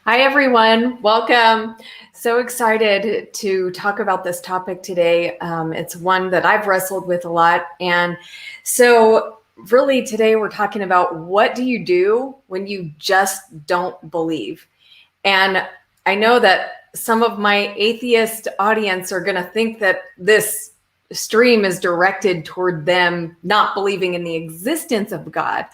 Hi, everyone. Welcome. So excited to talk about this topic today. It's one that I've wrestled with a lot. And so really today we're talking about what do you do when you just don't believe? And I know that some of my atheist audience are going to think that this stream is directed toward them not believing in the existence of God.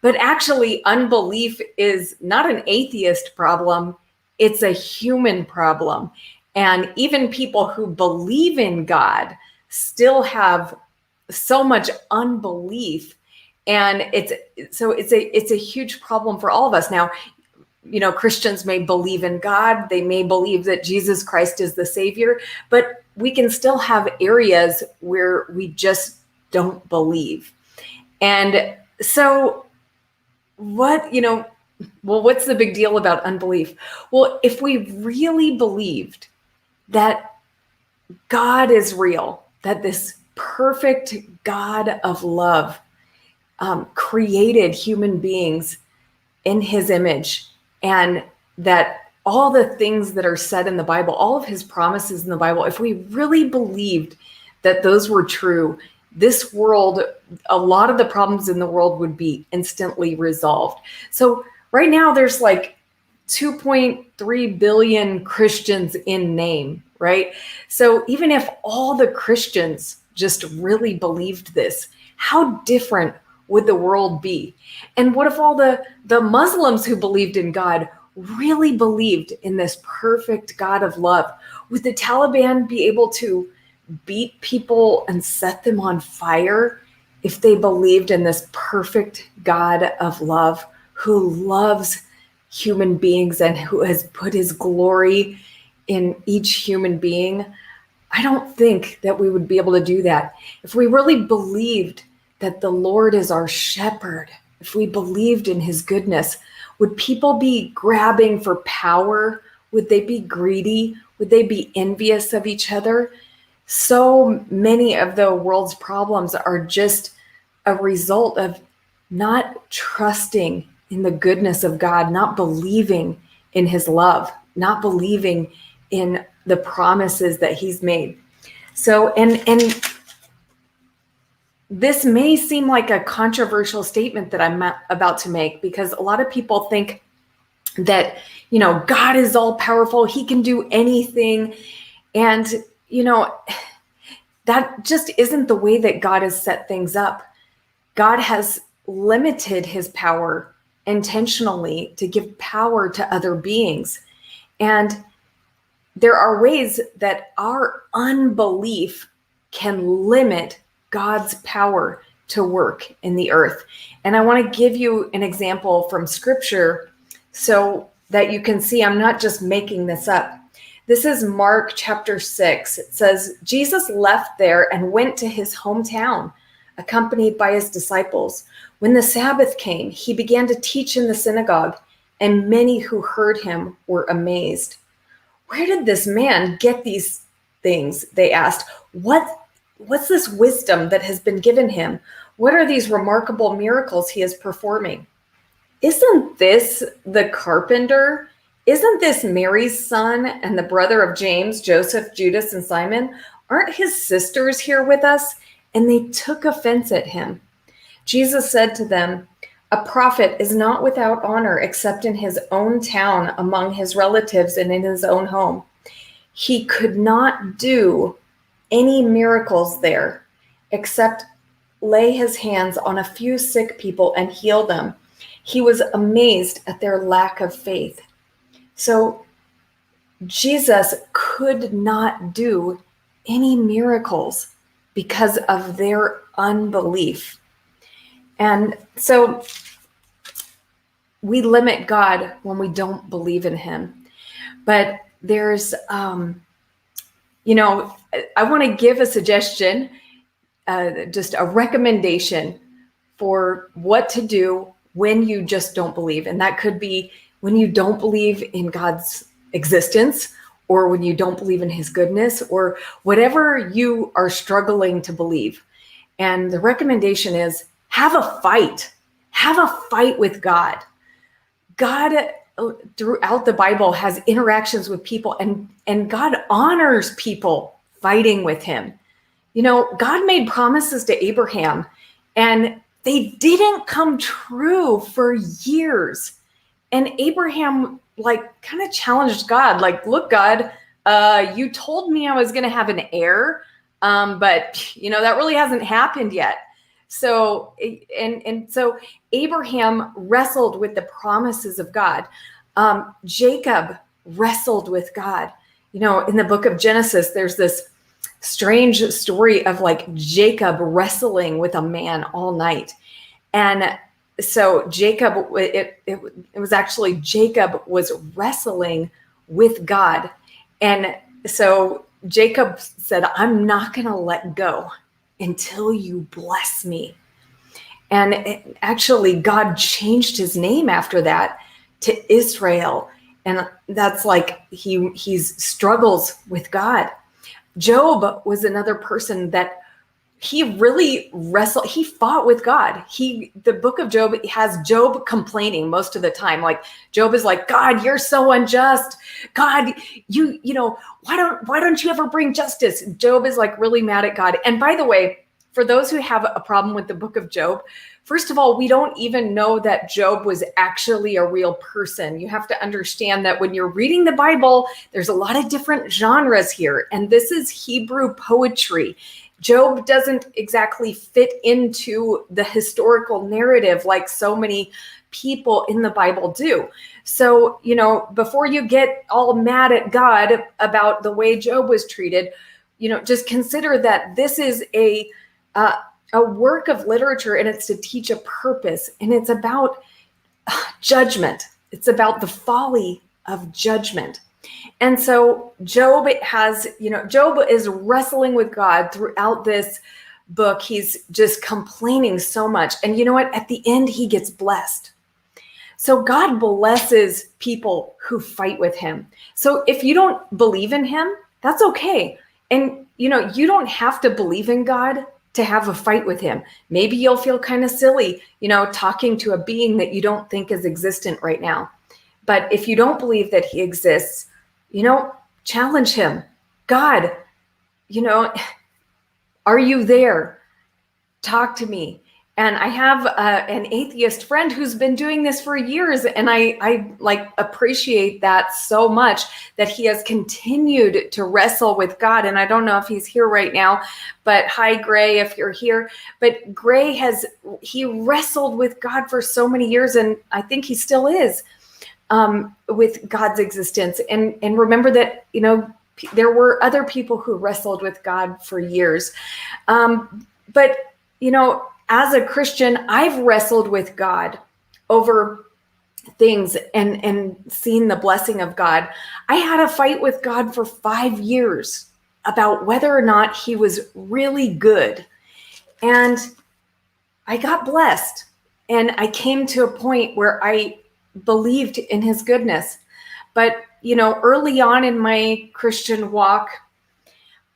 But actually, unbelief is not an atheist problem. It's a human problem. And even people who believe in God still have so much unbelief. And it's a huge problem for all of us. Now, Christians may believe in God. They may believe that Jesus Christ is the Savior, but we can still have areas where we just don't believe. And so what's the big deal about unbelief? Well, if we really believed that God is real, that this perfect God of love created human beings in his image, and that all the things that are said in the Bible, all of his promises in the Bible, if we really believed that those were true, this world, a lot of the problems in the world would be instantly resolved. So right now there's like 2.3 billion Christians in name, right? So even if all the Christians just really believed this, how different would the world be? And what if all the Muslims who believed in God really believed in this perfect God of love? Would the Taliban be able to beat people and set them on fire if they believed in this perfect God of love who loves human beings and who has put his glory in each human being? I don't think that we would be able to do that. If we really believed that the Lord is our shepherd, if we believed in his goodness, would people be grabbing for power? Would they be greedy? Would they be envious of each other? So many of the world's problems are just a result of not trusting in the goodness of God, not believing in his love, not believing in the promises that he's made. So, and this may seem like a controversial statement that I'm about to make, because a lot of people think that, God is all powerful. He can do anything. And, that just isn't the way that God has set things up. God has limited his power intentionally to give power to other beings. And there are ways that our unbelief can limit God's power to work in the earth. And I want to give you an example from scripture so that you can see I'm not just making this up. This is Mark chapter 6. It says, Jesus left there and went to his hometown, accompanied by his disciples. When the Sabbath came, he began to teach in the synagogue, and many who heard him were amazed. Where did this man get these things? They asked. What's this wisdom that has been given him? What are these remarkable miracles he is performing? Isn't this the carpenter? Isn't this Mary's son and the brother of James, Joseph, Judas, and Simon? Aren't his sisters here with us? And they took offense at him. Jesus said to them, a prophet is not without honor except in his own town, among his relatives, and in his own home. He could not do any miracles there except lay his hands on a few sick people and heal them. He was amazed at their lack of faith. So Jesus could not do any miracles because of their unbelief. And so we limit God when we don't believe in him. But there's, I want to give a suggestion, just a recommendation for what to do when you just don't believe. And that could be when you don't believe in God's existence, or when you don't believe in his goodness, or whatever you are struggling to believe. And the recommendation is have a fight. Have a fight with God. God throughout the Bible has interactions with people, and God honors people fighting with him. God made promises to Abraham, and they didn't come true for years. And Abraham kind of challenged God, look, God, you told me I was going to have an heir, but that really hasn't happened yet. So so Abraham wrestled with the promises of God. Jacob wrestled with God. In the book of Genesis, there's this strange story of Jacob wrestling with a man all night. And so Jacob, it was actually Jacob was wrestling with God. And so Jacob said, I'm not going to let go until you bless me. And actually God changed his name after that to Israel. And that's he struggles with God. Job was another person that he really wrestled. He fought with God. The book of Job has Job complaining most of the time. Job is like, God, you're so unjust. God, why don't you ever bring justice? Job is really mad at God. And by the way, for those who have a problem with the book of Job, first of all, we don't even know that Job was actually a real person. You have to understand that when you're reading the Bible, there's a lot of different genres here, and this is Hebrew poetry. Job doesn't exactly fit into the historical narrative like so many people in the Bible do. So, before you get all mad at God about the way Job was treated, just consider that this is a work of literature, and it's to teach a purpose, and it's about judgment. It's about the folly of judgment. And so Job is wrestling with God throughout this book. He's just complaining so much. And you know what? At the end, he gets blessed. So God blesses people who fight with him. So if you don't believe in him, that's okay. And, you don't have to believe in God to have a fight with him. Maybe you'll feel kind of silly, talking to a being that you don't think is existent right now. But if you don't believe that he exists, challenge him. God, are you there? Talk to me. And I have an atheist friend who's been doing this for years, and I appreciate that so much, that he has continued to wrestle with God. And I don't know if he's here right now, but hi, Gray, if you're here. But Gray he wrestled with God for so many years, and I think he still is, with God's existence. And remember that, there were other people who wrestled with God for years. But, as a Christian, I've wrestled with God over things and seen the blessing of God. I had a fight with God for 5 years about whether or not he was really good. And I got blessed. And I came to a point where I believed in his goodness. But, early on in my Christian walk,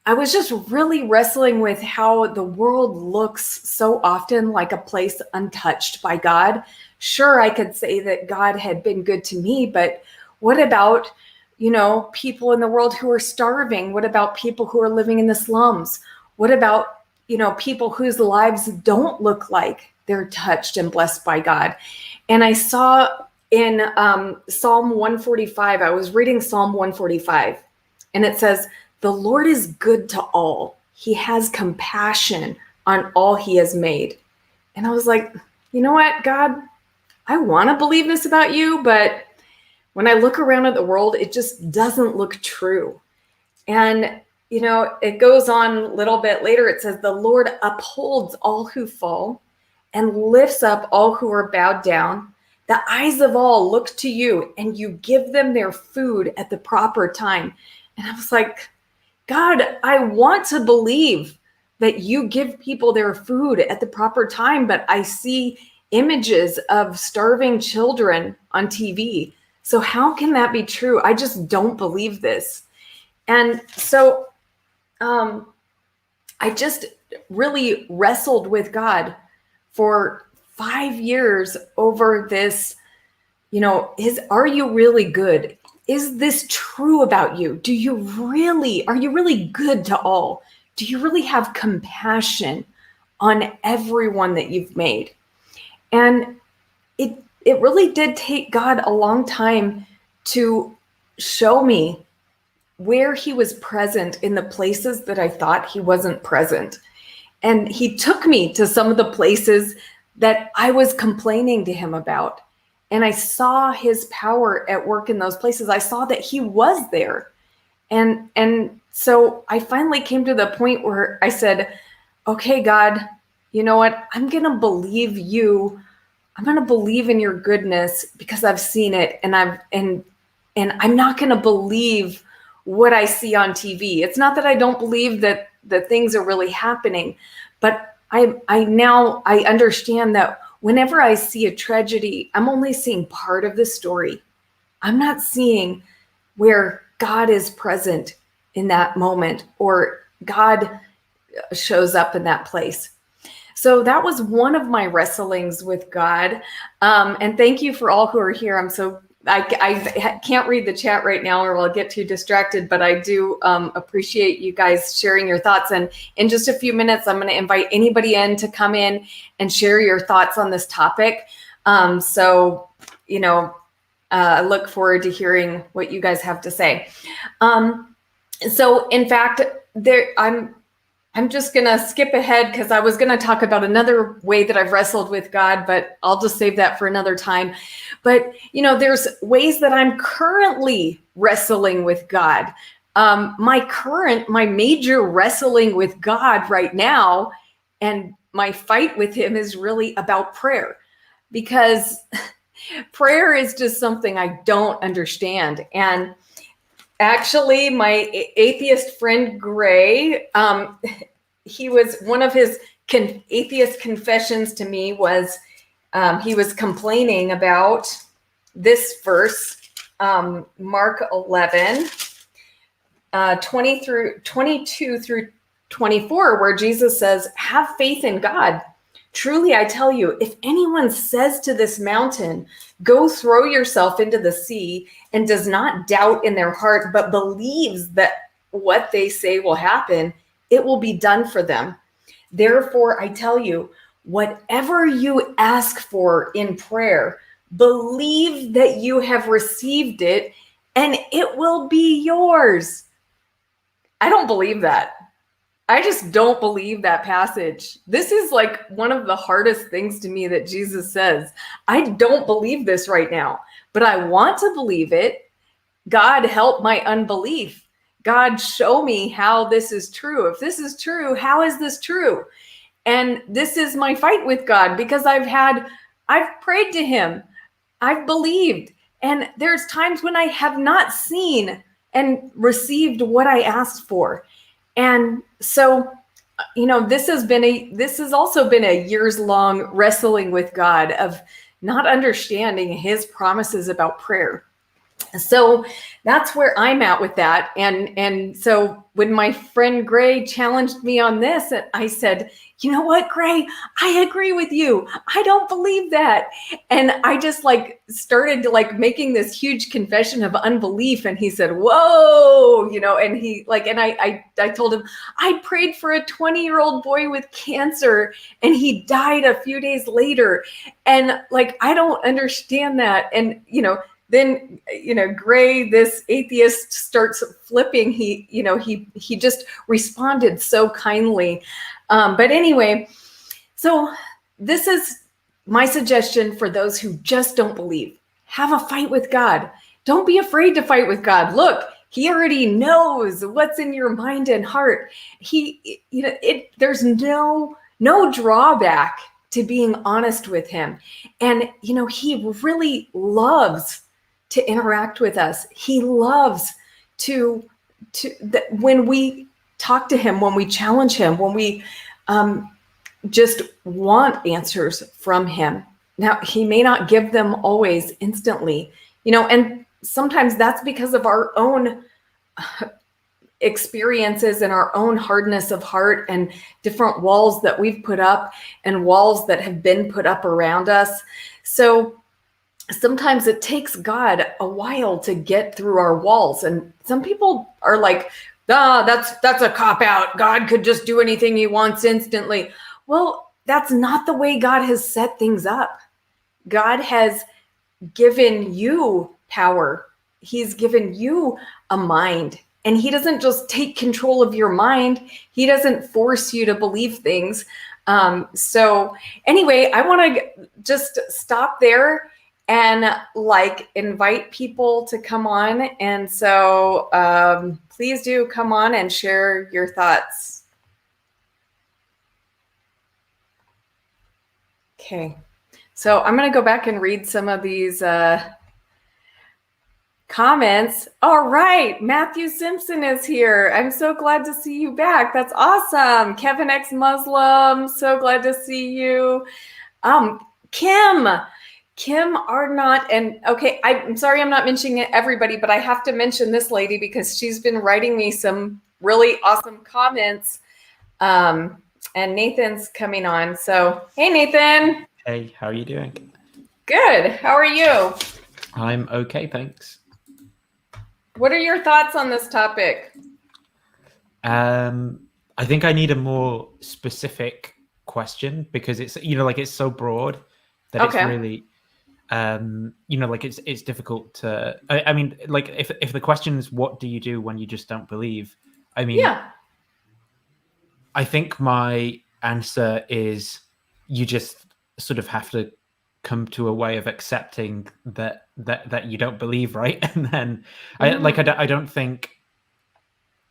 I was just really wrestling with how the world looks so often like a place untouched by God. Sure, I could say that God had been good to me, but what about, people in the world who are starving? What about people who are living in the slums? What about, people whose lives don't look like they're touched and blessed by God? And I saw in Psalm 145, I was reading Psalm 145, and it says, the Lord is good to all. He has compassion on all he has made. And I was like, you know what, God, I want to believe this about you, but when I look around at the world, it just doesn't look true. And, it goes on a little bit later. It says, the Lord upholds all who fall and lifts up all who are bowed down. The eyes of all look to you, and you give them their food at the proper time. And I was like, God, I want to believe that you give people their food at the proper time, but I see images of starving children on TV. So how can that be true? I just don't believe this. And so I just really wrestled with God for 5 years over this, are you really good? Is this true about you? Are you really good to all? Do you really have compassion on everyone that you've made? And it really did take God a long time to show me where he was present in the places that I thought he wasn't present. And he took me to some of the places that I was complaining to him about. And I saw his power at work in those places. I saw that he was there. And so I finally came to the point where I said, okay, God, you know what? I'm going to believe you. I'm going to believe in your goodness because I've seen it, and I'm not going to believe what I see on TV. It's not that I don't believe that the things are really happening, but I now understand that whenever I see a tragedy, I'm only seeing part of the story. I'm not seeing where God is present in that moment or God shows up in that place. So that was one of my wrestlings with God. And thank you for all who are here. I can't read the chat right now or I'll get too distracted, but I do appreciate you guys sharing your thoughts. And in just a few minutes, I'm going to invite anybody in to come in and share your thoughts on this topic. I look forward to hearing what you guys have to say. So in fact, I'm just going to skip ahead because I was going to talk about another way that I've wrestled with God, but I'll just save that for another time. But, there's ways that I'm currently wrestling with God. My major wrestling with God right now and my fight with him is really about prayer, because prayer is just something I don't understand. And actually, my atheist friend, Gray, he was one of his atheist confessions to me was he was complaining about this verse, Mark 11, 22 through 24, where Jesus says, "Have faith in God. Truly, I tell you, if anyone says to this mountain, 'Go throw yourself into the sea,' and does not doubt in their heart, but believes that what they say will happen, it will be done for them. Therefore, I tell you, whatever you ask for in prayer, believe that you have received it, and it will be yours." I don't believe that. I just don't believe that passage. This is like one of the hardest things to me that Jesus says. I don't believe this right now, but I want to believe it. God, help my unbelief. God, show me how this is true. If this is true, how is this true? And this is my fight with God, because I've prayed to him. I've believed. And there's times when I have not seen and received what I asked for. And so, this has also been a years-long wrestling with God of not understanding his promises about prayer. So that's where I'm at with that. And so when my friend Gray challenged me on this, I said, "You know what, Gray, I agree with you. I don't believe that." And I just started making this huge confession of unbelief. And he said, "Whoa," and he and I told him, I prayed for a 20-year-old boy with cancer and he died a few days later. And I don't understand that. And, then, Gray, this atheist, starts flipping. He just responded so kindly. But anyway, so this is my suggestion for those who just don't believe. Have a fight with God. Don't be afraid to fight with God. Look, he already knows what's in your mind and heart. There's no drawback to being honest with him. And, he really loves to interact with us. He loves to when we talk to him, when we challenge him, when we just want answers from him. Now, he may not give them always instantly, and sometimes that's because of our own experiences and our own hardness of heart and different walls that we've put up and walls that have been put up around us. So sometimes it takes God a while to get through our walls. And some people are like, that's a cop out. God could just do anything he wants instantly. Well, that's not the way God has set things up. God has given you power. He's given you a mind. And he doesn't just take control of your mind. He doesn't force you to believe things. So anyway, I want to just stop there and like invite people to come on. And so please do come on and share your thoughts. Okay. So I'm going to go back and read some of these comments. All right, Matthew Simpson is here. I'm so glad to see you back. That's awesome. Kevin X Muslim, so glad to see you. Kim Arnott, and okay, I'm sorry I'm not mentioning everybody, but I have to mention this lady because she's been writing me some really awesome comments. And Nathan's coming on. So, hey, Nathan. Hey, how are you doing? Good. How are you? I'm okay, thanks. What are your thoughts on this topic? I think I need a more specific question because it's it's so broad that it's really it's difficult to. I mean, like if the question is what do you do when you just don't believe? I mean, yeah. I think my answer is you just sort of have to come to a way of accepting that you don't believe, right? And then I don't think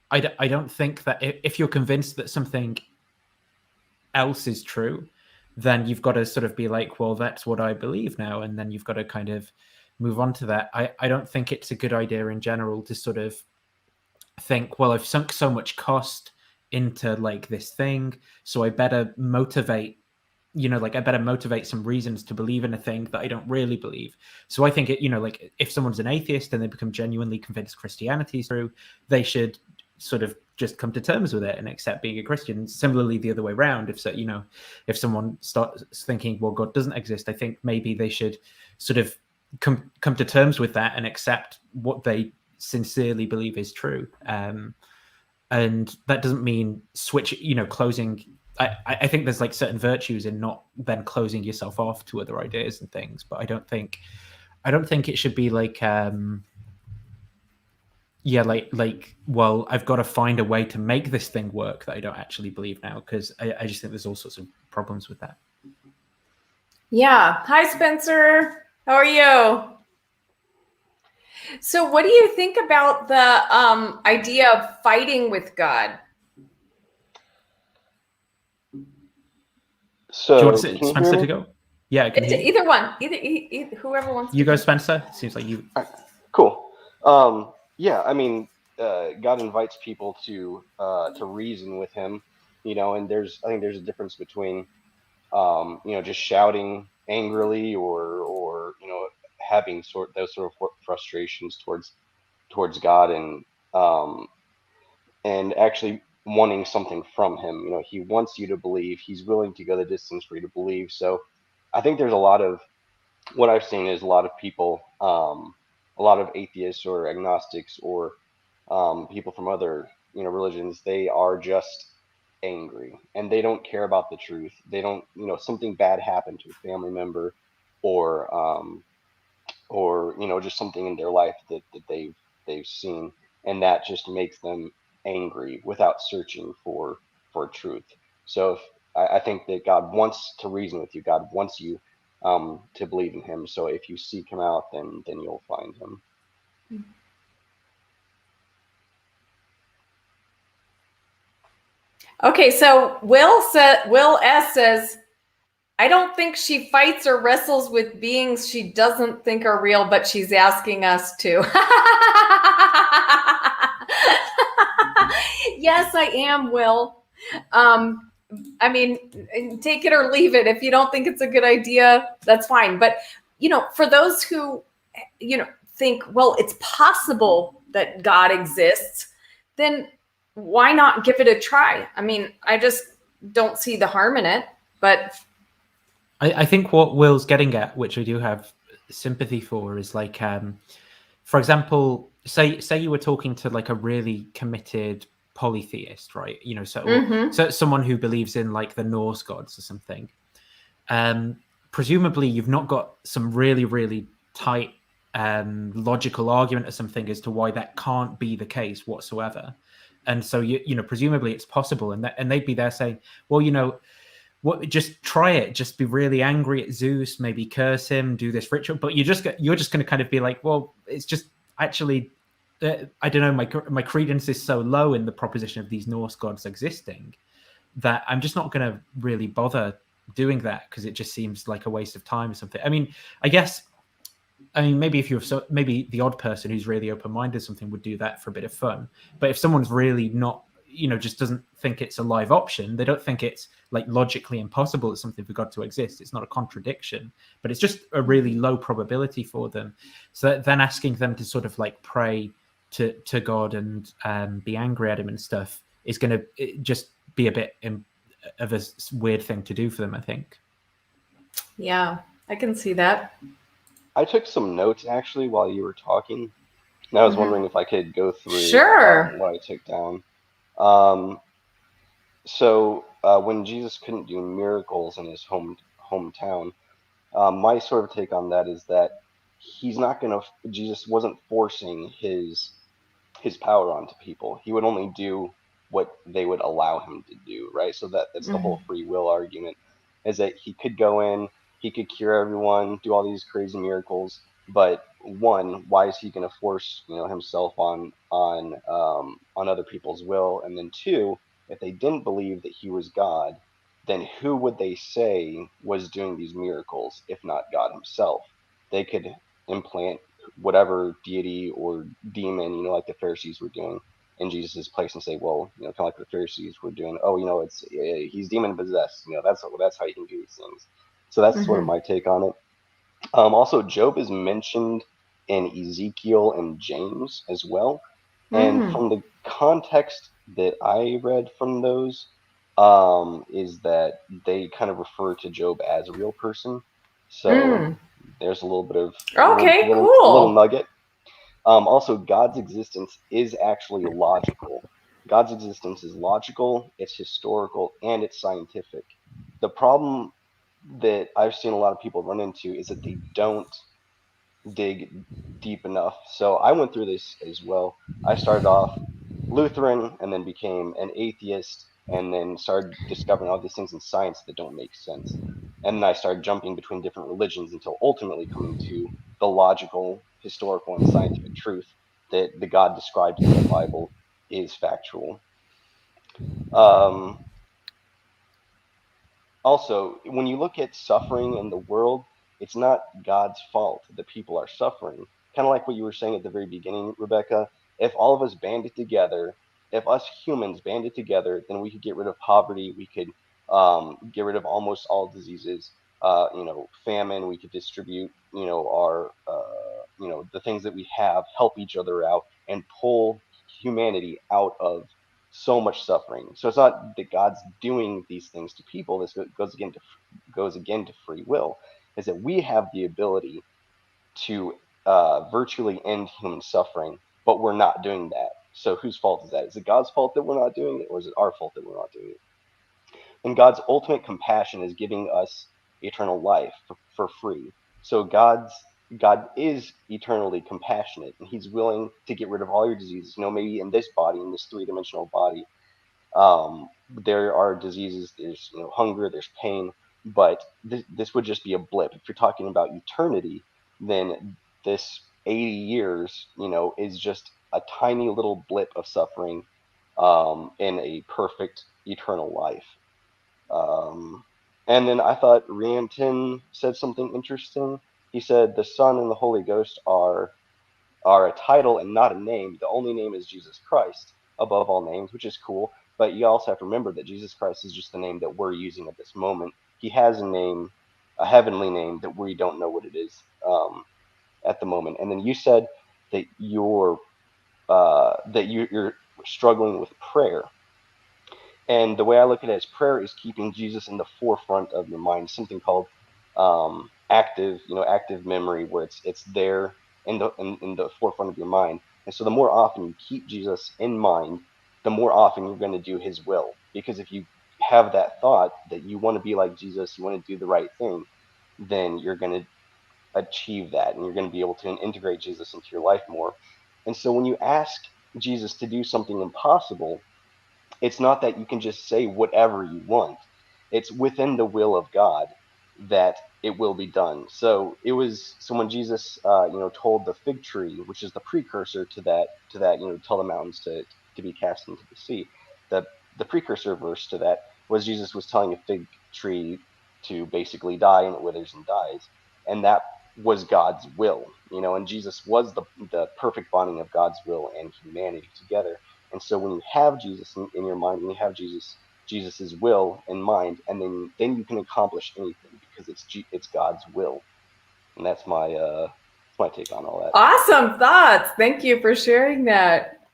that if you're convinced that something else is true, then you've got to sort of be like, well, that's what I believe now, and then you've got to kind of move on to that. I don't think it's a good idea in general to sort of think, well, I've sunk so much cost into like this thing, so I better motivate some reasons to believe in a thing that I don't really believe. So I think if someone's an atheist and they become genuinely convinced Christianity is true, they should sort of just come to terms with it and accept being a Christian. Similarly, the other way around, if someone starts thinking, well, God doesn't exist, I think maybe they should sort of come to terms with that and accept what they sincerely believe is true. And that doesn't mean closing. I think there's like certain virtues in not then closing yourself off to other ideas and things, but I don't think it should be like well, I've got to find a way to make this thing work that I don't actually believe now, because I just think there's all sorts of problems with that. Yeah. Hi, Spencer. How are you? So what do you think about the idea of fighting with God? So, do you want Spencer to go? Yeah, I can hear either one. Either whoever wants. You go, Spencer. Seems like you. Right. Cool. Yeah, I mean, God invites people to reason with Him, and I think there's a difference between, just shouting angrily or having those sort of frustrations towards God and actually wanting something from Him. He wants you to believe. He's willing to go the distance for you to believe. So I think there's a lot of what I've seen is a lot of people, a lot of atheists or agnostics or people from other religions. They are just angry and they don't care about the truth. They don't, something bad happened to a family member or just something in their life that they've seen, and that just makes them angry without searching for truth. So I think that God wants to reason with you. God wants you to believe in Him. So if you seek Him out, then you'll find Him. Okay, so Will S says, I don't think she fights or wrestles with beings she doesn't think are real, but she's asking us to. Yes, I am, Will. I mean, take it or leave it. If you don't think it's a good idea, that's fine. But, for those who, think, well, it's possible that God exists, then why not give it a try? I mean, I just don't see the harm in it, but I think what Will's getting at, which I do have sympathy for is like, for example, say you were talking to like a really committed polytheist, right? You know, so someone who believes in like the Norse gods or something. Presumably, you've not got some really, really tight logical argument or something as to why that can't be the case whatsoever. And so you know, presumably it's possible, and they'd be there saying, well, you know, what, just try it, just be really angry at Zeus, maybe curse him, do this ritual, but you're just going to kind of be like, well, it's just actually I don't know, my credence is so low in the proposition of these Norse gods existing that I'm just not going to really bother doing that, because it just seems like a waste of time or something. I mean, maybe if you're maybe the odd person who's really open-minded or something would do that for a bit of fun. But if someone's really not, you know, just doesn't think it's a live option, they don't think it's like logically impossible it's something for God to exist, it's not a contradiction, but it's just a really low probability for them. So then asking them to sort of like pray to God and be angry at him and stuff is going to just be a bit of a weird thing to do for them, I think. Yeah, I can see that. I took some notes actually while you were talking, and I was wondering if I could go through Sure. what I took down. When Jesus couldn't do miracles in his hometown, my sort of take on that is that Jesus wasn't forcing his power onto people. He would only do what they would allow him to do, right? So that's the whole free will argument, is that he could go in, he could cure everyone, do all these crazy miracles, but one, why is he going to force himself on other people's will? And then two, if they didn't believe that he was God, then who would they say was doing these miracles if not God himself? They could implant whatever deity or demon, like the Pharisees were doing, in Jesus's place, and say, well, kind of like the Pharisees were doing. Oh, it's he's demon possessed. That's how you can do these things. So that's sort of my take on it. Also, Job is mentioned in Ezekiel and James as well, and from the context that I read from those, is that they kind of refer to Job as a real person. So there's a little bit of Okay, a little cool. nugget. Also, God's existence is actually logical. God's existence is logical, it's historical, and it's scientific. The problem that I've seen a lot of people run into is that they don't dig deep enough. So I went through this as well. I started off Lutheran and then became an atheist and then started discovering all these things in science that don't make sense. And then I started jumping between different religions until ultimately coming to the logical, historical, and scientific truth that the God described in the Bible is factual. Also, when you look at suffering in the world, it's not God's fault that people are suffering. Kind of like what you were saying at the very beginning, Rebecca. If all of us banded together, if us humans banded together, then we could get rid of poverty. We could get rid of almost all diseases. Famine. We could distribute, the things that we have, help each other out, and pull humanity out of so much suffering. So it's not that God's doing these things to people. This goes again to free will. Is that we have the ability to virtually end human suffering, but we're not doing that. So whose fault is that? Is it God's fault that we're not doing it, or is it our fault that we're not doing it? And God's ultimate compassion is giving us eternal life for free. So God is eternally compassionate, and He's willing to get rid of all your diseases. Maybe in this body, in this three-dimensional body, there are diseases. There's hunger. There's pain. But this would just be a blip. If you're talking about eternity, then this 80 years, is just a tiny little blip of suffering in a perfect eternal life. And then I thought Rianton said something interesting. He said the Son and the Holy Ghost are a title and not a name. The only name is Jesus Christ above all names, which is cool. But you also have to remember that Jesus Christ is just the name that we're using at this moment. He has a name, a heavenly name that we don't know what it is at the moment. And then you said that you're struggling with prayer. And the way I look at it is prayer is keeping Jesus in the forefront of your mind, something called active memory where it's there in the forefront of your mind. And so the more often you keep Jesus in mind, the more often you're going to do his will. Because if you have that thought that you want to be like Jesus, you want to do the right thing, then you're going to achieve that, and you're going to be able to integrate Jesus into your life more. And so when you ask Jesus to do something impossible, it's not that you can just say whatever you want. It's within the will of God that it will be done. So when Jesus told the fig tree, which is the precursor to that tell the mountains to be cast into the sea, the the precursor verse to that was Jesus was telling a fig tree to basically die, and it withers and dies. And that was God's will, and Jesus was the perfect bonding of God's will and humanity together. And so when you have Jesus in your mind, when you have Jesus's will in mind, and then you can accomplish anything because it's God's will. And that's my take on all that. Awesome thoughts. Thank you for sharing that.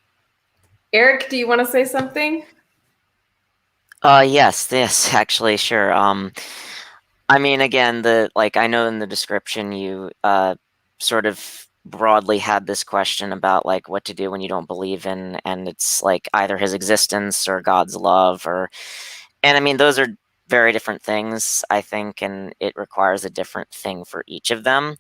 Eric, do you want to say something? Yes, actually, sure. I mean, again, I know in the description you sort of broadly had this question about like what to do when you don't believe in, and it's like either his existence or God's love, and I mean, those are very different things, I think, and it requires a different thing for each of them.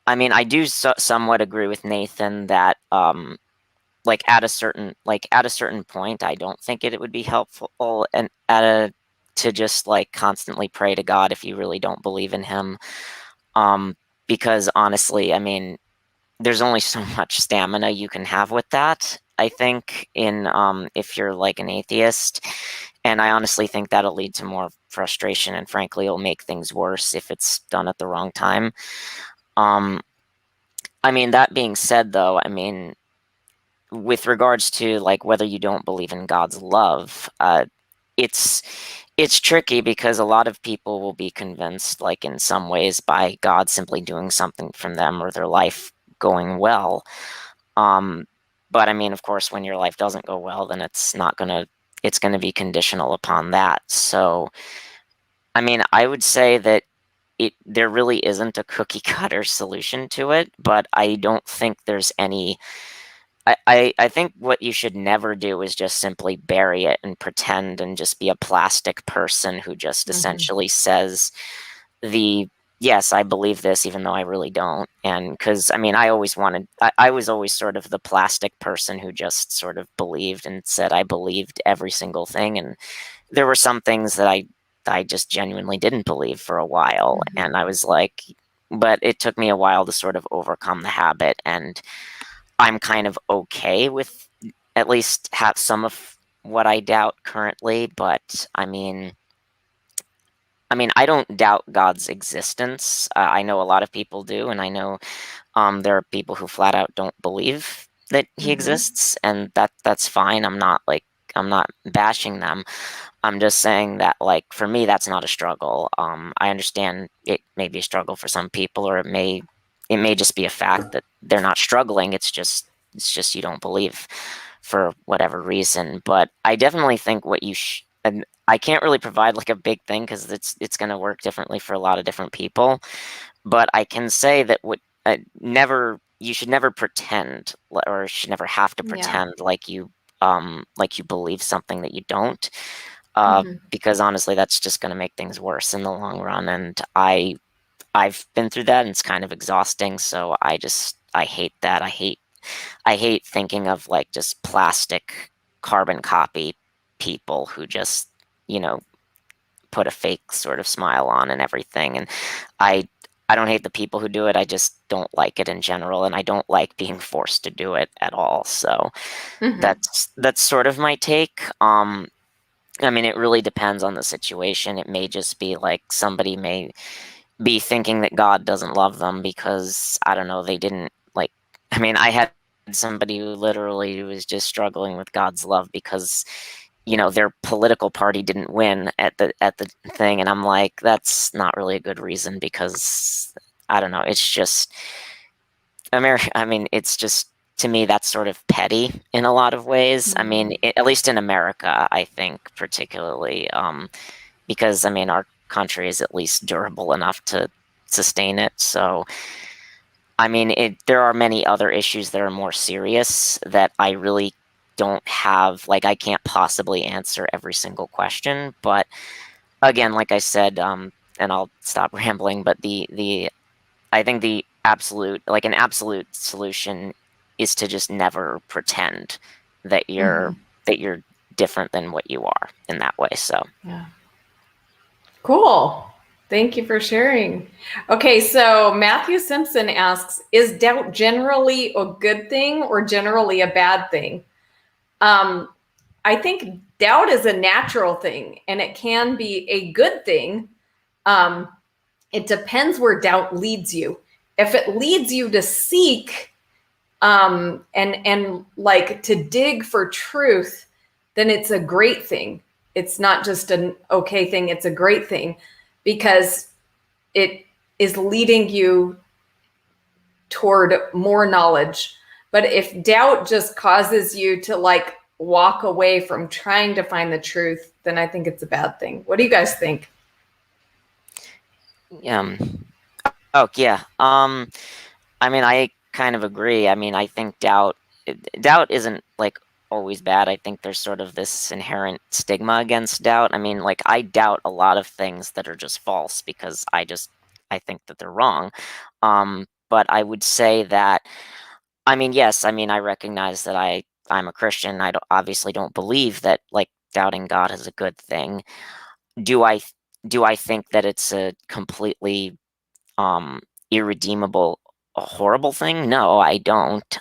I mean, I do somewhat agree with Nathan that at a certain point, I don't think it would be helpful and to just like constantly pray to God if you really don't believe in him. Because honestly, I mean, there's only so much stamina you can have with that, I think, in if you're like an atheist. And I honestly think that'll lead to more frustration, and frankly it'll make things worse if it's done at the wrong time. I mean, that being said though, I mean, with regards to like whether you don't believe in God's love, it's it's tricky because a lot of people will be convinced, like in some ways, by God simply doing something from them or their life going well. Um, but I mean, of course, when your life doesn't go well, then it's gonna be conditional upon that. So, I mean, I would say that there really isn't a cookie cutter solution to it, but I don't think there's any. I think what you should never do is just simply bury it and pretend and just be a plastic person who just essentially says the yes, I believe this, even though I really don't. And because I mean, I was always sort of the plastic person who just sort of believed and said I believed every single thing. And there were some things that I just genuinely didn't believe for a while. And I was like, but it took me a while to sort of overcome the habit. And I'm kind of okay with at least have some of what I doubt currently, but I don't doubt God's existence. I know a lot of people do, and I know there are people who flat out don't believe that he exists, and that's fine. I'm not bashing them. I'm just saying that, like, for me, that's not a struggle. I understand it may be a struggle for some people, or it may just be a fact that they're not struggling. It's just you don't believe for whatever reason. But I definitely think and I can't really provide like a big thing because it's going to work differently for a lot of different people. But I can say that you should never pretend, or should never have to pretend like you believe something that you don't. Because honestly, that's just going to make things worse in the long run. And I've been through that, and it's kind of exhausting. So I hate that. I hate thinking of like just plastic carbon copy people who just, put a fake sort of smile on and everything. And I I don't hate the people who do it. I just don't like it in general, and I don't like being forced to do it at all. So that's sort of my take. I mean, it really depends on the situation. It may just be like somebody may be thinking that God doesn't love them because, I don't know, they didn't like. I mean, I had somebody who literally was just struggling with God's love because, their political party didn't win at the thing, and I'm like, that's not really a good reason because, I don't know, it's just America. I mean, it's just, to me, that's sort of petty in a lot of ways. I mean, at least in America, I think particularly, because I mean, our country is at least durable enough to sustain it. So, I mean, there are many other issues that are more serious that I really don't have, like, I can't possibly answer every single question. But again, like I said, and I'll stop rambling, but I think the absolute, like an absolute solution is to just never pretend that you're different than what you are in that way. So Yeah. Cool. Thank you for sharing. Okay, so Matthew Simpson asks, is doubt generally a good thing or generally a bad thing? I think doubt is a natural thing, and it can be a good thing. It depends where doubt leads you. If it leads you to seek and like to dig for truth, then it's a great thing. It's not just an okay thing, it's a great thing, because it is leading you toward more knowledge. But if doubt just causes you to like walk away from trying to find the truth, then I think it's a bad thing. What do you guys think? oh yeah. I mean, I kind of agree. I mean, I think doubt isn't like always bad. I think there's sort of this inherent stigma against doubt. I mean, like, I doubt a lot of things that are just false because I think that they're wrong. But I would say that, I mean, yes, I mean, I recognize that I'm a Christian. Obviously don't believe that, like, doubting God is a good thing. Do I think that it's a completely irredeemable, a horrible thing? No, I don't.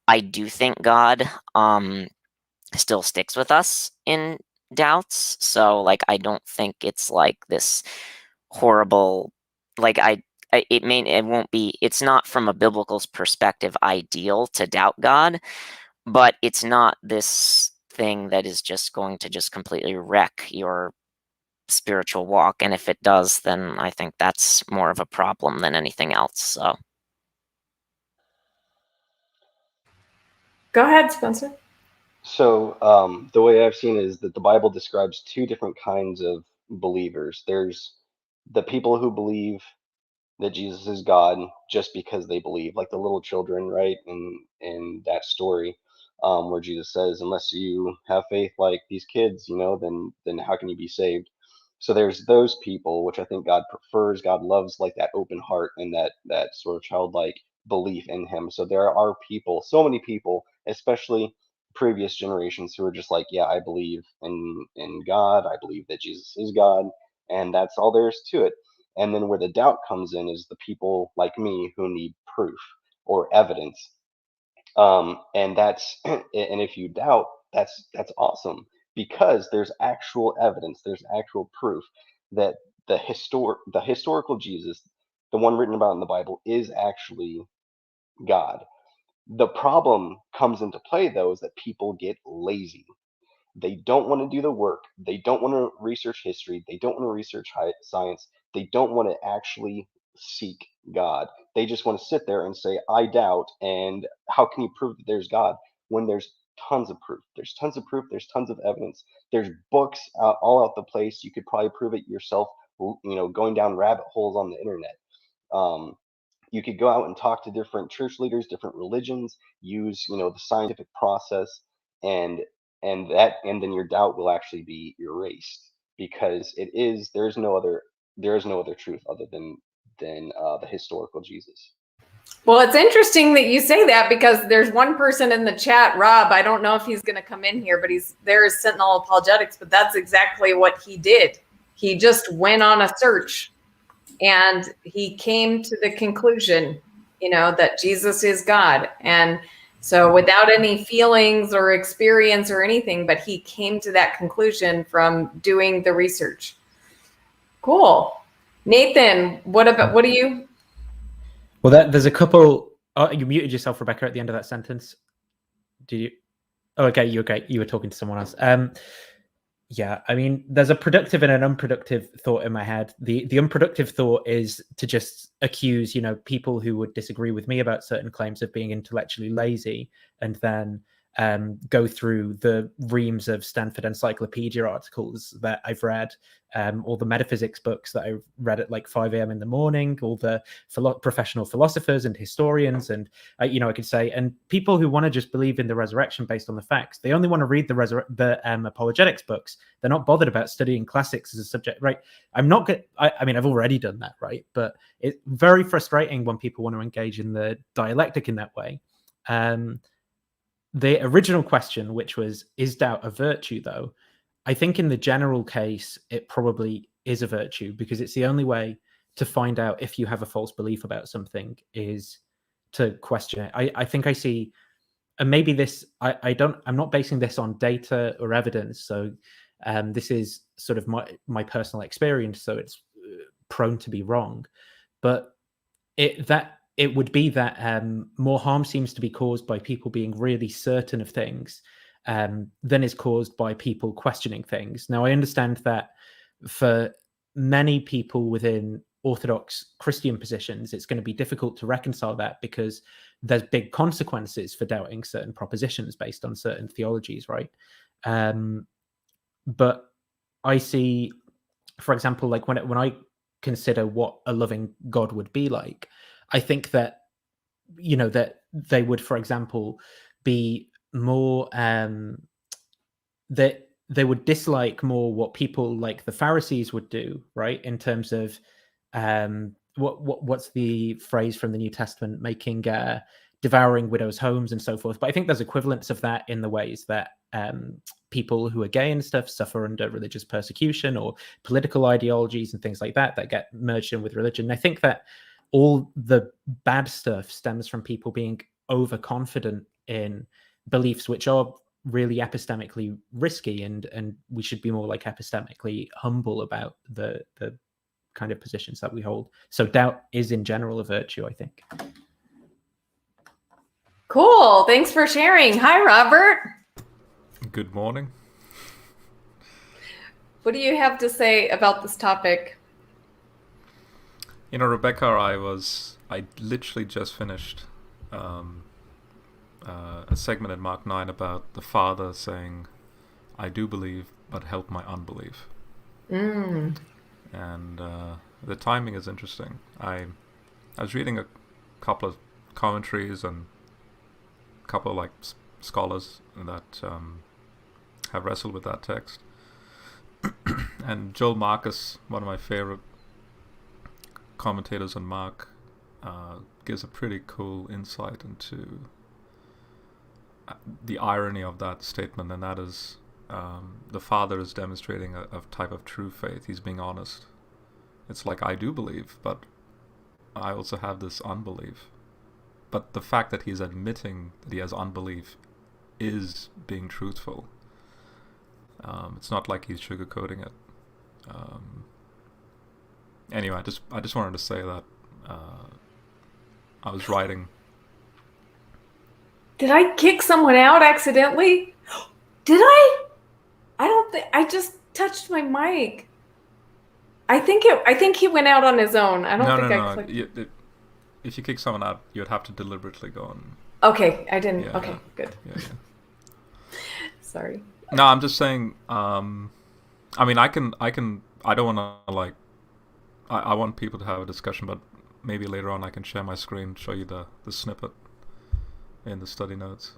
I do think God still sticks with us in doubts. So, like, I don't think it's like this horrible, like, it won't be, it's not from a biblical perspective ideal to doubt God, but it's not this thing that is just going to just completely wreck your spiritual walk. And if it does, then I think that's more of a problem than anything else. So Go ahead, Spencer. So the way I've seen it is that the Bible describes two different kinds of believers. There's the people who believe that Jesus is God just because they believe, like the little children, right? In that story, where Jesus says, "Unless you have faith like these kids, then how can you be saved?" So there's those people, which I think God prefers. God loves like that open heart and that sort of childlike belief in Him. So there are people, so many people, especially previous generations, who are just like, "Yeah, I believe in God. I believe that Jesus is God, and that's all there is to it." And then where the doubt comes in is the people like me who need proof or evidence. And that's and if you doubt, that's awesome, because there's actual evidence, there's actual proof that the historical Jesus, the one written about in the Bible, is actually God. The problem comes into play though is that people get lazy. They don't want to do the work. They don't want to research history. They don't want to research science. They don't want to actually seek God. They just want to sit there and say, I doubt. And how can you prove that there's God when there's tons of proof? There's tons of proof. There's tons of evidence. There's books all out the place. You could probably prove it yourself, going down rabbit holes on the internet. Um, you could go out and talk to different church leaders, different religions, use the scientific process, and and then your doubt will actually be erased, because there is no other truth other than the historical Jesus. Well, it's interesting that you say that, because there's one person in the chat, Rob. I don't know if he's going to come in here, but he's there as Sentinel Apologetics. But that's exactly what he did. He just went on a search, and he came to the conclusion, that Jesus is God. And so, without any feelings or experience or anything, but he came to that conclusion from doing the research. Cool. Nathan, what do you? Well, there's a couple. Oh, you muted yourself, Rebecca, at the end of that sentence. Did you? Oh, okay. You okay? You were talking to someone else. Yeah, I mean, there's a productive and an unproductive thought in my head. The unproductive thought is to just accuse, people who would disagree with me about certain claims of being intellectually lazy, and then go through the reams of Stanford Encyclopedia articles that I've read, all the metaphysics books that I read at like 5 a.m. in the morning, all the professional philosophers and historians, and I could say, and people who want to just believe in the resurrection based on the facts, they only want to read the apologetics books. They're not bothered about studying classics as a subject, right? I'm not good. I mean, I've already done that, right? But it's very frustrating when people want to engage in the dialectic in that way. The original question, which was, is doubt a virtue, though? I think in the general case, it probably is a virtue, because it's the only way to find out if you have a false belief about something is to question it. I think I see, and maybe this, I'm not basing this on data or evidence. So this is sort of my personal experience. So it's prone to be wrong, but it would be that more harm seems to be caused by people being really certain of things than is caused by people questioning things. Now, I understand that for many people within Orthodox Christian positions, it's going to be difficult to reconcile that, because there's big consequences for doubting certain propositions based on certain theologies, right? But I see, for example, like when I consider what a loving God would be like, I think that that they would, for example, be more that they would dislike more what people like the Pharisees would do, right? In terms of what's the phrase from the New Testament, making devouring widows' homes and so forth. But I think there's equivalents of that in the ways that people who are gay and stuff suffer under religious persecution or political ideologies and things like that get merged in with religion. I think that all the bad stuff stems from people being overconfident in beliefs which are really epistemically risky, and we should be more like epistemically humble about the kind of positions that we hold. So doubt is in general a virtue, I think. Cool. Thanks for sharing. Hi, Robert. Good morning. What do you have to say about this topic? Rebecca, I literally just finished a segment in Mark 9 about the Father saying, "I do believe, but help my unbelief." And the timing is interesting. I was reading a couple of commentaries and a couple of scholars that have wrestled with that text. And Joel Marcus, one of my favorite commentators on Mark, gives a pretty cool insight into the irony of that statement, and that is the Father is demonstrating a type of true faith. He's being honest. It's like, I do believe, but I also have this unbelief. But the fact that he's admitting that he has unbelief is being truthful. It's not like he's sugarcoating it. Anyway, I just wanted to say that I was writing. Did I kick someone out accidentally? Did I? I don't think I just touched my mic. I think he went out on his own. I don't think I clicked. If you kick someone out, you'd have to deliberately go on. Okay, I didn't. Yeah, okay, yeah. Good. Yeah. Sorry. No, I'm just saying. I mean, I don't want to I want people to have a discussion, but maybe later on I can share my screen, show you the snippet in the study notes.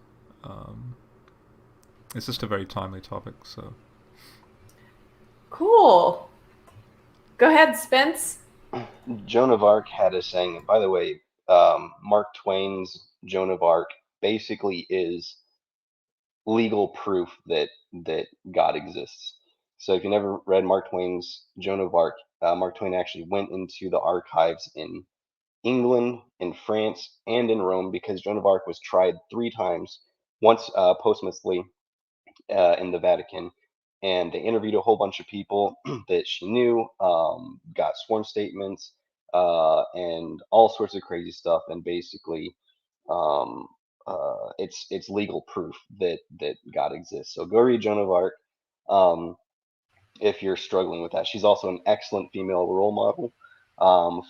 It's just a very timely topic, so. Cool. Go ahead, Spence. Joan of Arc had a saying, and by the way, Mark Twain's Joan of Arc basically is legal proof that God exists. So if you never read Mark Twain's Joan of Arc, Mark Twain actually went into the archives in England, in France, and in Rome, because Joan of Arc was tried 3 times, once posthumously in the Vatican, and they interviewed a whole bunch of people that she knew, got sworn statements, and all sorts of crazy stuff, and basically it's legal proof that God exists. So go read Joan of Arc if you're struggling with that. She's also an excellent female role model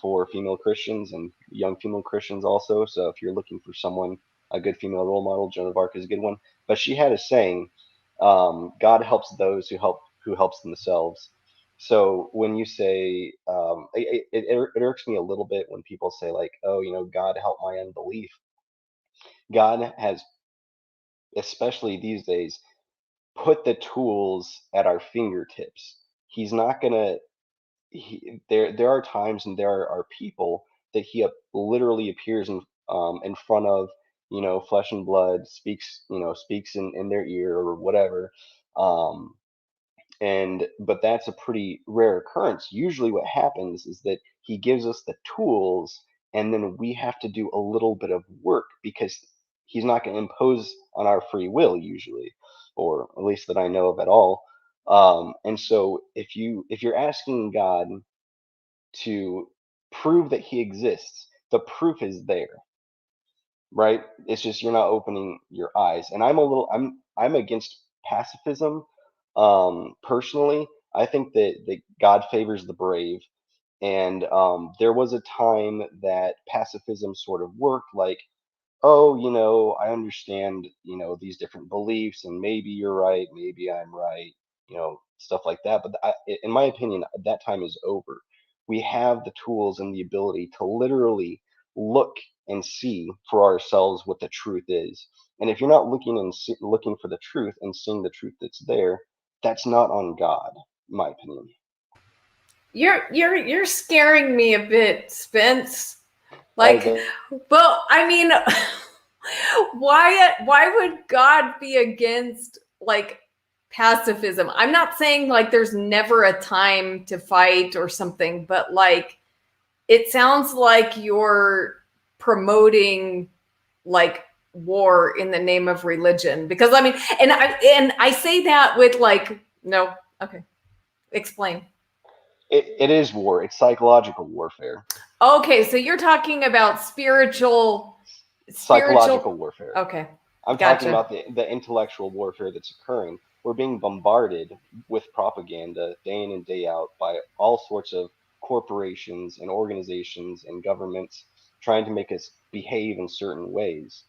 for female Christians and young female Christians also. So if you're looking for someone a good female role model. Joan of Arc is a good one, but she had a saying, God helps those who helps themselves. So when you say, it irks me a little bit when people say like, oh, God help my unbelief. God has, especially these days, put the tools at our fingertips. He's not gonna. There are times and there are people that he literally appears in front of, flesh and blood, speaks in their ear or whatever. Um, but that's a pretty rare occurrence. Usually what happens is that he gives us the tools and then we have to do a little bit of work because he's not going to impose on our free will usually, or at least that I know of at all. And so if you're asking God to prove that he exists, the proof is there, right? It's just you're not opening your eyes. And I'm against pacifism. Personally, I think that God favors the brave. And there was a time that pacifism sort of worked, like, oh, I understand, these different beliefs, and maybe you're right, maybe I'm right, stuff like that. But in my opinion, that time is over. We have the tools and the ability to literally look and see for ourselves what the truth is. And if you're not looking for the truth and seeing the truth that's there, that's not on God, in my opinion. You're scaring me a bit, Spence. Like, well, I mean, why would God be against like pacifism? I'm not saying like there's never a time to fight or something, but like it sounds like you're promoting like war in the name of religion. Because I mean, and I say that with like, no, okay, explain. It is war. It's psychological warfare. Okay, so you're talking about psychological warfare. Okay. I'm talking about the intellectual warfare that's occurring. We're being bombarded with propaganda day in and day out by all sorts of corporations and organizations and governments trying to make us behave in certain ways.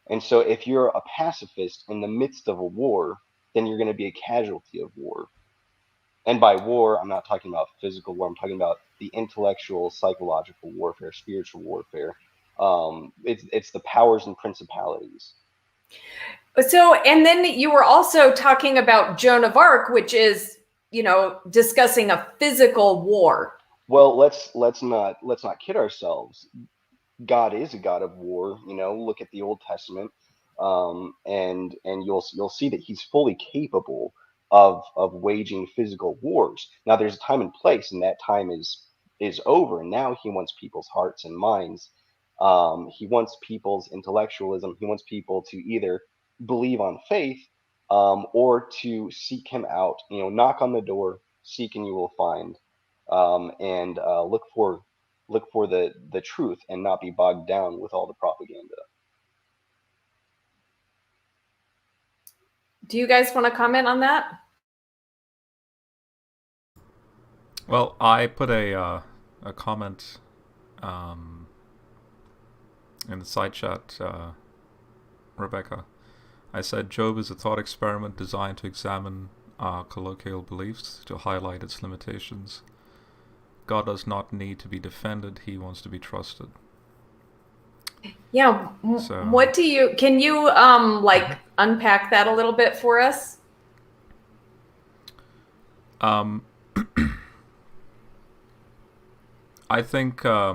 And so if you're a pacifist in the midst of a war, then you're going to be a casualty of war. And by war, I'm not talking about physical war. I'm talking about the intellectual, psychological warfare, spiritual warfare. It's the powers and principalities. So, and then you were also talking about Joan of Arc, which is, discussing a physical war. Well, let's not kid ourselves. God is a God of war. Look at the Old Testament, and you'll see that He's fully capable of waging physical wars. Now, there's a time and place, and that time is over. And now He wants people's hearts and minds. He wants people's intellectualism. He wants people to either believe on faith, or to seek Him out. Knock on the door, seek and you will find, and look for the truth and not be bogged down with all the propaganda. Do you guys want to comment on that? Well, I put a comment in the side chat, Rebecca. I said Job is a thought experiment designed to examine our colloquial beliefs, to highlight its limitations. God does not need to be defended, He wants to be trusted. Yeah. So, can you unpack that a little bit for us? I think I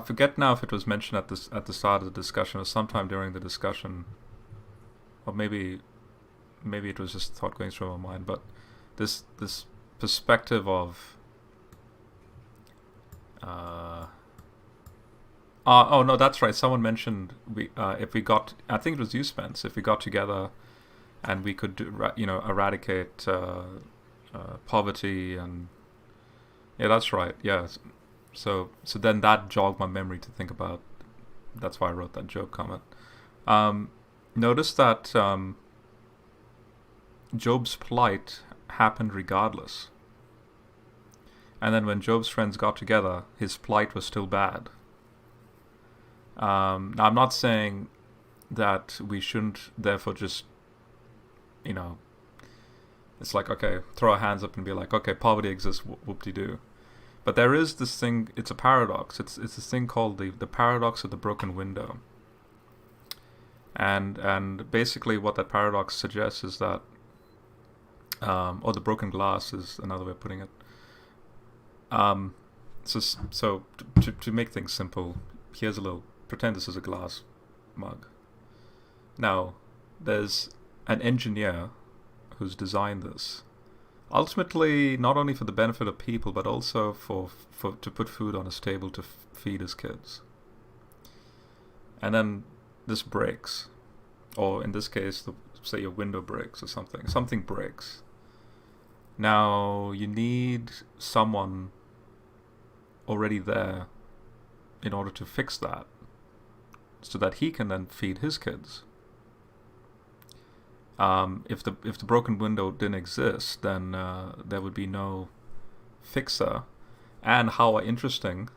forget now if it was mentioned at the start of the discussion or sometime during the discussion, or maybe it was just a thought going through my mind. But this perspective of oh no, that's right. Someone mentioned if we got, I think it was you, Spence. If we got together and we could eradicate poverty, and yeah, that's right. Yeah. So then that jogged my memory to think about. That's why I wrote that Job comment. Notice that Job's plight happened regardless. And then when Job's friends got together, his plight was still bad. Now, I'm not saying that we shouldn't therefore just, it's like, okay, throw our hands up and be like, okay, poverty exists, whoop-de-doo. But there is this thing, it's a paradox. It's this thing called the paradox of the broken window. And basically what that paradox suggests is that, or the broken glass is another way of putting it. So to make things simple, here's pretend this is a glass mug. Now, there's an engineer who's designed this, ultimately not only for the benefit of people, but also for to put food on his table to feed his kids. And then this breaks, or in this case, say your window breaks or something breaks. Now you need someone already there in order to fix that, so that he can then feed his kids. If the broken window didn't exist, then there would be no fixer. And how interesting,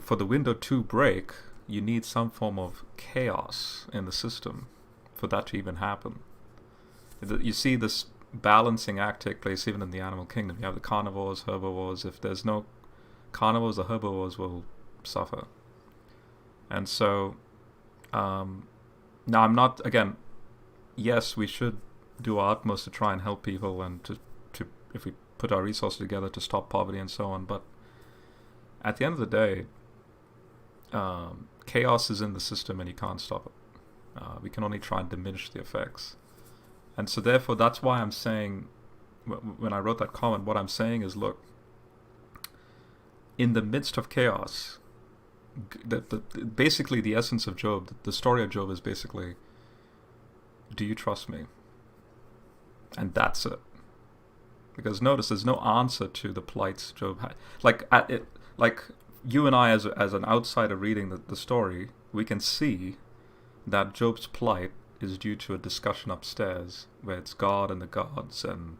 for the window to break, you need some form of chaos in the system for that to even happen. You see this balancing act take place even in the animal kingdom. You have the carnivores, herbivores. If there's no carnivores, the herbivores will suffer. And so, now I'm not, again, yes, we should do our utmost to try and help people and to if we put our resources together to stop poverty and so on. But at the end of the day, chaos is in the system and you can't stop it. We can only try and diminish the effects. And so therefore, that's why I'm saying, when I wrote that comment, what I'm saying is, look, in the midst of chaos, basically the essence of Job, the story of Job is basically, do you trust me? And that's it. Because notice, there's no answer to the plights Job had. Like you and I, as an outsider reading the story, we can see that Job's plight is due to a discussion upstairs where it's God and the gods, and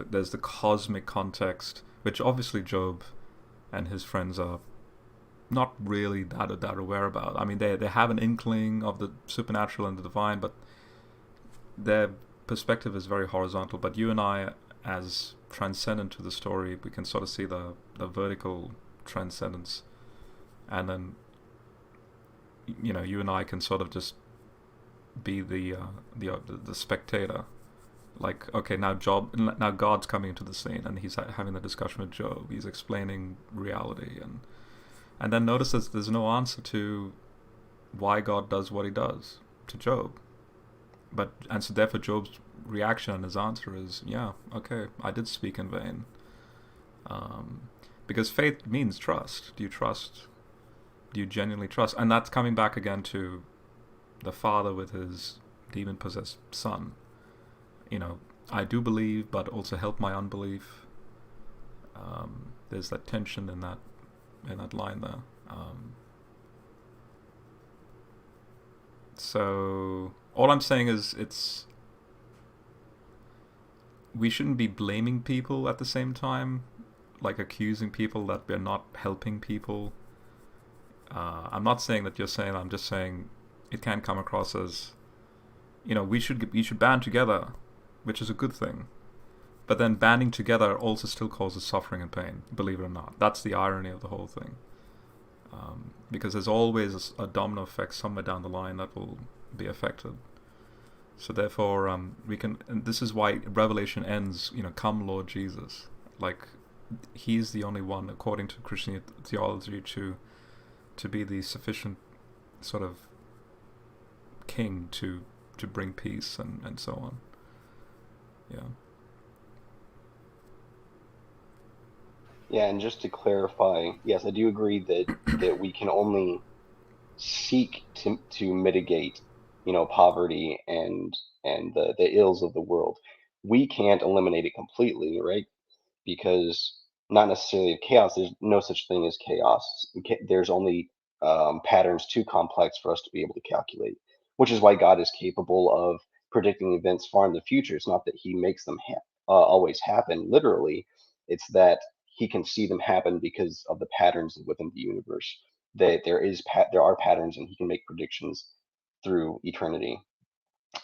there's the cosmic context, which obviously Job and his friends are not really that aware about. I mean, they have an inkling of the supernatural and the divine, but their perspective is very horizontal. But you and I, as transcendent to the story, we can sort of see the vertical transcendence, and then you and I can sort of just be the spectator. Like, okay, now God's coming into the scene, and he's having the discussion with Job. He's explaining reality, and then notice there's no answer to why God does what he does to Job. And so therefore Job's reaction and his answer is, yeah, okay, I did speak in vain. Because faith means trust. Do you trust? Do you genuinely trust? And that's coming back again to the father with his demon-possessed son. I do believe, but also help my unbelief. There's that tension in that line there. So all I'm saying is we shouldn't be blaming people at the same time, like accusing people that we're not helping people. I'm not saying that you're saying. I'm just saying it can come across as, we should band together, which is a good thing. But then banding together also still causes suffering and pain, believe it or not. That's the irony of the whole thing. Because there's always a domino effect somewhere down the line that will be affected. So therefore, and this is why Revelation ends, come Lord Jesus. Like, he's the only one, according to Christian theology, to be the sufficient sort of king to bring peace and so on. Yeah. Yeah, and just to clarify, yes, I do agree that we can only seek to mitigate, poverty and the ills of the world. We can't eliminate it completely, right? Because not necessarily chaos. There's no such thing as chaos. There's only patterns too complex for us to be able to calculate, which is why God is capable of predicting events far in the future. It's not that he makes them always happen literally. It's that he can see them happen because of the patterns within the universe. That there are patterns, and he can make predictions through eternity.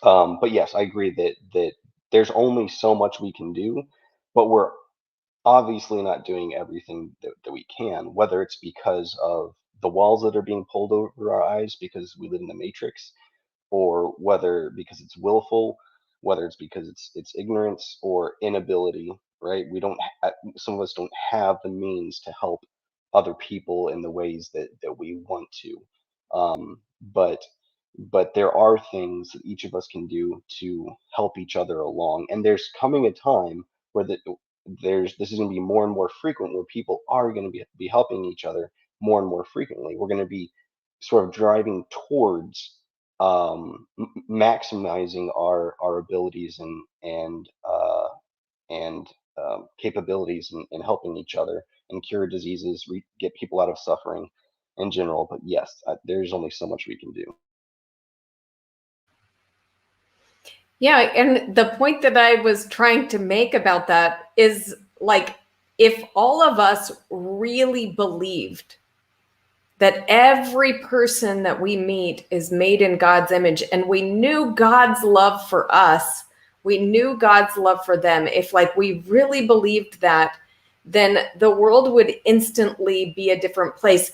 But yes, I agree that there's only so much we can do, but we're obviously not doing everything that we can, whether it's because of the walls that are being pulled over our eyes because we live in the matrix, or whether because it's willful, whether it's because it's ignorance or inability, right? Some of us don't have the means to help other people in the ways that we want to. But there are things that each of us can do to help each other along, and there's coming a time where this is going to be more and more frequent, where people are going to be helping each other more and more frequently. We're going to be sort of driving towards maximizing our abilities and capabilities in helping each other and cure diseases, get people out of suffering in general. But yes, there's only so much we can do. Yeah, and the point that I was trying to make about that is, like, if all of us really believed that every person that we meet is made in God's image, and we knew God's love for us, we knew God's love for them, if like we really believed that, then the world would instantly be a different place.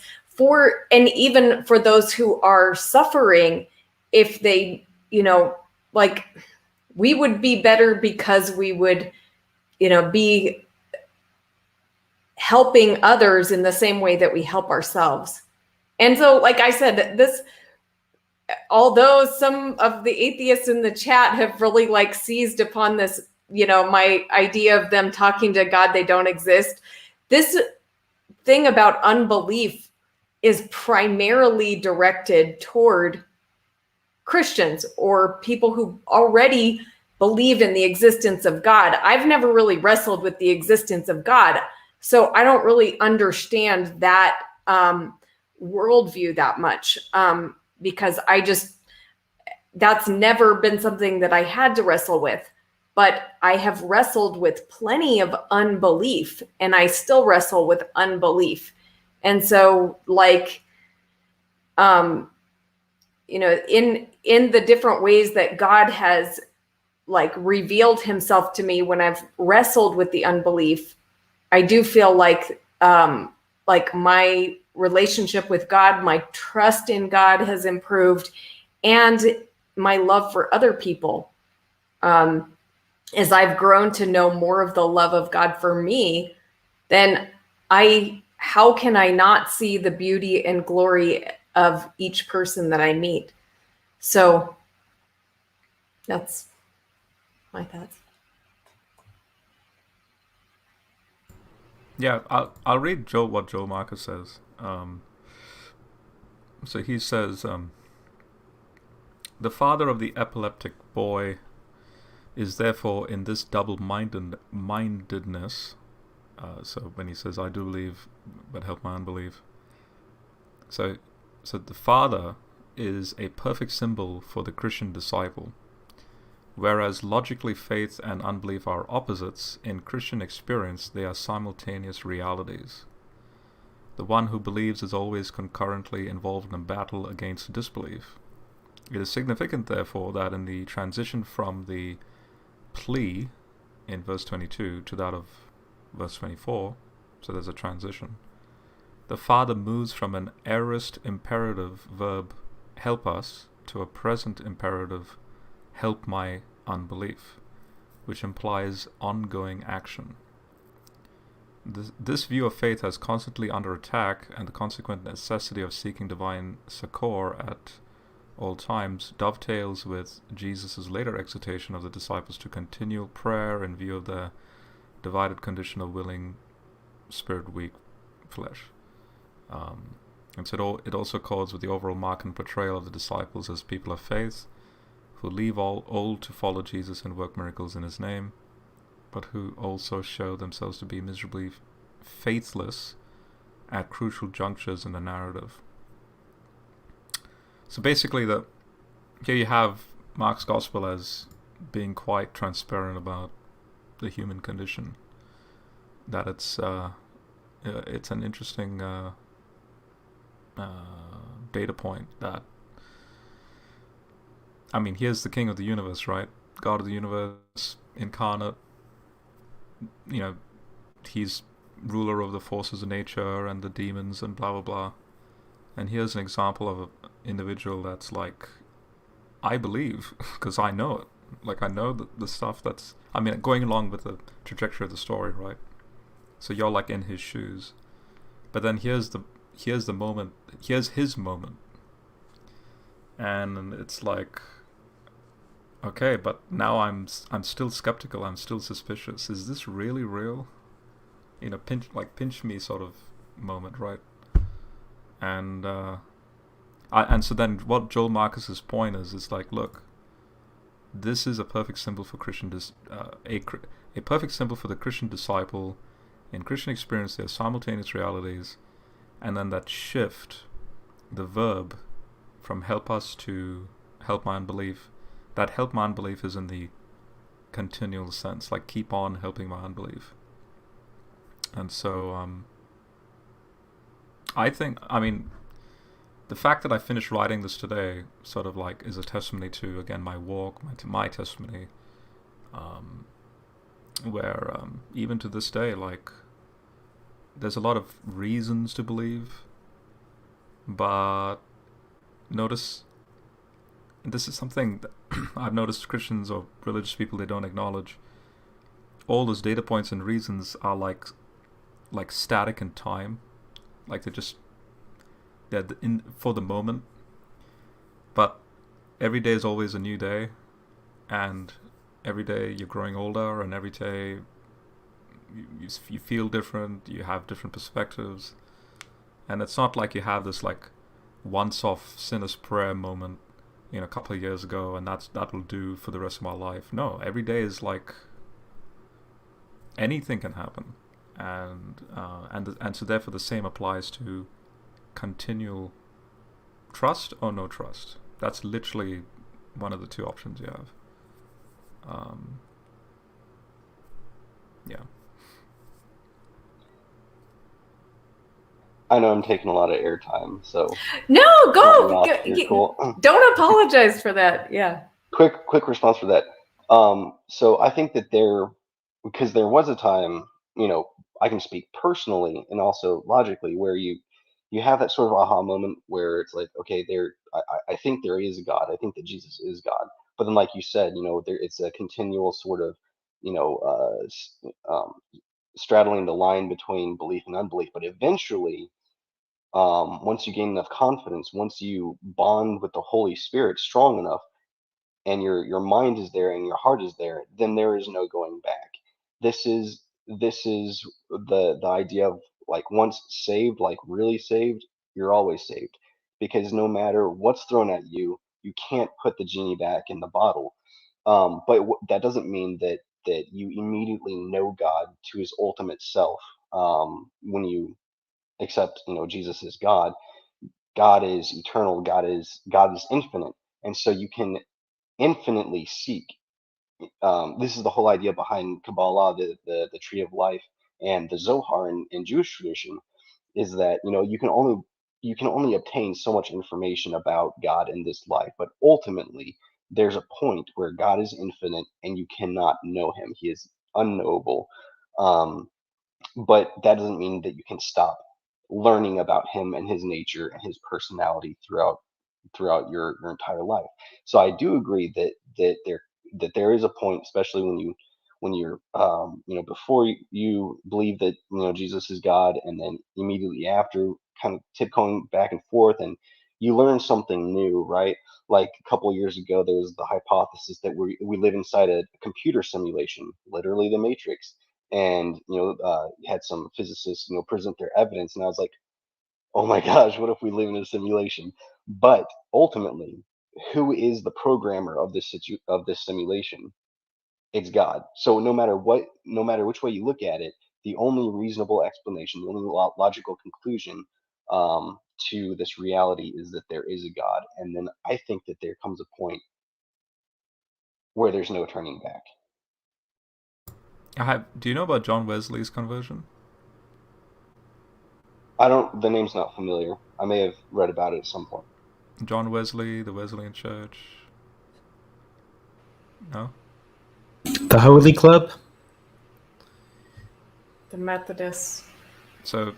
And even for those who are suffering, if they, like, we would be better because we would, be helping others in the same way that we help ourselves. And so, like I said, although some of the atheists in the chat have really like seized upon this, my idea of them talking to God, they don't exist. This thing about unbelief is primarily directed toward Christians or people who already believe in the existence of God. I've never really wrestled with the existence of God, so I don't really understand that worldview that much, because that's never been something that I had to wrestle with. But I have wrestled with plenty of unbelief, and I still wrestle with unbelief. And so, like, in the different ways that God has like revealed himself to me when I've wrestled with the unbelief, I do feel like my relationship with God, my trust in God has improved, and my love for other people. As I've grown to know more of the love of God for me, then how can I not see the beauty and glory of each person that I meet? So that's my thoughts. Yeah, I'll read what Joel Marcus says. So he says, the father of the epileptic boy is therefore in this double-mindedness. So when he says, I do believe, but help my unbelief. So the father is a perfect symbol for the Christian disciple. Whereas logically faith and unbelief are opposites, in Christian experience they are simultaneous realities. The one who believes is always concurrently involved in a battle against disbelief. It is significant, therefore, that in the transition from the plea in verse 22 to that of verse 24, so there's a transition, the Father moves from an aorist imperative verb, help us, to a present imperative, help my unbelief, which implies ongoing action. This view of faith is constantly under attack, and the consequent necessity of seeking divine succor at all times dovetails with Jesus' later exhortation of the disciples to continual prayer in view of their divided condition of willing spirit, weak flesh. And so it also accords with the overall mark and portrayal of the disciples as people of faith, who leave all old to follow Jesus and work miracles in his name, but who also show themselves to be miserably faithless at crucial junctures in the narrative. So basically, here you have Mark's gospel as being quite transparent about the human condition, that it's it's an interesting data point that, I mean, here's the king of the universe, right? God of the universe, incarnate. You know, he's ruler of the forces of nature and the demons and blah blah blah. And here's an example of an individual that's like, I believe because I know it. Like, I know the stuff that's, I mean, going along with the trajectory of the story, right? So you're like in his shoes. But then here's the moment, here's his moment. And it's like, okay, but now I'm still skeptical, I'm still suspicious. Is this really real? You know, pinch me sort of moment, right? And and so then what Joel Marcus's point is like, look, this is a perfect symbol for a perfect symbol for the Christian disciple. In Christian experience, there are simultaneous realities, and then that shift, the verb, from help us to help my unbelief. That help my unbelief is in the continual sense, like keep on helping my unbelief. And so, I think, I mean, the fact that I finished writing this today sort of like is a testimony to, again, my walk, my testimony, where even to this day, like, there's a lot of reasons to believe, but notice, this is something that I've noticed Christians or religious people, they don't acknowledge. All those data points and reasons are like static in time, like they're in for the moment. But every day is always a new day, and every day you're growing older, and every day you feel different, you have different perspectives, and it's not like you have this like once-off sinner's prayer moment, you know, a couple of years ago, and that will do for the rest of my life. No, every day is like anything can happen, and so therefore the same applies to continual trust or no trust. That's literally one of the two options you have. Yeah. I know I'm taking a lot of airtime, so No, go. Cool. Don't apologize for that. Yeah. Quick response for that. So I think that because there was a time, you know, I can speak personally and also logically, where you have that sort of aha moment where it's like, okay, I think there is a God. I think that Jesus is God. But then, like you said, you know, it's a continual sort of, you know, straddling the line between belief and unbelief. But eventually, once you gain enough confidence, once you bond with the Holy Spirit strong enough, and your mind is there and your heart is there, then there is no going back. This is the idea of, like, once saved, like really saved, you're always saved, because no matter what's thrown at you, you can't put the genie back in the bottle. But that doesn't mean that you immediately know God to his ultimate self. When you accept, you know, Jesus is God. God is eternal. God is infinite, and so you can infinitely seek. This is the whole idea behind Kabbalah, the tree of life, and the Zohar in Jewish tradition, is that, you know, you can only obtain so much information about God in this life, but ultimately there's a point where God is infinite and you cannot know him. He is unknowable. Um, but that doesn't mean that you can stop learning about him and his nature and his personality throughout your entire life. So I do agree that there is a point, especially when you're you know, before you believe that, you know, Jesus is God, and then immediately after, kind of tiptoeing back and forth, and you learn something new, right? Like a couple of years ago, there was the hypothesis that we live inside a computer simulation, literally the Matrix, and, you know, had some physicists, you know, present their evidence, and I was like, oh my gosh, what if we live in a simulation? But ultimately, who is the programmer of this simulation? It's God. So no matter which way you look at it, the only reasonable explanation, the only logical conclusion, um, to this reality is that there is a God, and then I think that there comes a point where there's no turning back. Do you know about John Wesley's conversion? The name's not familiar. I may have read about it at some point. John Wesley, the Wesleyan Church. No? The Holy Club? The Methodists. So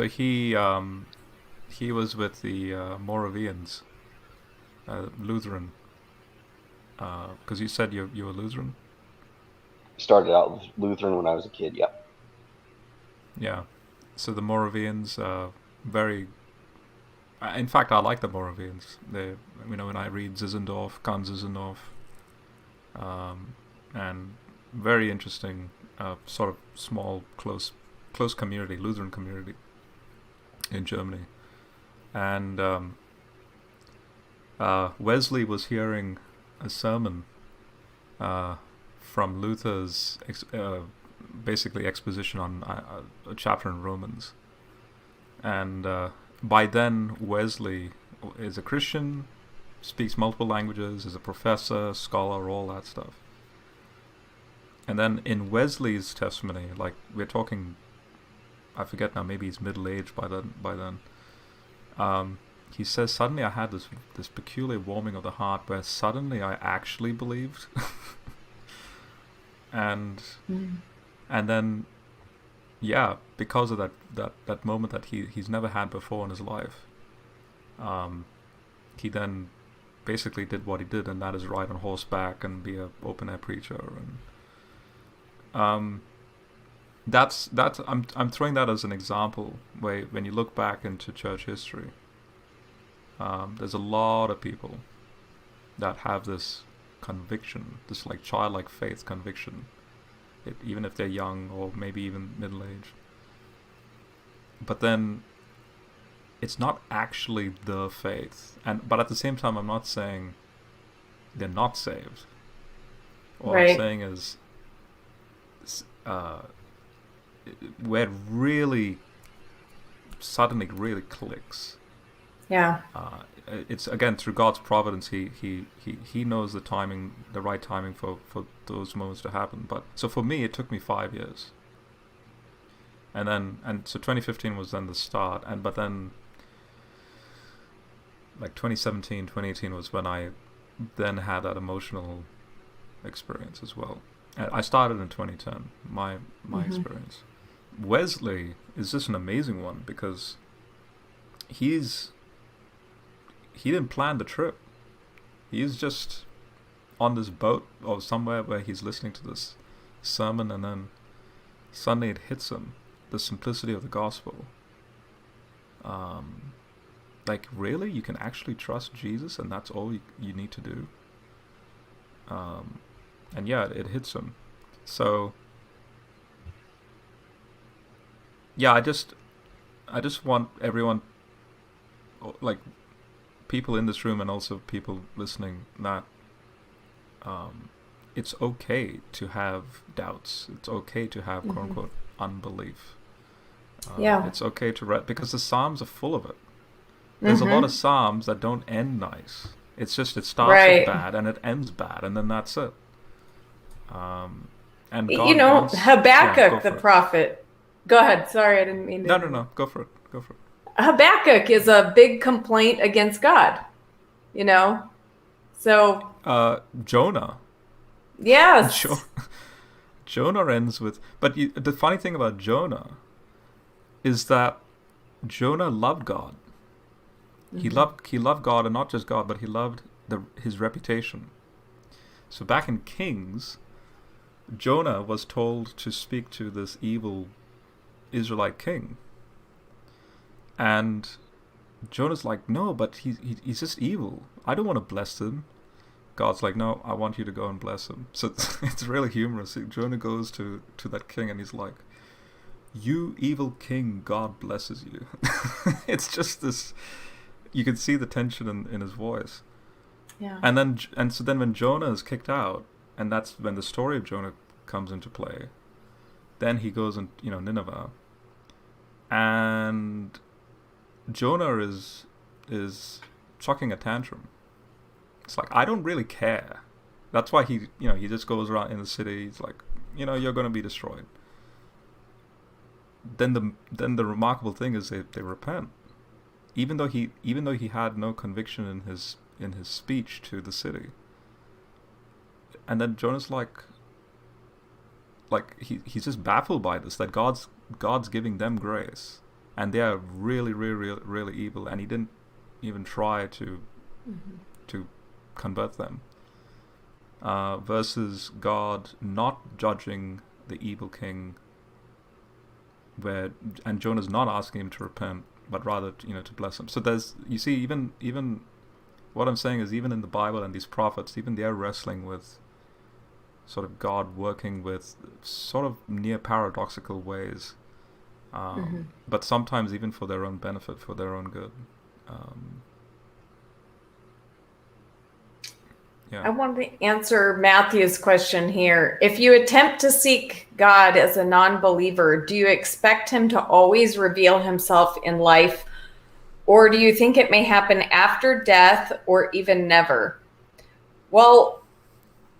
he was with the Moravians, Lutheran. Because you said you were Lutheran? Started out Lutheran when I was a kid, yep. Yeah. So the Moravians, very... In fact, I like the Moravians. They, when I read Zinzendorf, Kant Zinzendorf, and very interesting, sort of small, close community, Lutheran community in Germany. And Wesley was hearing a sermon from Luther's basically exposition on a chapter in Romans. And by then, Wesley is a Christian, speaks multiple languages, is a professor, scholar, all that stuff. And then in Wesley's testimony, like we're talking, I forget now, maybe he's middle-aged by then. He says, suddenly I had this peculiar warming of the heart where suddenly I actually believed. and then, yeah, because of that moment that he's never had before in his life, he then basically did what he did, and that is ride on horseback and be an open-air preacher. And that's I'm throwing that as an example where when you look back into church history, there's a lot of people that have this conviction, this like childlike faith conviction, even if they're young or maybe even middle-aged. But then it's not actually the faith, but at the same time, I'm not saying they're not saved. What I'm saying is, where it really suddenly really clicks. Yeah. It's again through God's providence. He knows the timing, the right timing for those moments to happen. But so for me, it took me 5 years. And so 2015 was then the start, but then like 2017, 2018 was when I then had that emotional experience as well. And I started in 2010, my experience. Wesley is just an amazing one because he didn't plan the trip. He's just on this boat or somewhere where he's listening to this sermon, and then suddenly it hits him, the simplicity of the gospel. Like, really? You can actually trust Jesus, and that's all you need to do? And yeah, it hits him. So, yeah, I just want everyone, like, people in this room and also people listening, that it's okay to have doubts. It's okay to have quote unquote unbelief. It's okay to read, because the Psalms are full of it. There's a lot of Psalms that don't end nice. It's just it starts with bad and it ends bad, and then that's it. And God Habakkuk the prophet. Go ahead. Sorry, I didn't mean to. No. Go for it. Habakkuk is a big complaint against God. So. Jonah. Yes. Jonah ends with, but the funny thing about Jonah is that Jonah loved God. He loved God, and not just God, but he loved his reputation. So back in Kings, Jonah was told to speak to this evil Israelite king, and Jonah's like, no, but he's just evil. I don't want to bless him. God's like, no, I want you to go and bless him. So it's really humorous. Jonah goes to that king, and he's like, you evil king, God blesses you. It's just this, you can see the tension in his voice. Yeah. And so then when Jonah is kicked out, and that's when the story of Jonah comes into play, then he goes in, Nineveh, and Jonah is chucking a tantrum. It's like, I don't really care. That's why he just goes around in the city. He's like, you're going to be destroyed. then the remarkable thing is they repent, even though he had no conviction in his speech to the city. And then Jonah's like he's just baffled by this, that God's giving them grace, and they are really, really, really evil, and he didn't even try to convert them. Versus God not judging the evil king, and Jonah's not asking him to repent, but rather to bless him. So you see, even what I'm saying is, even in the Bible and these prophets, even they're wrestling with sort of God working with sort of near paradoxical ways, but sometimes even for their own benefit, for their own good. I want to answer Matthew's question here. If you attempt to seek God as a non-believer, do you expect him to always reveal himself in life, or do you think it may happen after death or even never? Well,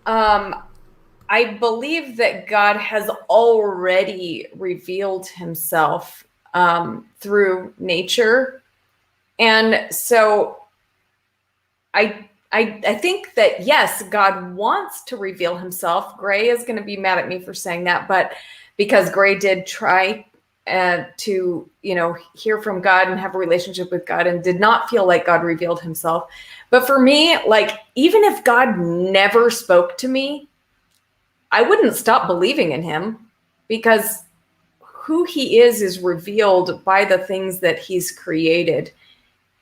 I believe that God has already revealed himself through nature. And so I think that, yes, God wants to reveal himself. Gray is going to be mad at me for saying that, but because Gray did try to, hear from God and have a relationship with God and did not feel like God revealed himself. But for me, like, even if God never spoke to me, I wouldn't stop believing in him, because who he is revealed by the things that he's created.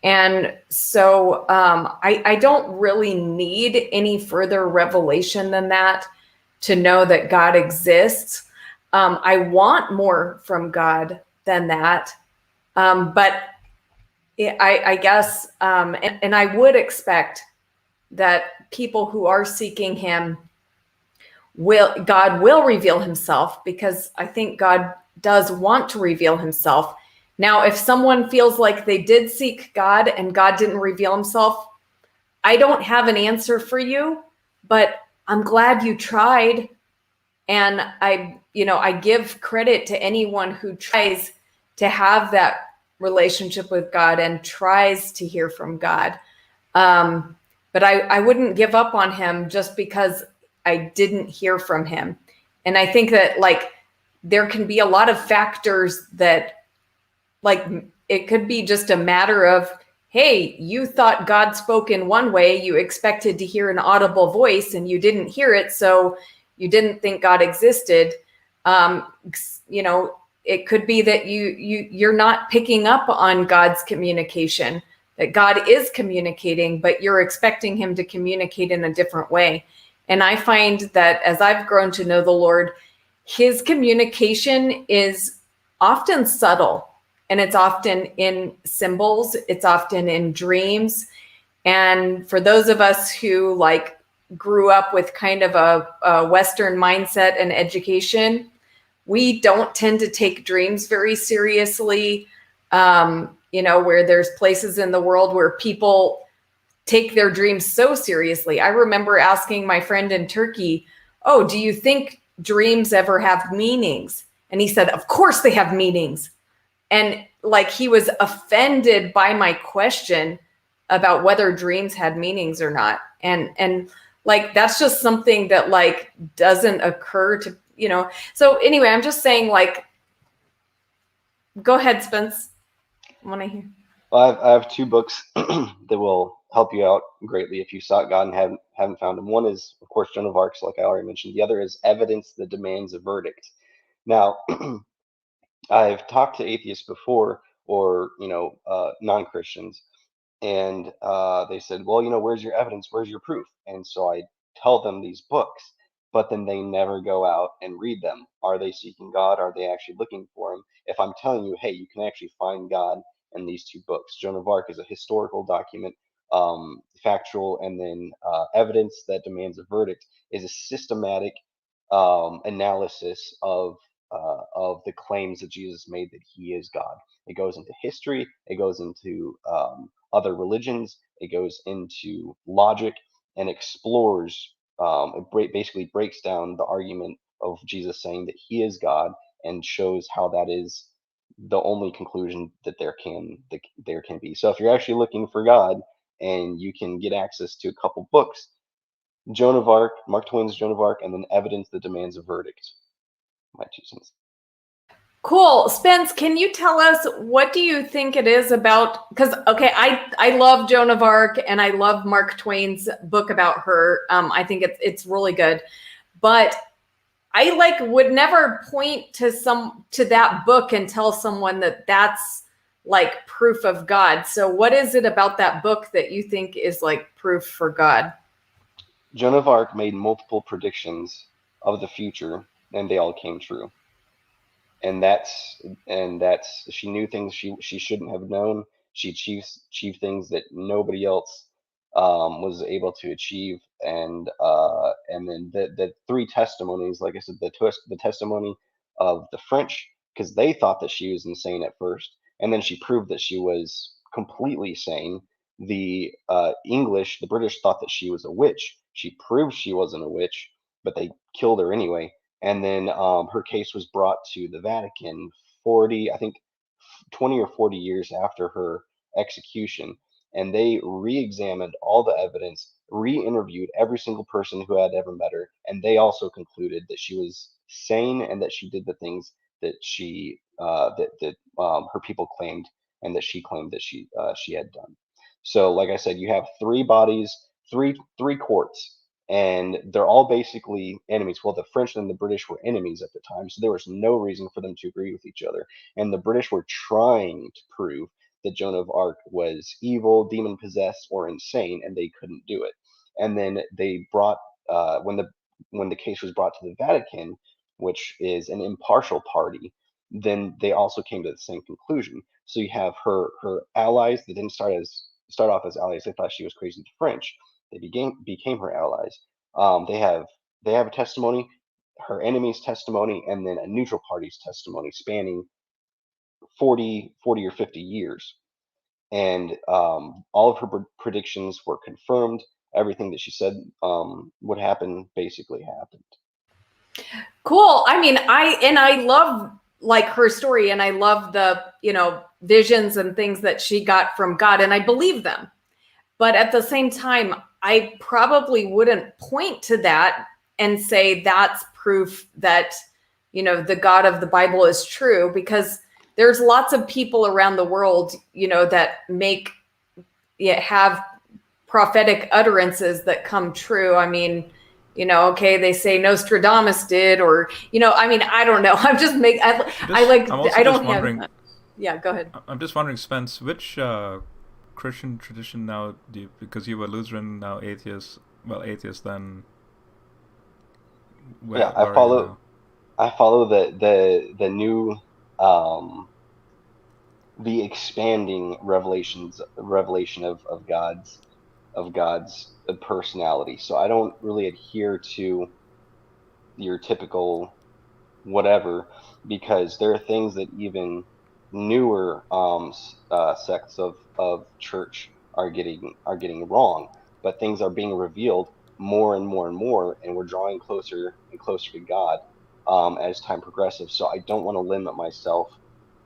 And so I don't really need any further revelation than that to know that God exists. I want more from God than that. But I guess, and I would expect that people who are seeking him, God will reveal himself, because I think God does want to reveal himself. Now, if someone feels like they did seek God and God didn't reveal himself, I don't have an answer for you, but I'm glad you tried. And I give credit to anyone who tries to have that relationship with God and tries to hear from God. But I wouldn't give up on him just because I didn't hear from him. And I think that, like, there can be a lot of factors that, like, it could be just a matter of, hey, you thought God spoke in one way, you expected to hear an audible voice and you didn't hear it, so you didn't think God existed. It could be that you're not picking up on God's communication, that God is communicating, but you're expecting him to communicate in a different way. And I find that as I've grown to know the Lord, his communication is often subtle, and it's often in symbols, it's often in dreams. And for those of us who, like, grew up with kind of a Western mindset and education, we don't tend to take dreams very seriously. Where there's places in the world where people take their dreams so seriously. I remember asking my friend in Turkey, "Oh, do you think dreams ever have meanings?" And he said, "Of course they have meanings." And, like, he was offended by my question about whether dreams had meanings or not. And like, that's just something that, like, doesn't occur to, So anyway, I'm just saying, like, go ahead, Spence. I want to hear. Well, I have two books that will help you out greatly if you sought God and haven't found him. One is, of course, Joan of Arc, like I already mentioned. The other is Evidence That Demands a Verdict. Now, I've talked to atheists before, or non-Christians, and they said, "Well, where's your evidence? Where's your proof?" And so I tell them these books, but then they never go out and read them. Are they seeking God? Are they actually looking for him? If I'm telling you, hey, you can actually find God in these two books. Joan of Arc is a historical document, factual, and then Evidence That Demands a Verdict is a systematic analysis of the claims that Jesus made that he is God. It goes into history. It goes into other religions. It goes into logic and explores. It basically breaks down the argument of Jesus saying that he is God and shows how that is the only conclusion that there can be. So if you're actually looking for God and you can get access to a couple books, Joan of Arc, Mark Twain's Joan of Arc, and then Evidence That Demands a Verdict. My 2 cents. Cool. Spence, can you tell us, what do you think it is about? Because, okay, I love Joan of Arc and I love Mark Twain's book about her. I think it's really good. But I would never point to that book and tell someone that that's like proof of God. So what is it about that book that you think is like proof for God? Joan of Arc made multiple predictions of the future, and they all came true. And that's she knew things she shouldn't have known. She achieved things that nobody else was able to achieve. And then the 3 testimonies, like I said, the testimony of the French, because they thought that she was insane at first, and then she proved that she was completely sane. The English, the British, thought that she was a witch. She proved she wasn't a witch, but they killed her anyway. And then her case was brought to the Vatican 20 or 40 years after her execution. And they re-examined all the evidence, re-interviewed every single person who had ever met her, and they also concluded that she was sane and that she did the things that her people claimed and that she claimed that she had done. So, like I said, you have 3 bodies, three courts, and they're all basically enemies. Well, the French and the British were enemies at the time, so there was no reason for them to agree with each other. And the British were trying to prove that Joan of Arc was evil, demon possessed, or insane, and they couldn't do it. And then they brought when the case was brought to the Vatican, which is an impartial party, then they also came to the same conclusion. So you have her allies that didn't start off as allies. They thought she was crazy to French. They became her allies. They have a testimony, her enemy's testimony, and then a neutral party's testimony spanning 40 or 50 years. And all of her predictions were confirmed. Everything that she said would happen basically happened. Cool. I mean, I love like her story, and I love the, visions and things that she got from God, and I believe them. But at the same time, I probably wouldn't point to that and say that's proof that, the God of the Bible is true, because there's lots of people around the world, that have prophetic utterances that come true. I mean, okay, they say Nostradamus did, or, I don't know. I'm just yeah, go ahead. I'm just wondering, Spence, which Christian tradition now because you were Lutheran, now atheist, then I follow the new the expanding revelation of God's personality. So I don't really adhere to your typical whatever, because there are things that even newer sects of church are getting wrong, but things are being revealed more and more and more, and we're drawing closer and closer to God as time progresses. So I don't want to limit myself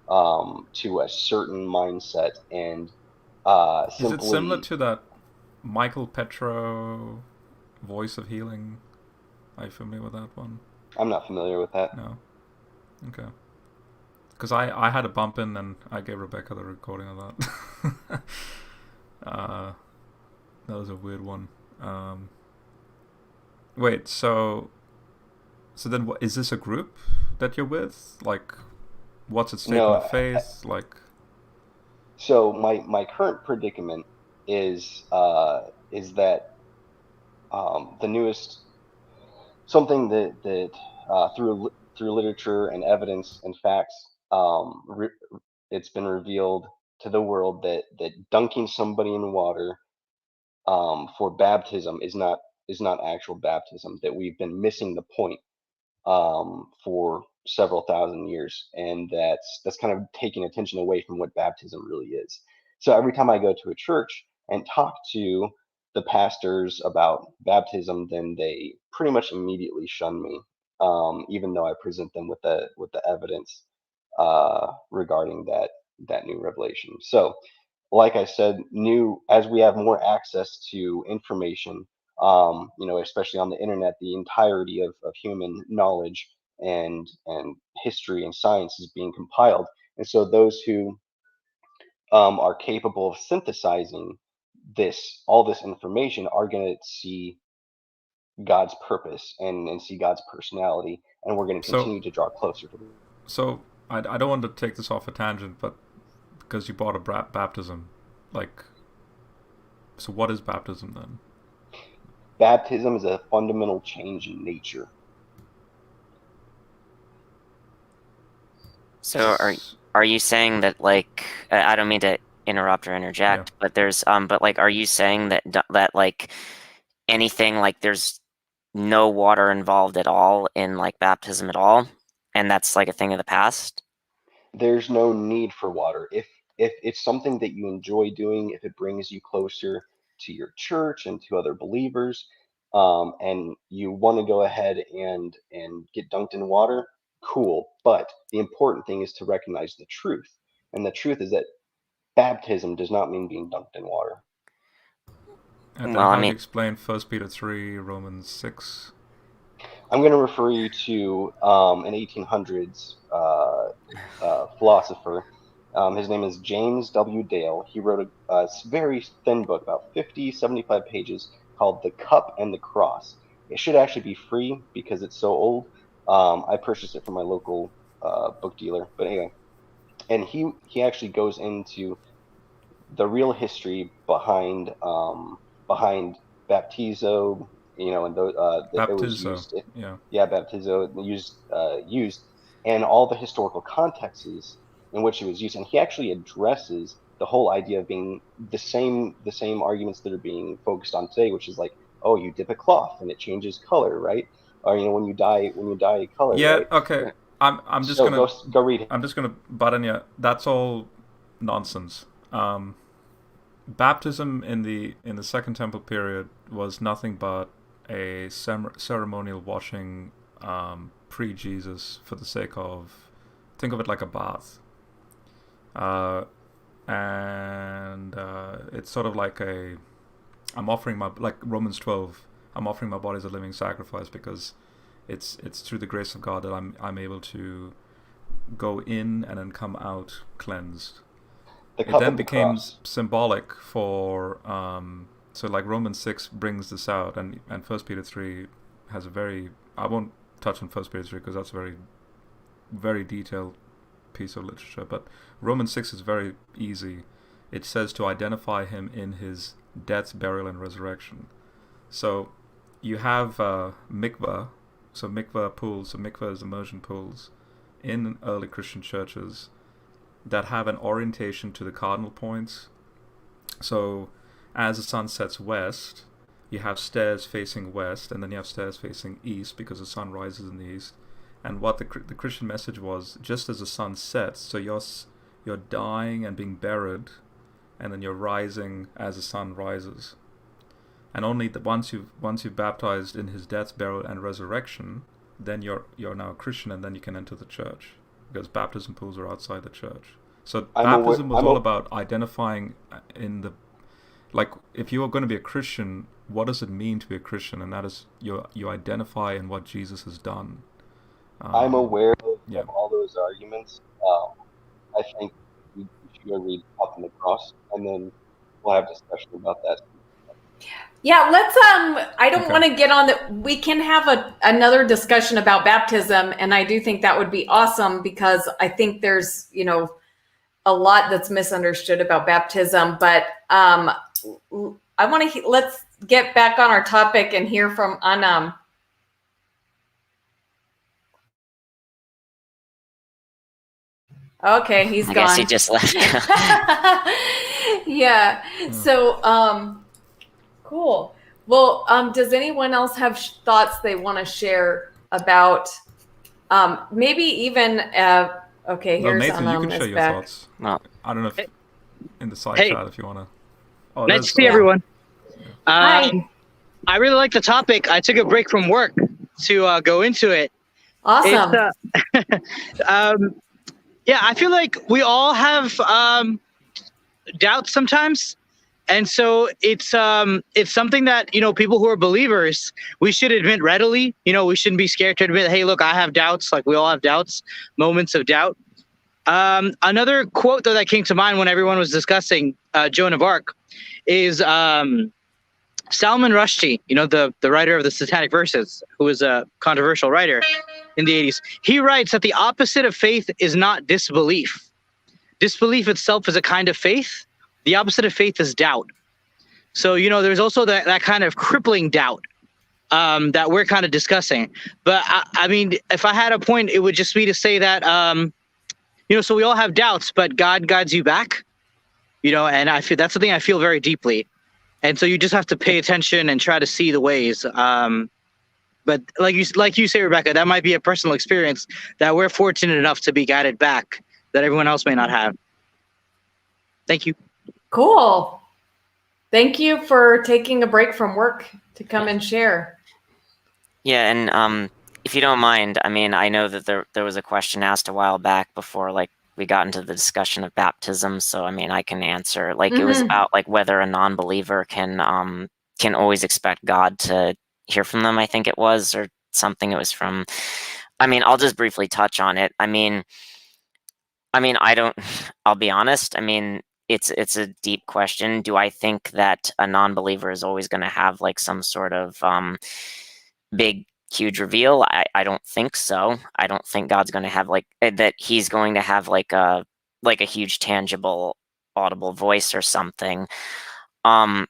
to a certain mindset and Is it similar to that Michael Petro Voice of Healing? Are you familiar with that one? I'm not familiar with that. No. Okay. Because I had a bump in and I gave Rebecca the recording of that. That was a weird one. Wait, so then is this a group that you're with? Like, what's its statement of faith? So my current predicament is that the newest, something that through literature and evidence and facts, it's been revealed to the world that dunking somebody in water for baptism is not actual baptism, that we've been missing the point for several thousand years, and that's kind of taking attention away from what baptism really is. So every time I go to a church and talk to the pastors about baptism, then they pretty much immediately shun me, even though I present them with the evidence regarding that new revelation. So, like I said, as we have more access to information, especially on the internet, the entirety of human knowledge and history and science is being compiled, and so those who are capable of synthesizing all this information are going to see God's purpose and see God's personality, and we're going to continue to draw closer to him. So I don't want to take this off a tangent, but because you brought up baptism, so what is baptism then? Baptism is a fundamental change in nature. So are you saying that, like, I don't mean to interrupt or interject, but there's but like, are you saying that like anything, like there's no water involved at all in like baptism at all, and that's like a thing of the past? There's no need for water. If it's something that you enjoy doing, if it brings you closer to your church and to other believers, and you want to go ahead and get dunked in water, cool. But the important thing is to recognize the truth. And the truth is that baptism does not mean being dunked in water. And then how do you explain 1 Peter 3, Romans 6? I'm going to refer you to an 1800s philosopher. His name is James W. Dale. He wrote a very thin book, about 75 pages, called The Cup and the Cross. It should actually be free because it's so old. I purchased it from my local book dealer. But anyway, and he actually goes into the real history behind baptizo, and that it was used. Baptizo used, and all the historical contexts in which it was used. And he actually addresses the whole idea of being the same arguments that are being focused on today, which is like, oh, you dip a cloth and it changes color, right? Or when you dye color. Yeah. Right? Okay. I'm just gonna go read it. I'm just gonna butt in you. That's all nonsense. Baptism in the Second Temple period was nothing but a ceremonial washing pre-Jesus for the sake of, think of it like a bath, and it's sort of like I'm offering like Romans 12. I'm offering my body as a living sacrifice because it's through the grace of God that I'm able to go in and then come out cleansed. It then became symbolic for so like Romans 6 brings this out, and 1 Peter 3 has I won't touch on 1 Peter 3 because that's a very, very detailed piece of literature, but Romans 6 is very easy. It says to identify him in his death, burial, and resurrection. So you have mikvah, so mikvah is immersion pools in early Christian churches that have an orientation to the cardinal points. So as the sun sets west, you have stairs facing west, and then you have stairs facing east because the sun rises in the east. And what the Christian message was, just as the sun sets, so you're dying and being buried, and then you're rising as the sun rises. And only once you've baptized in his death, burial, and resurrection, then you're now a Christian, and then you can enter the church, because baptism pools are outside the church. So baptism was all about identifying if you are going to be a Christian, what does it mean to be a Christian? And that is you identify in what Jesus has done. I'm aware of all those arguments. I think we should go read Up on the Cross, and then we'll have a discussion about that. Yeah, let's I don't want to get on that. We can have another discussion about baptism, and I do think that would be awesome because I think there's, a lot that's misunderstood about baptism, but I want to let's get back on our topic and hear from Anam. Okay, he's gone. I guess he just left. Yeah. So, cool. Well, does anyone else have thoughts they want to share about maybe even okay, here's Nathan, you can share your thoughts. No. I don't know if in the side chat if you want to. Oh, nice to see everyone. Hi. I really like the topic. I took a break from work to go into it. Awesome. Yeah, I feel like we all have doubts sometimes. And so it's something that, people who are believers, we should admit readily. We shouldn't be scared to admit, hey, look, I have doubts. Like, we all have doubts, moments of doubt. Another quote, though, that came to mind when everyone was discussing Joan of Arc is Salman Rushdie, the writer of the Satanic Verses, who was a controversial writer in the 80s. He writes that the opposite of faith is not disbelief. Disbelief itself is a kind of faith. The opposite of faith is doubt. So, there's also that kind of crippling doubt that we're kind of discussing. But I mean, if I had a point, it would just be to say that, so we all have doubts, but God guides you back, and I feel that's something I feel very deeply. And so you just have to pay attention and try to see the ways. But like you say, Rebecca, that might be a personal experience that we're fortunate enough to be guided back that everyone else may not have. Thank you. Cool. Thank you for taking a break from work to come and share. Yeah, and if you don't mind, I mean, I know that there was a question asked a while back before, like, we got into the discussion of baptism. So, I mean, I can answer. Like, it was about like whether a non-believer can always expect God to hear from them. I think it was, or something. It was from. I mean, I'll just briefly touch on it. I mean, I don't. I'll be honest. I mean, it's a deep question. Do I think that a non-believer is always going to have like some sort of big, huge reveal? I don't think so. I don't think God's going to have like that. He's going to have like a huge, tangible, audible voice or something. I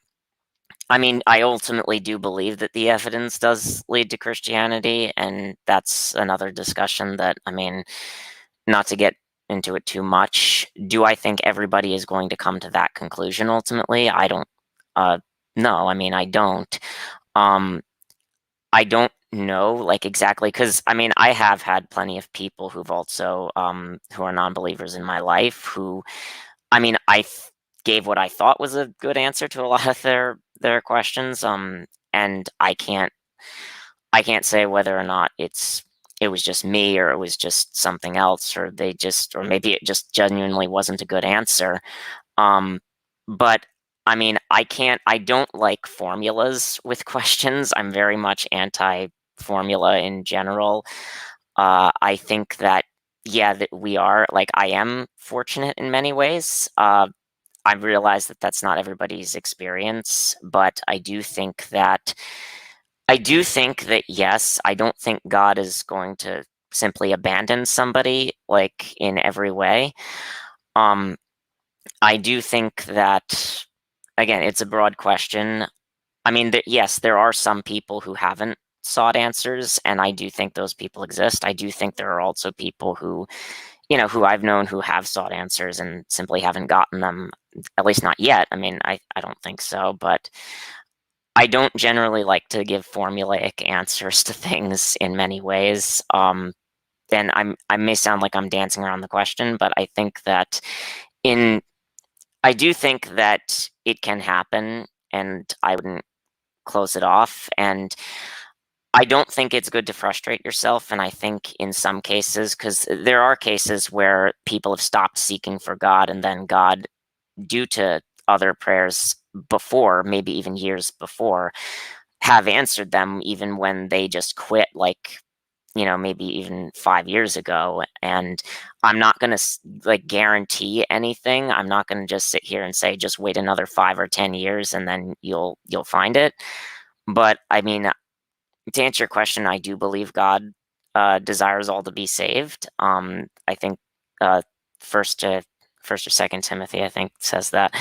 mean, I ultimately do believe that the evidence does lead to Christianity, and that's another discussion that, I mean, not to get into it too much. Do I think everybody is going to come to that conclusion ultimately? I don't. No, I mean, I don't. I don't know, like, exactly, because I mean, I have had plenty of people who've also who are non-believers in my life who, I mean, gave what I thought was a good answer to a lot of their questions, and I can't say whether or not it was just me or it was just something else, or maybe it just genuinely wasn't a good answer. But I mean, I don't like formulas with questions. I'm very much anti-formula in general. I think that, yeah, that I am fortunate in many ways. I realize that that's not everybody's experience, but I do think that, yes, I don't think God is going to simply abandon somebody like in every way. I do think that, again, it's a broad question. I mean, yes, there are some people who haven't sought answers, and I do think those people exist. I do think there are also people who, who I've known who have sought answers and simply haven't gotten them, at least not yet. I mean, I don't think so, but I don't generally like to give formulaic answers to things in many ways. And I may sound like I'm dancing around the question, but I think that I do think that it can happen, and I wouldn't close it off. And I don't think it's good to frustrate yourself. And I think in some cases, because there are cases where people have stopped seeking for God, and then God, due to other prayers before, maybe even years before, have answered them even when they just quit, like, maybe even 5 years ago. And I'm not going to like guarantee anything. I'm not going to just sit here and say, just wait another 5 or 10 years and then you'll find it. But I mean, to answer your question, I do believe God desires all to be saved. I think first or Second Timothy, I think, says that.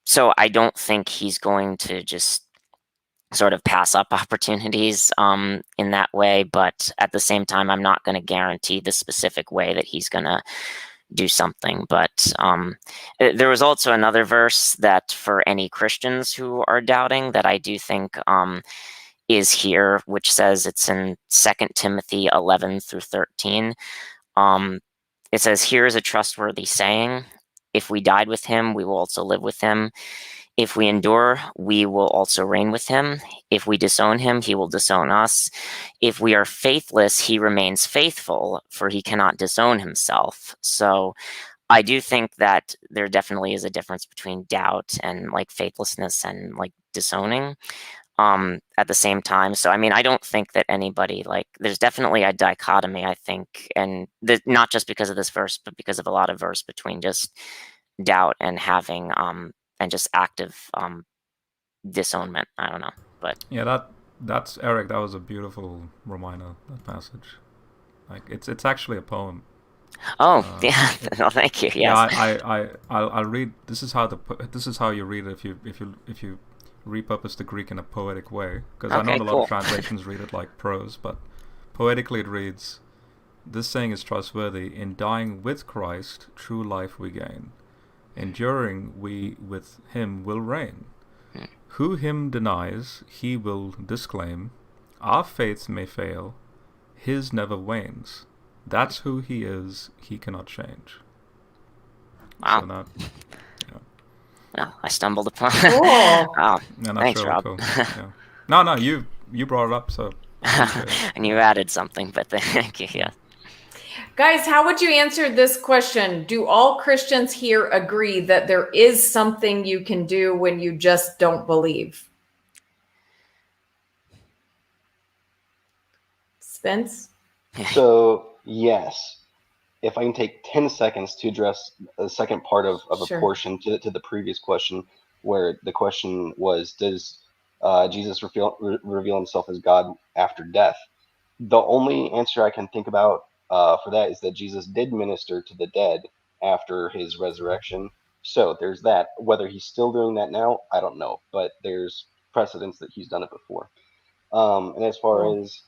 So I don't think he's going to just sort of pass up opportunities in that way. But at the same time, I'm not going to guarantee the specific way that he's going to do something. But there was also another verse that for any Christians who are doubting that I do think is here, which says, it's in 2 Timothy 11 through 13. It says, "Here is a trustworthy saying, if we died with him, we will also live with him. If we endure, we will also reign with him. If we disown him, he will disown us. If we are faithless, he remains faithful, for he cannot disown himself. So I do think that there definitely is a difference between doubt and like faithlessness and like disowning at the same time. So I mean, I don't think that anybody, like, there's definitely a dichotomy, I think, and not just because of this verse, but because of a lot of verse between just doubt and having and just active disownment. I don't know, but Yeah, that's Eric. That was a beautiful reminder. That passage, like it's actually a poem. yeah, no, thank you. Yes. Yeah, I'll read. This is how you read it if you repurpose the Greek in a poetic way, because I know Okay, a lot cool. of translations read it like prose, but poetically it reads, "This saying is trustworthy. In dying with Christ, true life we gain. Enduring, we with him will reign. Who him denies, he will disclaim. Our faith may fail, his never wanes. That's who he is, he cannot change." Wow. So that, Well, I stumbled upon. Cool. Wow. yeah, that's Thanks, really Rob. cool. Yeah. No, you brought it up, so And you added something, but thank you. Yeah. Guys, how would you answer this question? Do all Christians here agree that there is something you can do when you just don't believe? Spence? So yes, if I can take 10 seconds to address the second part of Sure. a portion to the previous question, where the question was, does Jesus reveal himself as God after death? The only answer I can think about for that is that Jesus did minister to the dead after his resurrection. So there's that. Whether he's still doing that now, I don't know, but there's precedence that he's done it before. And as far Cool. as,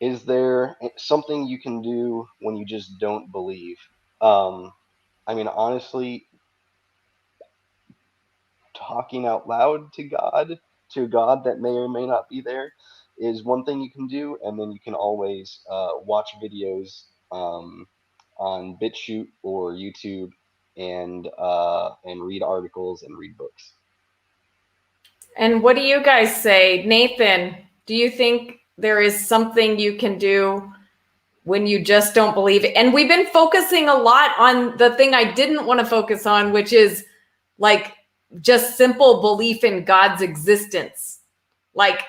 is there something you can do when you just don't believe? I mean, honestly, talking out loud to God that may or may not be there, is one thing you can do, and then you can always watch videos on BitChute or YouTube, and read articles and read books. And what do you guys say? Nathan, do you think there is something you can do when you just don't believe? And we've been focusing a lot on the thing I didn't want to focus on, which is like just simple belief in God's existence. Like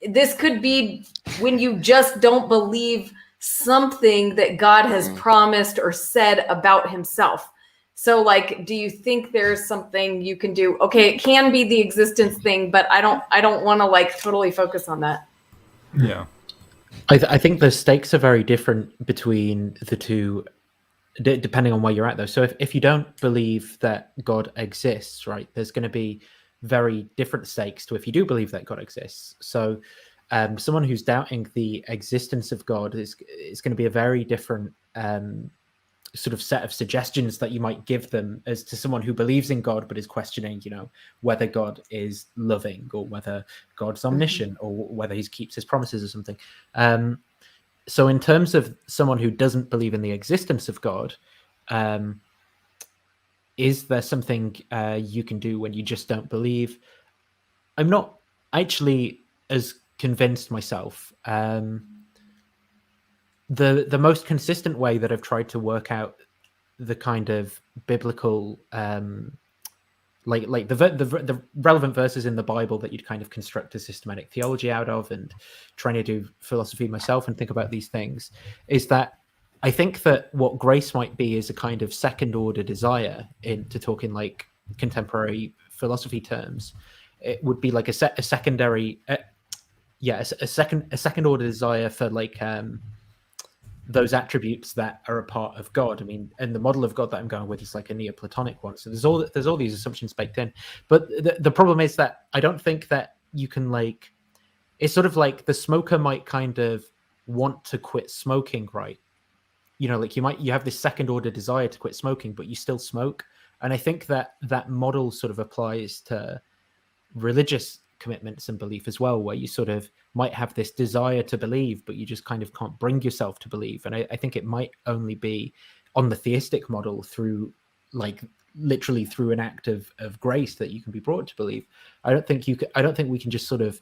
this could be when you just don't believe something that God has promised or said about himself. So like, do you think there's something you can do? Okay, it can be the existence thing, but I don't want to like totally focus on that. yeah. I think the stakes are very different between the two, depending on where you're at, though. So if you don't believe that God exists, right, there's going to be very different stakes to if you do believe that God exists. So someone who's doubting the existence of God is going to be a very different sort of set of suggestions that you might give them as to someone who believes in God but is questioning, whether God is loving or whether God's omniscient or whether he keeps his promises or something. So in terms of someone who doesn't believe in the existence of God, is there something you can do when you just don't believe? I'm not actually as convinced myself. The most consistent way that I've tried to work out the kind of biblical, like the relevant verses in the Bible that you'd kind of construct a systematic theology out of, and trying to do philosophy myself and think about these things, is that I think that what grace might be is a kind of second order desire, to talk in like contemporary philosophy terms. It would be like a secondary, a second order desire for like those attributes that are a part of God. I mean, and the model of God that I'm going with is like a Neoplatonic one. So there's all these assumptions baked in. But the problem is that I don't think that you can like, it's sort of like the smoker might kind of want to quit smoking, right? Like you have this second order desire to quit smoking, but you still smoke. And I think that model sort of applies to religious commitments and belief as well, where you sort of might have this desire to believe, but you just kind of can't bring yourself to believe. And I think it might only be on the theistic model through like literally through an act of grace that you can be brought to believe. I don't think we can just sort of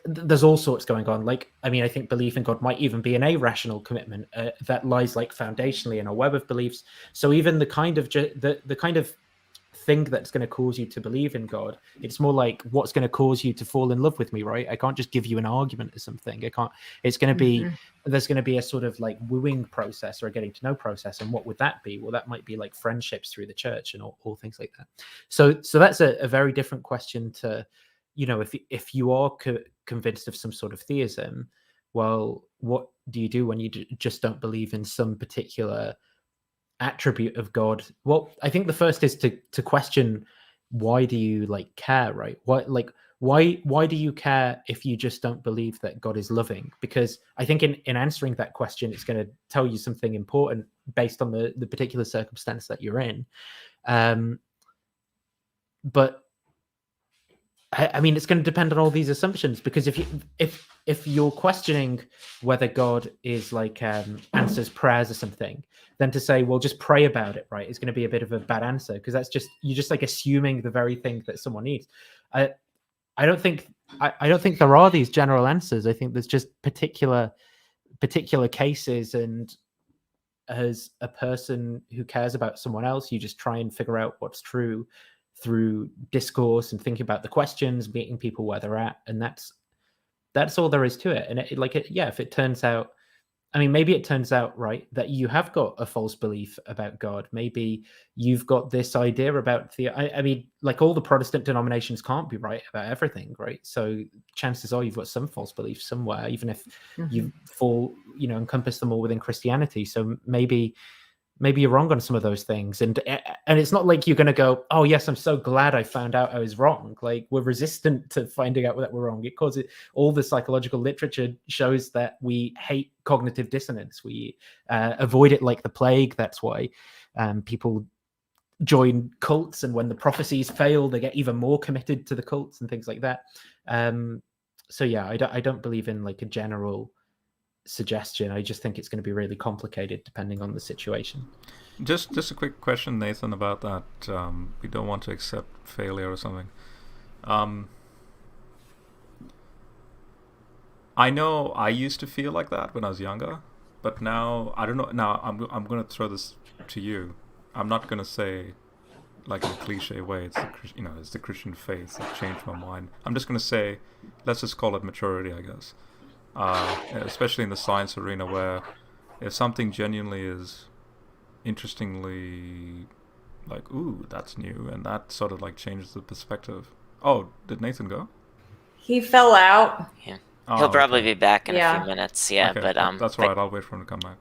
there's all sorts going on. Like, I mean, I think belief in God might even be an irrational commitment that lies like foundationally in a web of beliefs. So even the kind of the kind of thing that's going to cause you to believe in God, it's more like what's going to cause you to fall in love with me, right? I can't just give you an argument or something. I can't. It's going to be there's going to be a sort of like wooing process or a getting to know process. And what would that be? Well, that might be like friendships through the church and all things like that. So that's a very different question to, you know, if you are convinced of some sort of theism, well, what do you do when you just don't believe in some particular attribute of God? Well, I think the first is to question, why do you like care, right? Why do you care if you just don't believe that God is loving? Because I think in answering that question, it's going to tell you something important based on the particular circumstance that you're in. But I mean, it's going to depend on all these assumptions, because if you're questioning whether God is like answers prayers or something, then to say, well, just pray about it, right, is going to be a bit of a bad answer, because that's just, you're just like assuming the very thing that someone needs. I don't think there are these general answers. I think there's just particular cases, and as a person who cares about someone else, you just try and figure out what's true through discourse and thinking about the questions, meeting people where they're at, and that's all there is to it. And if it turns out, I mean, maybe it turns out, right, that you have got a false belief about God. Maybe you've got this idea about I mean, like, all the Protestant denominations can't be right about everything, right? So chances are you've got some false beliefs somewhere, even if you encompass them all within Christianity. So maybe you're wrong on some of those things, and it's not like you're going to go, oh yes, I'm so glad I found out I was wrong. Like, we're resistant to finding out that we're wrong. It causes, all the psychological literature shows that we hate cognitive dissonance. We avoid it like the plague. That's why people join cults, and when the prophecies fail, they get even more committed to the cults and things like that. So yeah, I don't believe in like a general suggestion. I just think it's going to be really complicated depending on the situation. Just a quick question, Nathan, about that. We don't want to accept failure or something. I know I used to feel like that when I was younger, but now I don't know. Now I'm going to throw this to you. I'm not going to say, like, in a cliche way, it's the Christian faith that changed my mind. I'm just going to say, let's just call it maturity, I guess. Especially in the science arena, where if something genuinely is interestingly like, ooh, that's new, and that sort of like changes the perspective. Oh, did Nathan go? He fell out. Yeah. He'll probably be back in a few minutes. Yeah, okay, but that's right. I'll wait for him to come back.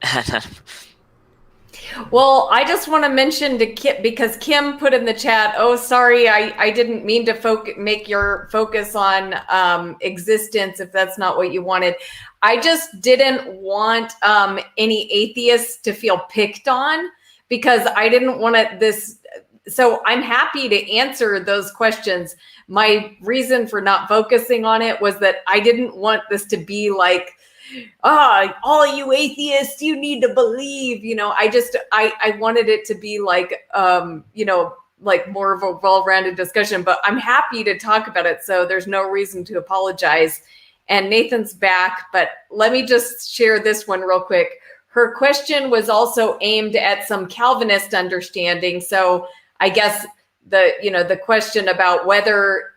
Well, I just want to mention to Kim, because Kim put in the chat, oh, sorry, I didn't mean to make your focus on existence if that's not what you wanted. I just didn't want any atheists to feel picked on, because I didn't want this. So I'm happy to answer those questions. My reason for not focusing on it was that I didn't want this to be like, all you atheists, you need to believe, I wanted it to be like, like more of a well-rounded discussion, but I'm happy to talk about it. So there's no reason to apologize. And Nathan's back, but let me just share this one real quick. Her question was also aimed at some Calvinist understanding. So I guess the question about whether,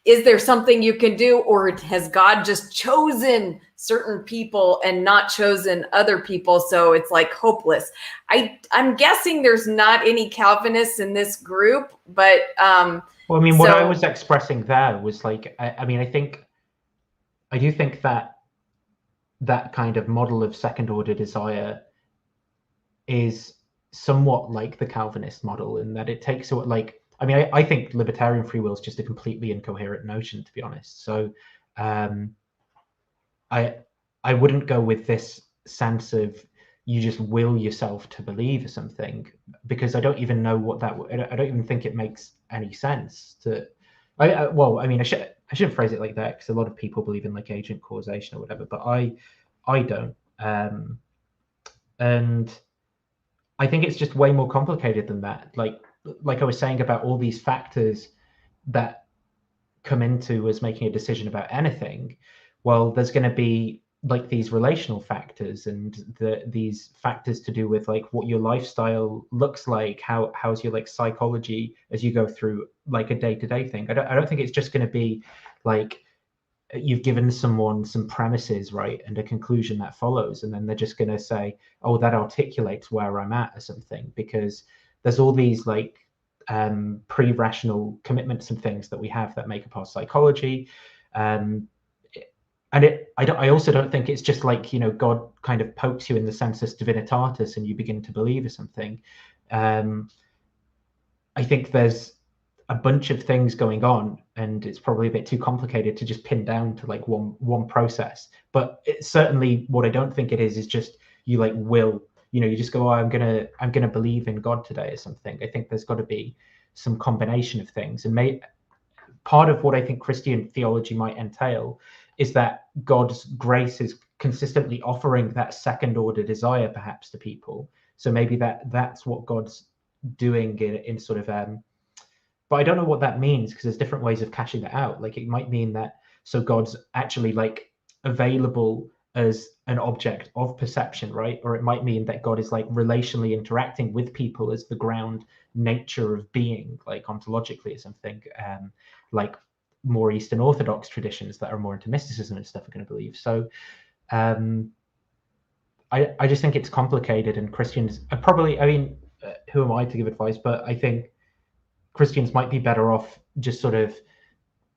is there something you can do, or has God just chosen certain people and not chosen other people? So it's like hopeless. I'm guessing there's not any Calvinists in this group, but well, I mean, what I was expressing there was like, I do think that kind of model of second order desire is somewhat like the Calvinist model, in that it takes I think libertarian free will is just a completely incoherent notion, to be honest. So I wouldn't go with this sense of you just will yourself to believe something, because I don't even know what that. I don't even think it makes any sense to. I shouldn't phrase it like that, because a lot of people believe in like agent causation or whatever, but I don't. And I think it's just way more complicated than that. Like I was saying about all these factors that come into us making a decision about anything. Well, there's going to be like these relational factors and these factors to do with like what your lifestyle looks like, how's your like psychology as you go through like a day-to-day thing. I don't think it's just going to be like you've given someone some premises, right, and a conclusion that follows, and then they're just going to say, oh, that articulates where I'm at or something, because there's all these like pre-rational commitments and things that we have that make up our psychology. I also don't think it's just like, you know, God kind of pokes you in the sensus divinitatis and you begin to believe or something. I think there's a bunch of things going on, and it's probably a bit too complicated to just pin down to like one process. But it's certainly what I don't think it is just you like will, you know, you just go, oh, I'm gonna believe in God today or something. I think there's got to be some combination of things, and part of what I think Christian theology might entail is that God's grace is consistently offering that second order desire perhaps to people. So maybe that's what God's doing in sort of but I don't know what that means, because there's different ways of cashing that out. Like it might mean that so God's actually like available as an object of perception, right? Or it might mean that God is like relationally interacting with people as the ground nature of being, like ontologically or something, like more Eastern Orthodox traditions that are more into mysticism and stuff are going to believe. So I just think it's complicated, and Christians are probably, I mean, who am I to give advice? But I think Christians might be better off just sort of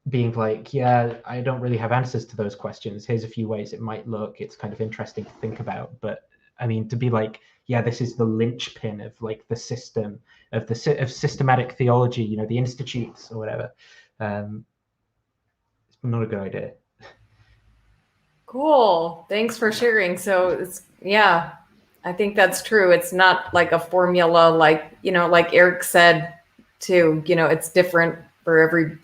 being like, yeah, I don't really have answers to those questions. Here's a few ways it might look. It's kind of interesting to think about. But I mean, to be like, yeah, this is the linchpin of like the system of systematic theology, you know, the institutes or whatever. It's not a good idea. Cool. Thanks for sharing. So yeah, I think that's true. It's not like a formula, like, you know, like Eric said too, you know, it's different for every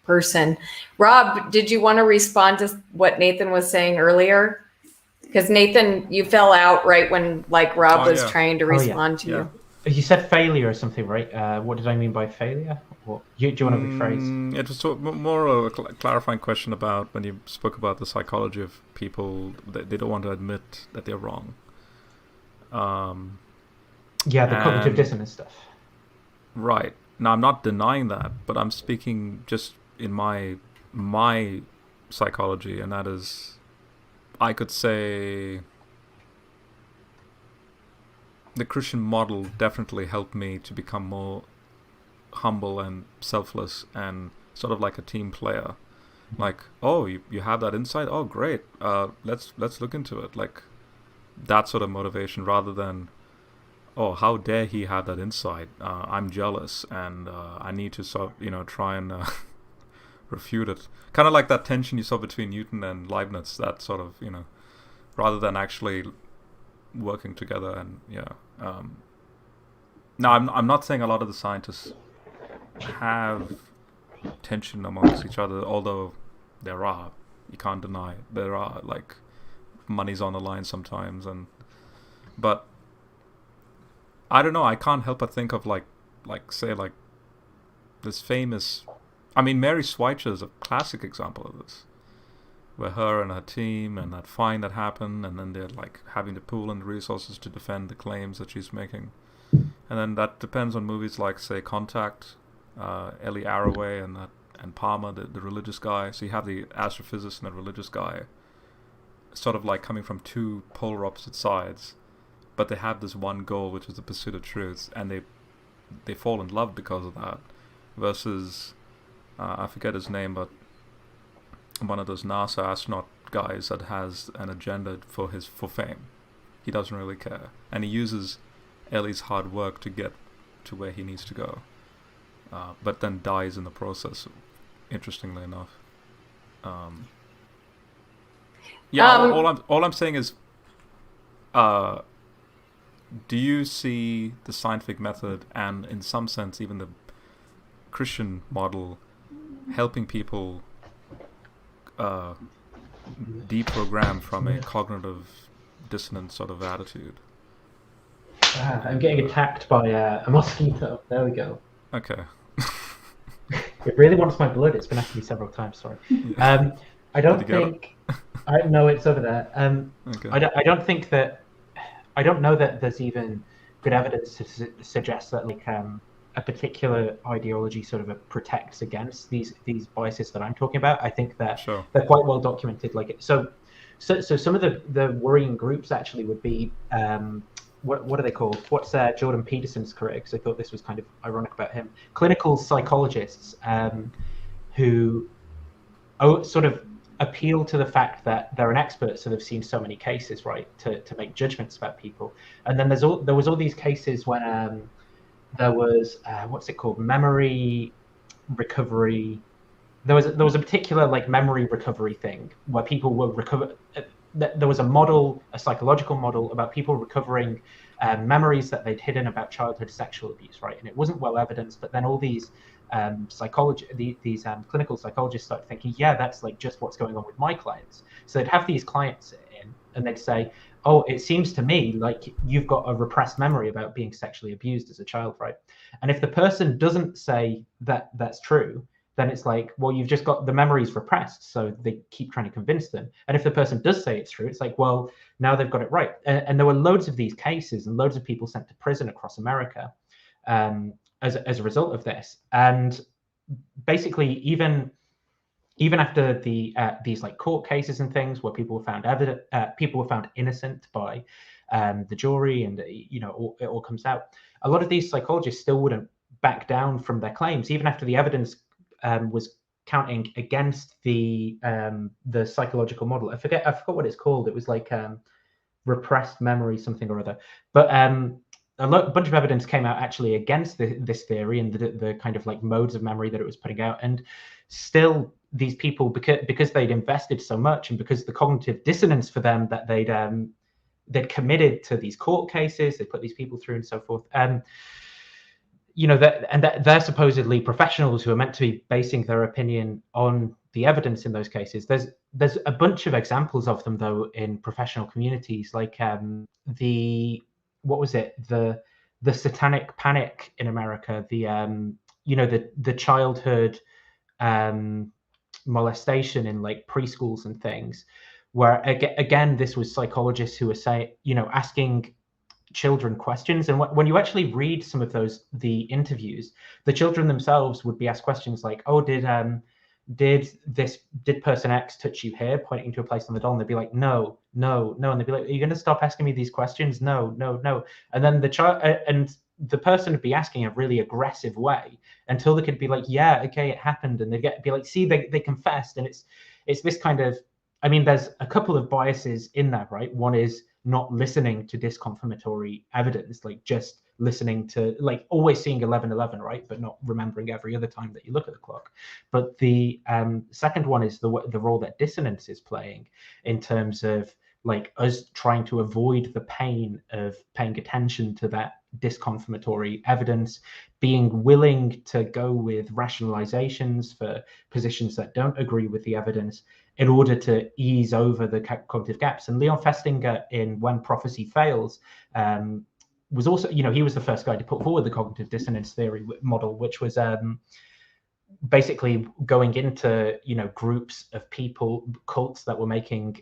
person. Rob, did you want to respond to what Nathan was saying earlier? Because Nathan, you fell out right when like Rob was trying to respond to you. You said failure or something, right? What did I mean by failure? Do you want to rephrase? It was more of a clarifying question about when you spoke about the psychology of people that they don't want to admit that they're wrong. Yeah, the cognitive dissonance stuff. Right. Now, I'm not denying that, but I'm speaking just in my psychology, and that is, I could say the Christian model definitely helped me to become more humble and selfless and sort of like a team player. Like, oh, you have that insight? Oh, great. Let's look into it. Like that sort of motivation, rather than, oh, how dare he have that insight? I'm jealous, and I need to try and refute it. Kind of like that tension you saw between Newton and Leibniz. That sort of, rather than actually working together. And now I'm not saying a lot of the scientists have tension amongst each other, although there are. You can't deny there are. Like, money's on the line sometimes, but I don't know. I can't help but think of like this famous. I mean, Mary Schweitzer is a classic example of this, where her and her team and that fine that happened, and then they're like having to pool in the resources to defend the claims that she's making, and then that depends on movies like, say, Contact, Ellie Arroway and Palmer, the religious guy. So you have the astrophysicist and the religious guy, sort of like coming from two polar opposite sides, but they have this one goal, which is the pursuit of truth, and they fall in love because of that. Versus, I forget his name, but one of those NASA astronaut guys that has an agenda for fame. He doesn't really care, and he uses Ellie's hard work to get to where he needs to go, but then dies in the process. Interestingly enough, all I'm saying is, do you see the scientific method and, in some sense, even the Christian model helping people deprogram from a cognitive dissonant sort of attitude. I'm getting attacked by a mosquito. There we go. Okay. It really wants my blood. It's been after me several times. Sorry. Yeah. I don't Did you get think. I know it's over there. Okay. I don't think that. I don't know that there's even good evidence to suggest that like a particular ideology sort of protects against these biases that I'm talking about. I think that Sure. they're quite well documented. Like so some of the worrying groups actually would be what are they called? What's Jordan Peterson's career? Because I thought this was kind of ironic about him. Clinical psychologists who sort of appeal to the fact that they're an expert, so they've seen so many cases, right, to make judgments about people. And then there was all these cases when there was what's it called, memory recovery. There was a particular like memory recovery thing where people were recover. There was a psychological model about people recovering memories that they'd hidden about childhood sexual abuse, right? And it wasn't well evidenced, but then all these clinical psychologists started thinking, yeah, that's like just what's going on with my clients. So they'd have these clients in and they'd say, oh, it seems to me like you've got a repressed memory about being sexually abused as a child, right? And if the person doesn't say that that's true, then it's like, well, you've just got the memories repressed, so they keep trying to convince them. And if the person does say it's true, it's like, well, now they've got it right. And there were loads of these cases and loads of people sent to prison across America as a result of this. And basically, even after these like court cases and things where people were found innocent by the jury, and it all comes out, a lot of these psychologists still wouldn't back down from their claims, even after the evidence was counting against the psychological model. I forgot what it's called. It was like repressed memory something or other. But a bunch of evidence came out actually against this theory and the kind of like modes of memory that it was putting out. And still, these people, because they'd invested so much and because the cognitive dissonance for them that they'd committed to these court cases, they put these people through and so forth. That they're supposedly professionals who are meant to be basing their opinion on the evidence in those cases. There's a bunch of examples of them though in professional communities, like the satanic panic in America, the childhood molestation in like preschools and things, where again this was psychologists who were saying, asking children questions. And when you actually read some of the interviews, the children themselves would be asked questions like, oh, did person X touch you here, pointing to a place on the doll? And they'd be like, no. And they'd be like, are you going to stop asking me these questions? No. And then the child and the person would be asking a really aggressive way until they could be like, yeah, okay, it happened. And they'd be like, see, they confessed. And it's this kind of, I mean, there's a couple of biases in that, right? One is not listening to disconfirmatory evidence, like just listening to, like, always seeing 11:11, right? But not remembering every other time that you look at the clock. But the second one is the role that dissonance is playing in terms of like us trying to avoid the pain of paying attention to that disconfirmatory evidence, being willing to go with rationalizations for positions that don't agree with the evidence in order to ease over the cognitive gaps. And Leon Festinger in When Prophecy Fails was also, he was the first guy to put forward the cognitive dissonance theory model, which was basically going into, groups of people, cults that were making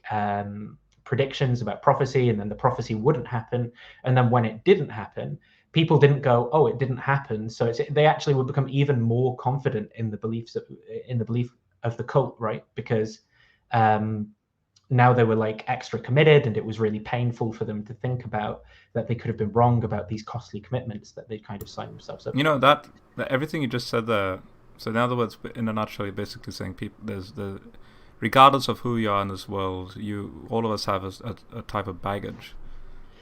predictions about prophecy, and then the prophecy wouldn't happen. And then when it didn't happen, people didn't go, oh, it didn't happen. So they actually would become even more confident in the belief of the cult, right? Because now they were like extra committed, and it was really painful for them to think about that they could have been wrong about these costly commitments that they kind of signed themselves up. That everything you just said there. So in other words, in a nutshell, you're basically saying regardless of who you are in this world, all of us have a type of baggage.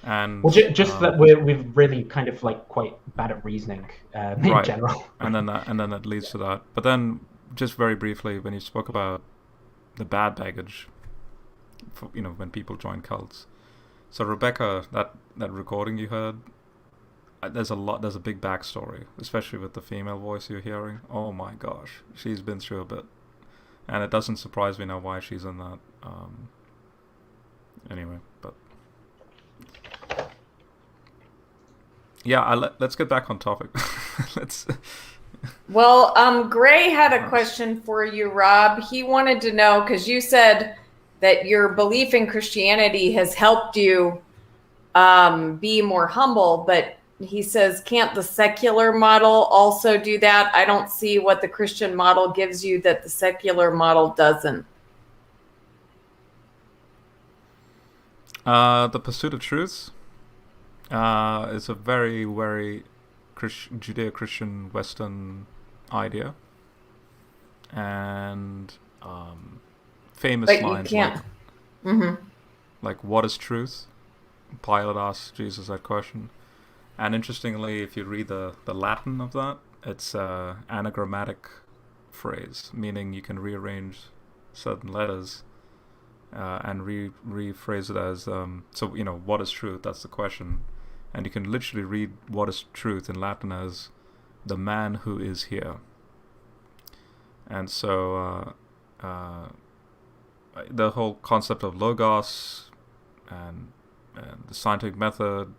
And just that we're really kind of like quite bad at reasoning in general. And then that leads to that. But then, just very briefly, when you spoke about the bad baggage, when people join cults. So Rebecca, that recording you heard, there's a big backstory, especially with the female voice you're hearing. Oh my gosh, she's been through a bit, and it doesn't surprise me now why she's in that. Anyway, but Yeah, let's get back on topic. Let's. Well, Gray had a question for you, Rob. He wanted to know, because you said that your belief in Christianity has helped you be more humble, but he says, can't the secular model also do that? I don't see what the Christian model gives you that the secular model doesn't. The pursuit of truth is a very, very Judeo-Christian Western idea, and famous But you lines can't. like "What is truth?" Pilate asks Jesus that question, and interestingly, if you read the Latin of that, it's an anagrammatic phrase, meaning you can rearrange certain letters and rephrase it as so what is truth? That's the question, and you can literally read what is truth in Latin as the man who is here. And so the whole concept of logos and the scientific method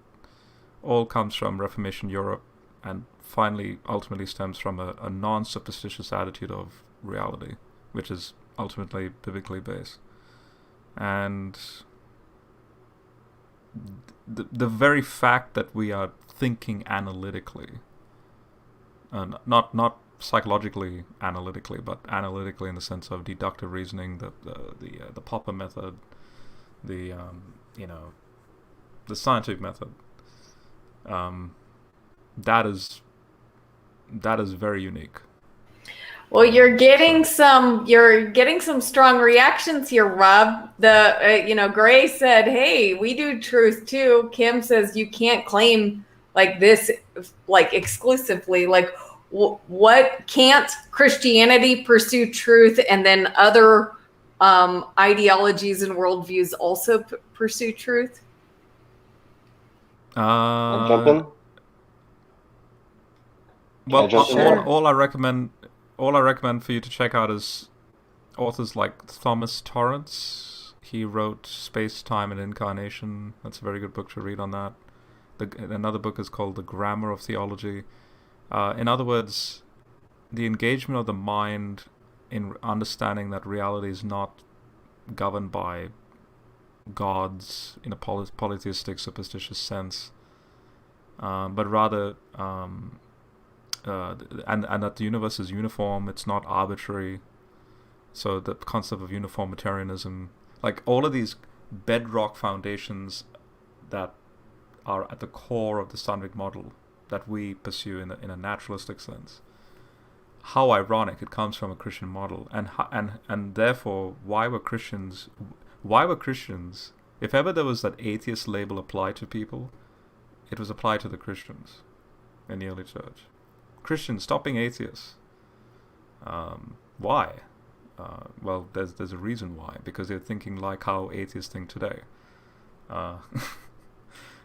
all comes from Reformation Europe, and finally ultimately stems from a non-superstitious attitude of reality, which is ultimately biblically based. And the very fact that we are thinking analytically, not psychologically analytically, but analytically in the sense of deductive reasoning, the Popper method, the scientific method, that is very unique. Well, you're getting some strong reactions here, Rob. Gray said, "Hey, we do truth too." Kim says you can't claim like this, like exclusively. Like, what can't Christianity pursue truth, and then other ideologies and worldviews also pursue truth? Jump in. Well, Sure. all I recommend for you to check out is authors like Thomas Torrance. He wrote Space, Time, and Incarnation. That's a very good book to read on that. Another book is called The Grammar of Theology. In other words, the engagement of the mind in understanding that reality is not governed by gods in a polytheistic, superstitious sense, but rather and that the universe is uniform, it's not arbitrary. So the concept of uniformitarianism, like all of these bedrock foundations that are at the core of the scientific model that we pursue in a naturalistic sense. How ironic it comes from a Christian model, and therefore why were Christians? If ever there was that atheist label applied to people, it was applied to the Christians in the early church. Christians, stop being atheists. Why? Well, there's a reason why. Because they're thinking like how atheists think today.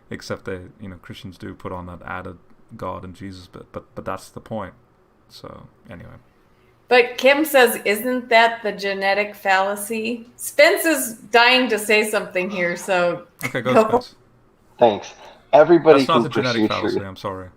Except that Christians do put on that added God and Jesus bit, but that's the point. So anyway. But Kim says, isn't that the genetic fallacy? Spence is dying to say something here, so okay, go Spence. Thanks. Everybody That's not can the genetic pursue fallacy. truth. I'm sorry.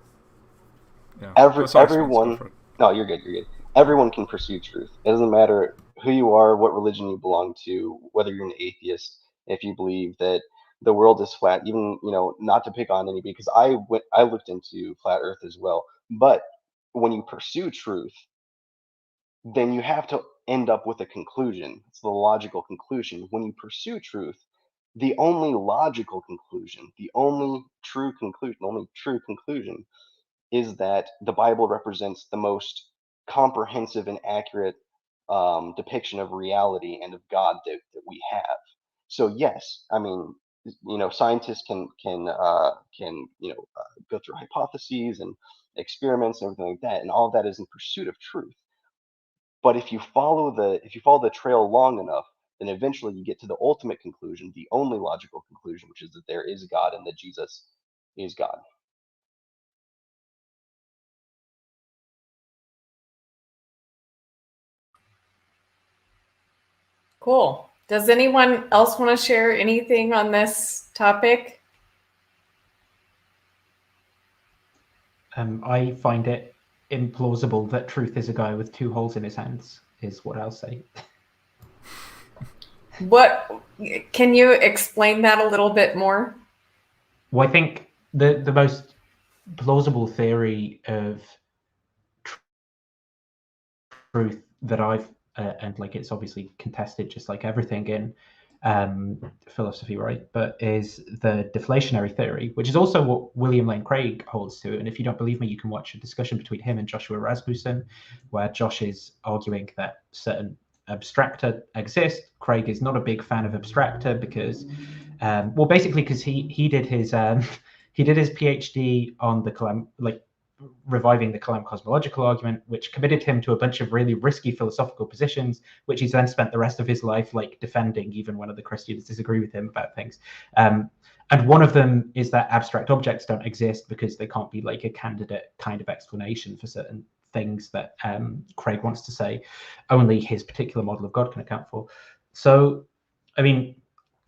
Yeah. Everyone. Spence, no, you're good. You're good. Everyone can pursue truth. It doesn't matter who you are, what religion you belong to, whether you're an atheist, if you believe that the world is flat. Even not to pick on anybody, because I looked into flat Earth as well. But when you pursue truth, then you have to end up with a conclusion. It's the logical conclusion. When you pursue truth, the only logical conclusion, the only true conclusion is that the Bible represents the most comprehensive and accurate depiction of reality and of God that we have. So yes, I mean, scientists can go through hypotheses and experiments and everything like that, and all of that is in pursuit of truth. But if you follow the trail long enough, then eventually you get to the ultimate conclusion, the only logical conclusion, which is that there is God and that Jesus is God. cool. Does anyone else want to share anything on this topic? I find it implausible that truth is a guy with two holes in his hands, is what I'll say. What can you explain that a little bit more? Well, I think the most plausible theory of truth that I've and like it's obviously contested just like everything in philosophy, right? But is the deflationary theory, which is also what William Lane Craig holds to. And if you don't believe me, you can watch a discussion between him and Joshua Rasmussen, where Josh is arguing that certain abstracta exist. Craig is not a big fan of abstracta because, well, basically because he did his PhD on the reviving the Kalam cosmological argument, which committed him to a bunch of really risky philosophical positions, which he's then spent the rest of his life like defending, even when other Christians disagree with him about things. And one of them is that abstract objects don't exist because they can't be like a candidate kind of explanation for certain things that Craig wants to say only his particular model of God can account for. So, I mean,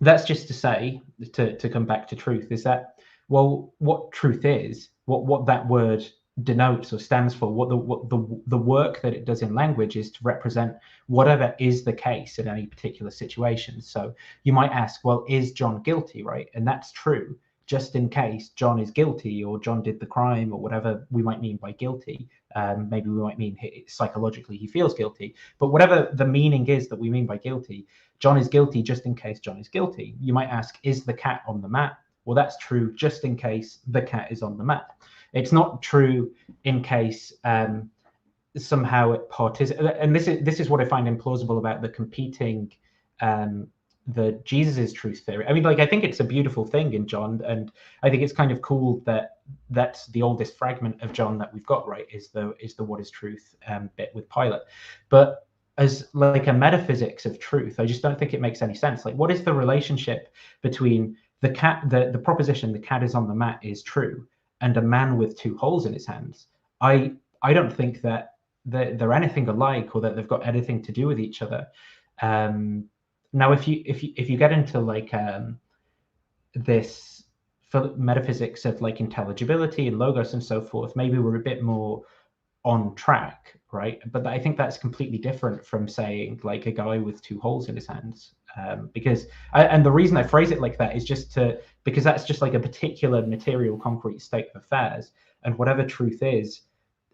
that's just to say, to come back to truth, is that, well, what truth is, what that word denotes or stands for, what the work that it does in language is to represent whatever is the case in any particular situation. So you might ask, well, is John guilty, right? And that's true, just in case John is guilty or John did the crime or whatever we might mean by guilty. Maybe we might mean psychologically he feels guilty, but whatever the meaning is that we mean by guilty, John is guilty just in case John is guilty. You might ask, is the cat on the mat? Well, that's true just in case the cat is on the mat. It's not true in case somehow it participates. And this is what I find implausible about the competing, the Jesus's truth theory. I mean, like, I think it's a beautiful thing in John, and I think it's kind of cool that that's the oldest fragment of John that we've got, right? Is the what is truth bit with Pilate. But as like a metaphysics of truth, I just don't think it makes any sense. Like, what is the relationship between the cat, the proposition the cat is on the mat is true, and a man with two holes in his hands? I don't think that they're anything alike or that they've got anything to do with each other. Now, if you get into like this metaphysics of like intelligibility and logos and so forth, maybe we're a bit more on track, right? But I think that's completely different from saying like a guy with two holes in his hands. Because and the reason I phrase it like that is just because that's just like a particular material concrete state of affairs, and whatever truth is,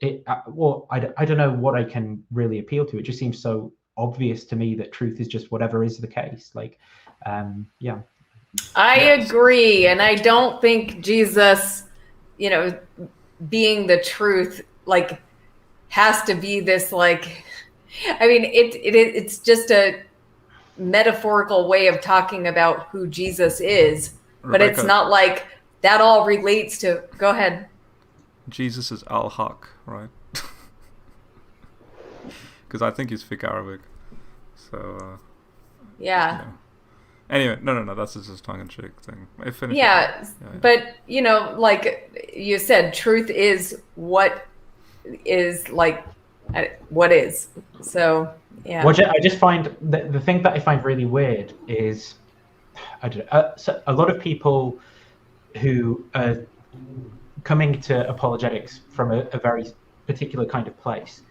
I don't know what I can really appeal to. It just seems so obvious to me that truth is just whatever is the case. Like, yeah. I agree, and I don't think Jesus, being the truth, like, has to be this like. I mean, it's just a metaphorical way of talking about who Jesus is, but Rebecca, it's not like that all relates to. Go ahead. Jesus is al-Haq, right? Because I think you speak Arabic, so Yeah. Anyway, no, that's just a tongue-in-cheek thing. Yeah, but like you said, truth is what is like what is. So yeah. Well, I just find the thing that I find really weird is, I don't know, so a lot of people who are coming to apologetics from a very particular kind of place,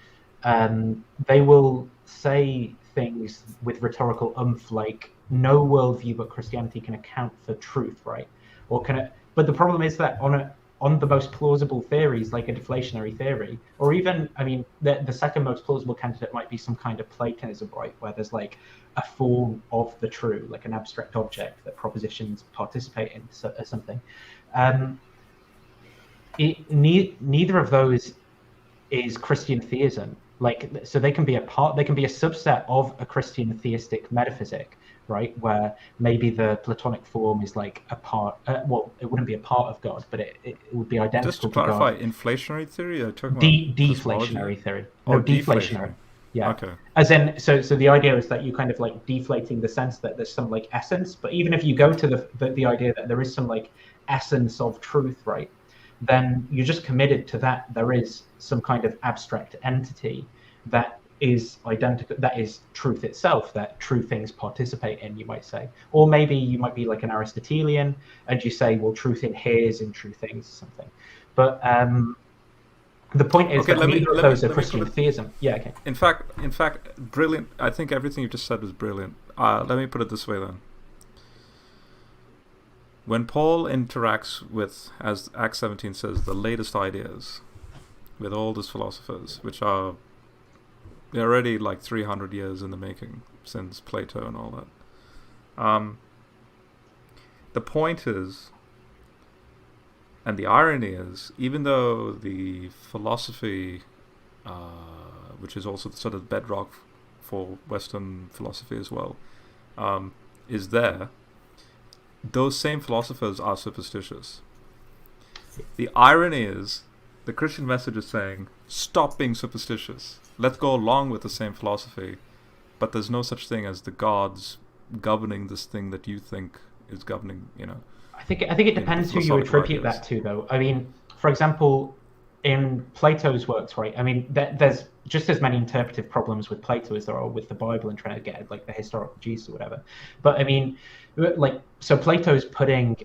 they will say things with rhetorical oomph like, no worldview but Christianity can account for truth, right? Or can it? But the problem is that on the most plausible theories, like a deflationary theory, or even, I mean, the second most plausible candidate might be some kind of Platonism, right, where there's like a form of the true, like an abstract object that propositions participate in, or something. Neither of those is Christian theism. Like, so they can be a subset of a Christian theistic metaphysic, right? Where maybe the Platonic form is like a part. Well, it wouldn't be a part of God, but it would be identical. Just to clarify, God. Inflationary theory? Are you talking about deflationary theory? Oh, no, deflationary. Yeah. Okay. As in, so the idea is that you kind of like deflating the sense that there's some like essence, but even if you go to the idea that there is some like essence of truth, right? Then you're just committed to that there is some kind of abstract entity that is identical, that is truth itself, that true things participate in, you might say. Or maybe you might be like an Aristotelian and you say, well, truth inheres in true things or something. But The point is that neither of those are let me Christian put it- theism. Yeah, okay. In fact, brilliant. I think everything you just said was brilliant. Let me put it this way then. When Paul interacts with, as Acts 17 says, the latest ideas with all these philosophers, which are they're already like 300 years in the making since Plato and all that. The point is, and the irony is, even though the philosophy, which is also the sort of bedrock for Western philosophy as well, is there, those same philosophers are superstitious. The irony is, the Christian message is saying, stop being superstitious. Let's go along with the same philosophy, but there's no such thing as the gods governing this thing that you think is governing, I think it depends who you attribute that to, though. I mean, for example, in Plato's works, right? I mean, there's just as many interpretive problems with Plato as there are with the Bible and trying to get like the historical Jesus or whatever. But I mean, like, so Plato's putting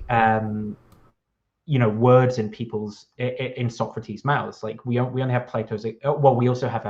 words in in Socrates' mouths. Like we only have Plato's. Well, we also have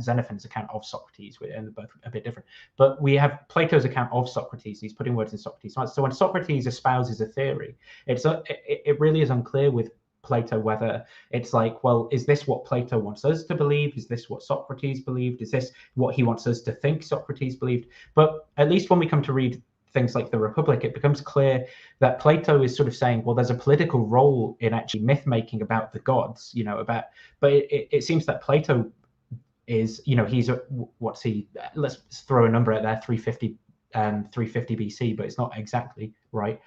Xenophon's account of Socrates, and they're both a bit different. But we have Plato's account of Socrates. He's putting words in Socrates' mouth. So when Socrates espouses a theory, it really is unclear with Plato whether it's like, well, is this what Plato wants us to believe? Is this what Socrates believed? Is this what he wants us to think Socrates believed? But at least when we come to read things like the Republic, it becomes clear that Plato is sort of saying, well, there's a political role in actually myth making about the gods, but it seems that Plato is, he's let's throw a number out there, 350 BC, but it's not exactly right.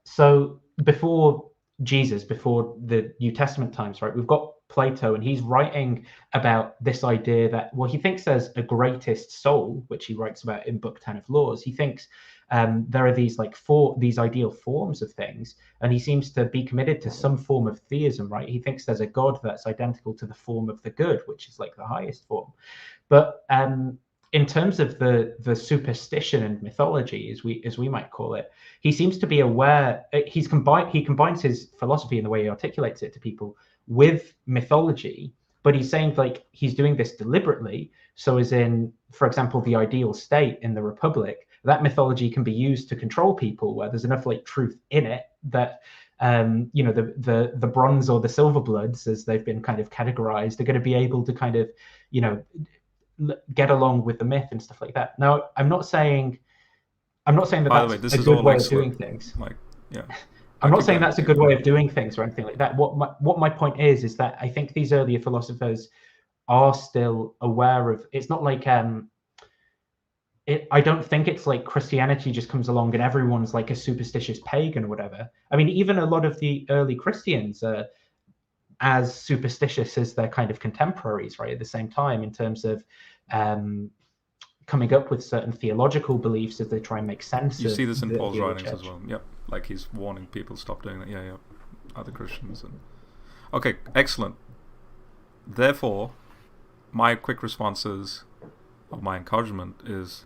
So before Jesus, before the New Testament times, right, we've got Plato, and he's writing about this idea that, well, he thinks there's a greatest soul, which he writes about in Book 10 of Laws. He thinks there are these these ideal forms of things, and he seems to be committed to some form of theism, right? He thinks there's a God that's identical to the form of the good, which is like the highest form. But in terms of the superstition and mythology, as we might call it, he seems to be aware. He combines his philosophy in the way he articulates it to people with mythology, but he's saying like he's doing this deliberately. So as in, for example, the ideal state in the Republic, that mythology can be used to control people, where there's enough like truth in it that the bronze or the silver bloods, as they've been kind of categorized, are going to be able to kind of get along with the myth and stuff like that. Now, I'm not saying that that's a good way of doing things. I'm not saying that's a good way of doing things or anything like that. What my point is that I think these earlier philosophers are still aware of. It's not like I don't think it's like Christianity just comes along and everyone's like a superstitious pagan or whatever. I mean, even a lot of the early Christians are as superstitious as their kind of contemporaries, right? At the same time, in terms of coming up with certain theological beliefs as they try and make sense. You see this in Paul's writings as well. Yep, like he's warning people, stop doing that. Yeah, other Christians. Okay, excellent. Therefore, my quick responses of my encouragement is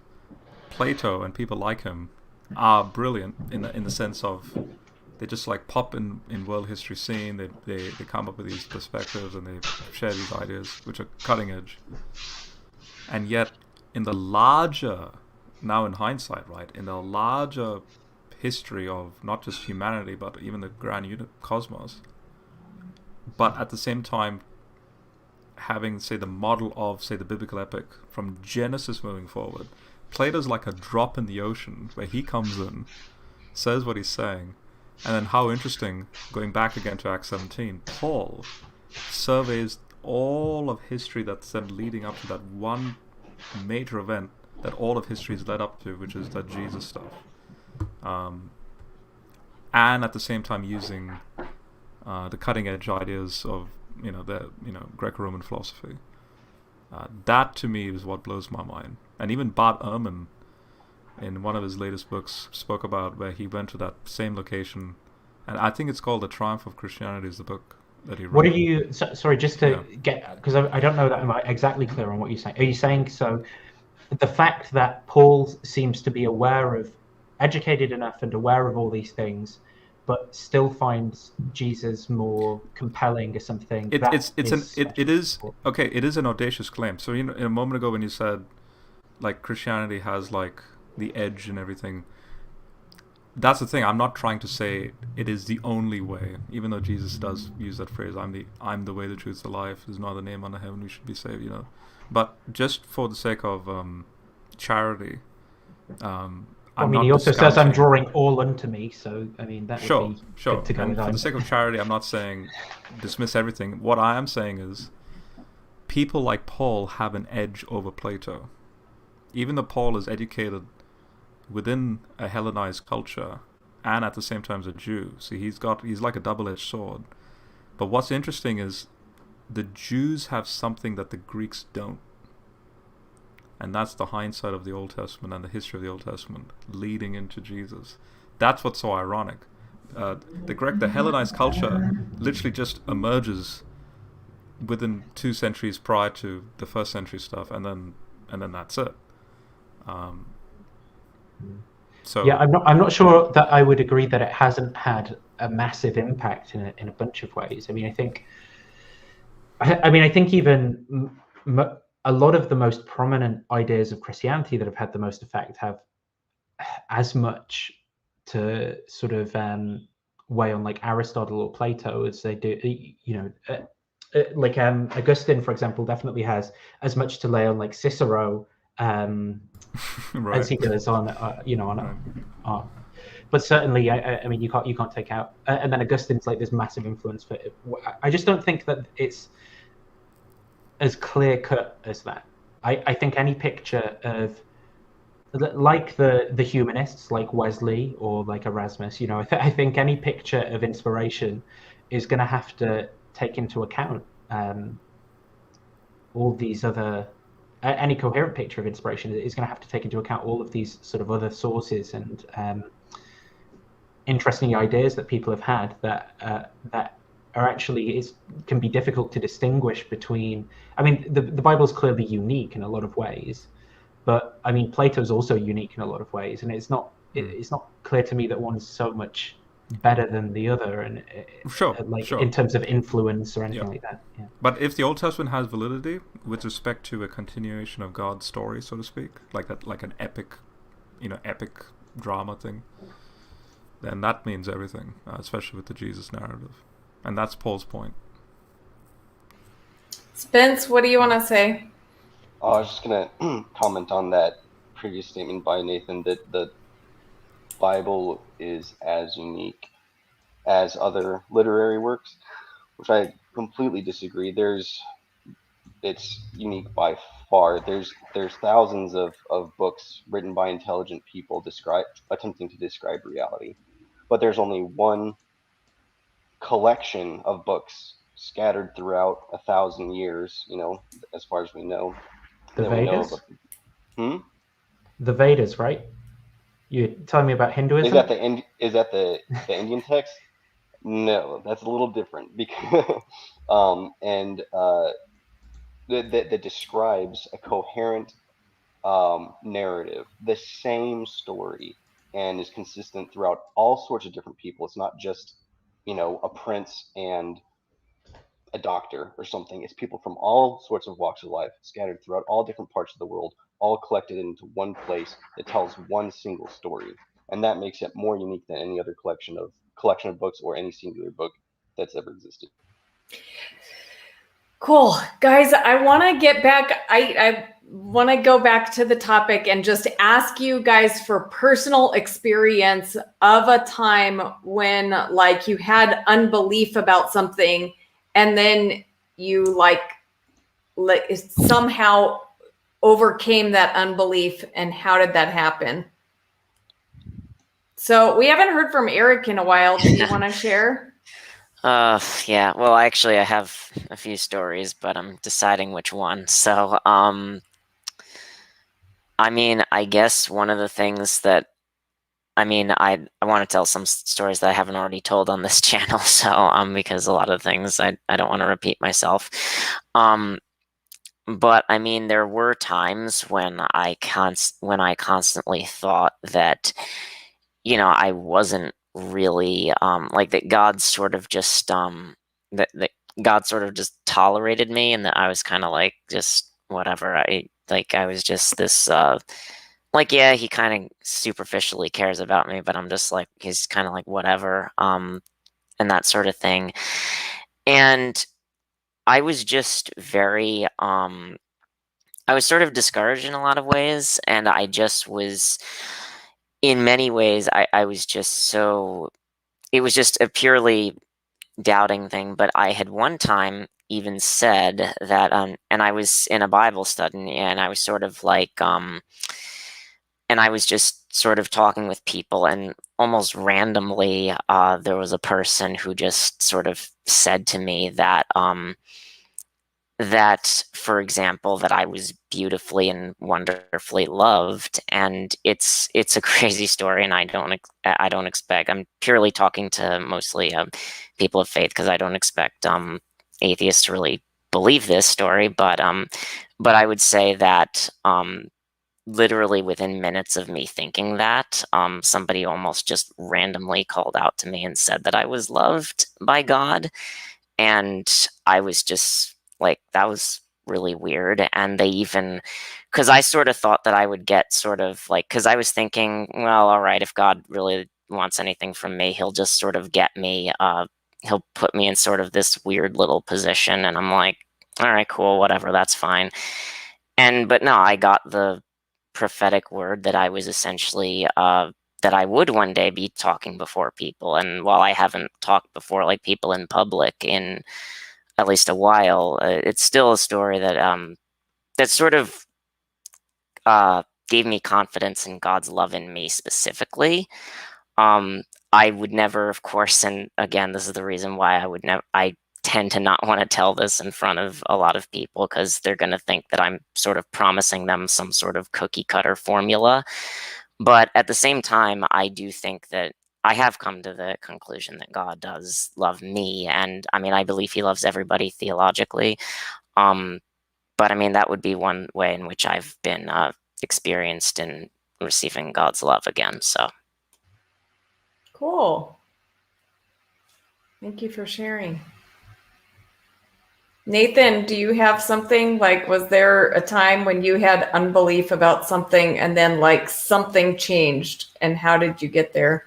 Plato and people like him are brilliant in the sense of they just like pop in world history scene. They come up with these perspectives and they share these ideas which are cutting edge. And yet, in the larger, now in hindsight, right, in the larger history of not just humanity but even the grand cosmos, but at the same time having, say, the model of, say, the biblical epic from Genesis moving forward, Plato's like a drop in the ocean where he comes in, says what he's saying, and then how interesting, going back again to Acts 17, Paul surveys all of history that's then leading up to that one major event that all of history is led up to, which is that Jesus stuff. And at the same time using the cutting edge ideas of Greco-Roman philosophy. That to me is what blows my mind. And even Bart Ehrman, in one of his latest books, spoke about where he went to that same location, and I think it's called The Triumph of Christianity is the book that he wrote. What are you, sorry, just to get, because I don't know that I'm exactly clear on what you're saying. Are you saying, so the fact that Paul seems to be aware of, educated enough and aware of all these things, but still finds Jesus more compelling or something. It is special. okay. It is an audacious claim. So a moment ago when you said like Christianity has like the edge and everything, that's the thing. I'm not trying to say it is the only way, even though Jesus does use that phrase. I'm the way, the truth, the life. There's no other name under heaven we should be saved. But just for the sake of charity. I mean, he also says, "I'm drawing all unto me." So, I mean, that would be sure. good to go And with. for the sake of charity, I'm not saying dismiss everything. What I am saying is, people like Paul have an edge over Plato. Even though Paul is educated within a Hellenized culture, and at the same time as a Jew, see, he's like a double-edged sword. But what's interesting is, the Jews have something that the Greeks don't. And that's the hindsight of the Old Testament and the history of the Old Testament leading into Jesus. That's what's so ironic. The Hellenized culture literally just emerges within 2 centuries prior to the first century stuff, and then that's it. So yeah, I'm not sure that I would agree that it hasn't had a massive impact in a bunch of ways. I mean, I think even a lot of the most prominent ideas of Christianity that have had the most effect have as much to sort of weigh on like Aristotle or Plato as they do, like Augustine, for example, definitely has as much to lay on like Cicero right. as he does on but certainly I mean you can't take out and then Augustine's like this massive influence for it. I just don't think that it's as clear cut as that. I think any picture of like the humanists like Wesley or like Erasmus, I think any picture of inspiration is going to have to take into account all these other any coherent picture of inspiration is going to have to take into account all of these sort of other sources and interesting ideas that people have had that are actually can be difficult to distinguish between. I mean, the Bible is clearly unique in a lot of ways, but I mean, Plato's also unique in a lot of ways, and it's not clear to me that one's so much better than the other, and in terms of influence or anything like that. Yeah. But if the Old Testament has validity with respect to a continuation of God's story, so to speak, like an epic, epic drama thing, then that means everything, especially with the Jesus narrative. And that's Paul's point. Spence, what do you want to say? I was just going to comment on that previous statement by Nathan that the Bible is as unique as other literary works, which I completely disagree. It's unique by far. There's thousands of books written by intelligent people attempting to describe reality, but there's only one collection of books scattered throughout 1,000 years, as far as we know. The Vedas? The Vedas, right? You're telling me about Hinduism? Is that the Indian text? No, that's a little different because that describes a coherent narrative, the same story, and is consistent throughout all sorts of different people. It's not just a prince and a doctor or something. It's people from all sorts of walks of life scattered throughout all different parts of the world, all collected into one place that tells one single story. And that makes it more unique than any other collection of books or any singular book that's ever existed. Cool. Guys, I want to get back. I want to go back to the topic and just ask you guys for personal experience of a time when like you had unbelief about something and then you like somehow overcame that unbelief, and how did that happen? So we haven't heard from Eric in a while. Do you want to share? Yeah. Well, actually, I have a few stories, but I'm deciding which one. So, I mean, I guess one of the things that, I want to tell some stories that I haven't already told on this channel. So, because a lot of things I don't want to repeat myself. But I mean, there were times when I constantly thought that, I wasn't really like that God sort of just that God sort of just tolerated me, and that I was kind of like just whatever. I was just this like, yeah, he kind of superficially cares about me, but I'm just like, he's kind of like whatever, and that sort of thing. And I was just very I was sort of discouraged in a lot of ways, and I just was in many ways I was just so it was just a purely doubting thing. But I had one time even said that and I was in a Bible study, and I was sort of like and I was just sort of talking with people, and almost randomly there was a person who just sort of said to me that, for example, that I was beautifully and wonderfully loved. And it's a crazy story, and I don't expect. I'm purely talking to mostly people of faith, because I don't expect atheists to really believe this story. But I would say that literally within minutes of me thinking that, somebody almost just randomly called out to me and said that I was loved by God. And I was just like, that was really weird. And they even, because I sort of thought that I would get sort of like, because I was thinking, well, all right, if God really wants anything from me, he'll just sort of get me, he'll put me in sort of this weird little position. And I'm like, all right, cool, whatever, that's fine. But no, I got the prophetic word that I was essentially, that I would one day be talking before people. And while I haven't talked before like people in public in at least a while, it's still a story that that sort of gave me confidence in God's love in me specifically. I would never, of course, and again, this is the reason why I tend to not want to tell this in front of a lot of people, because they're going to think that I'm sort of promising them some sort of cookie cutter formula. But at the same time, I do think that I have come to the conclusion that God does love me. And I mean, I believe he loves everybody theologically. Um, but I mean, that would be one way in which I've been experienced in receiving God's love again. So. Cool. Thank you for sharing. Nathan, do you have something like, was there a time when you had unbelief about something and then like something changed, and how did you get there?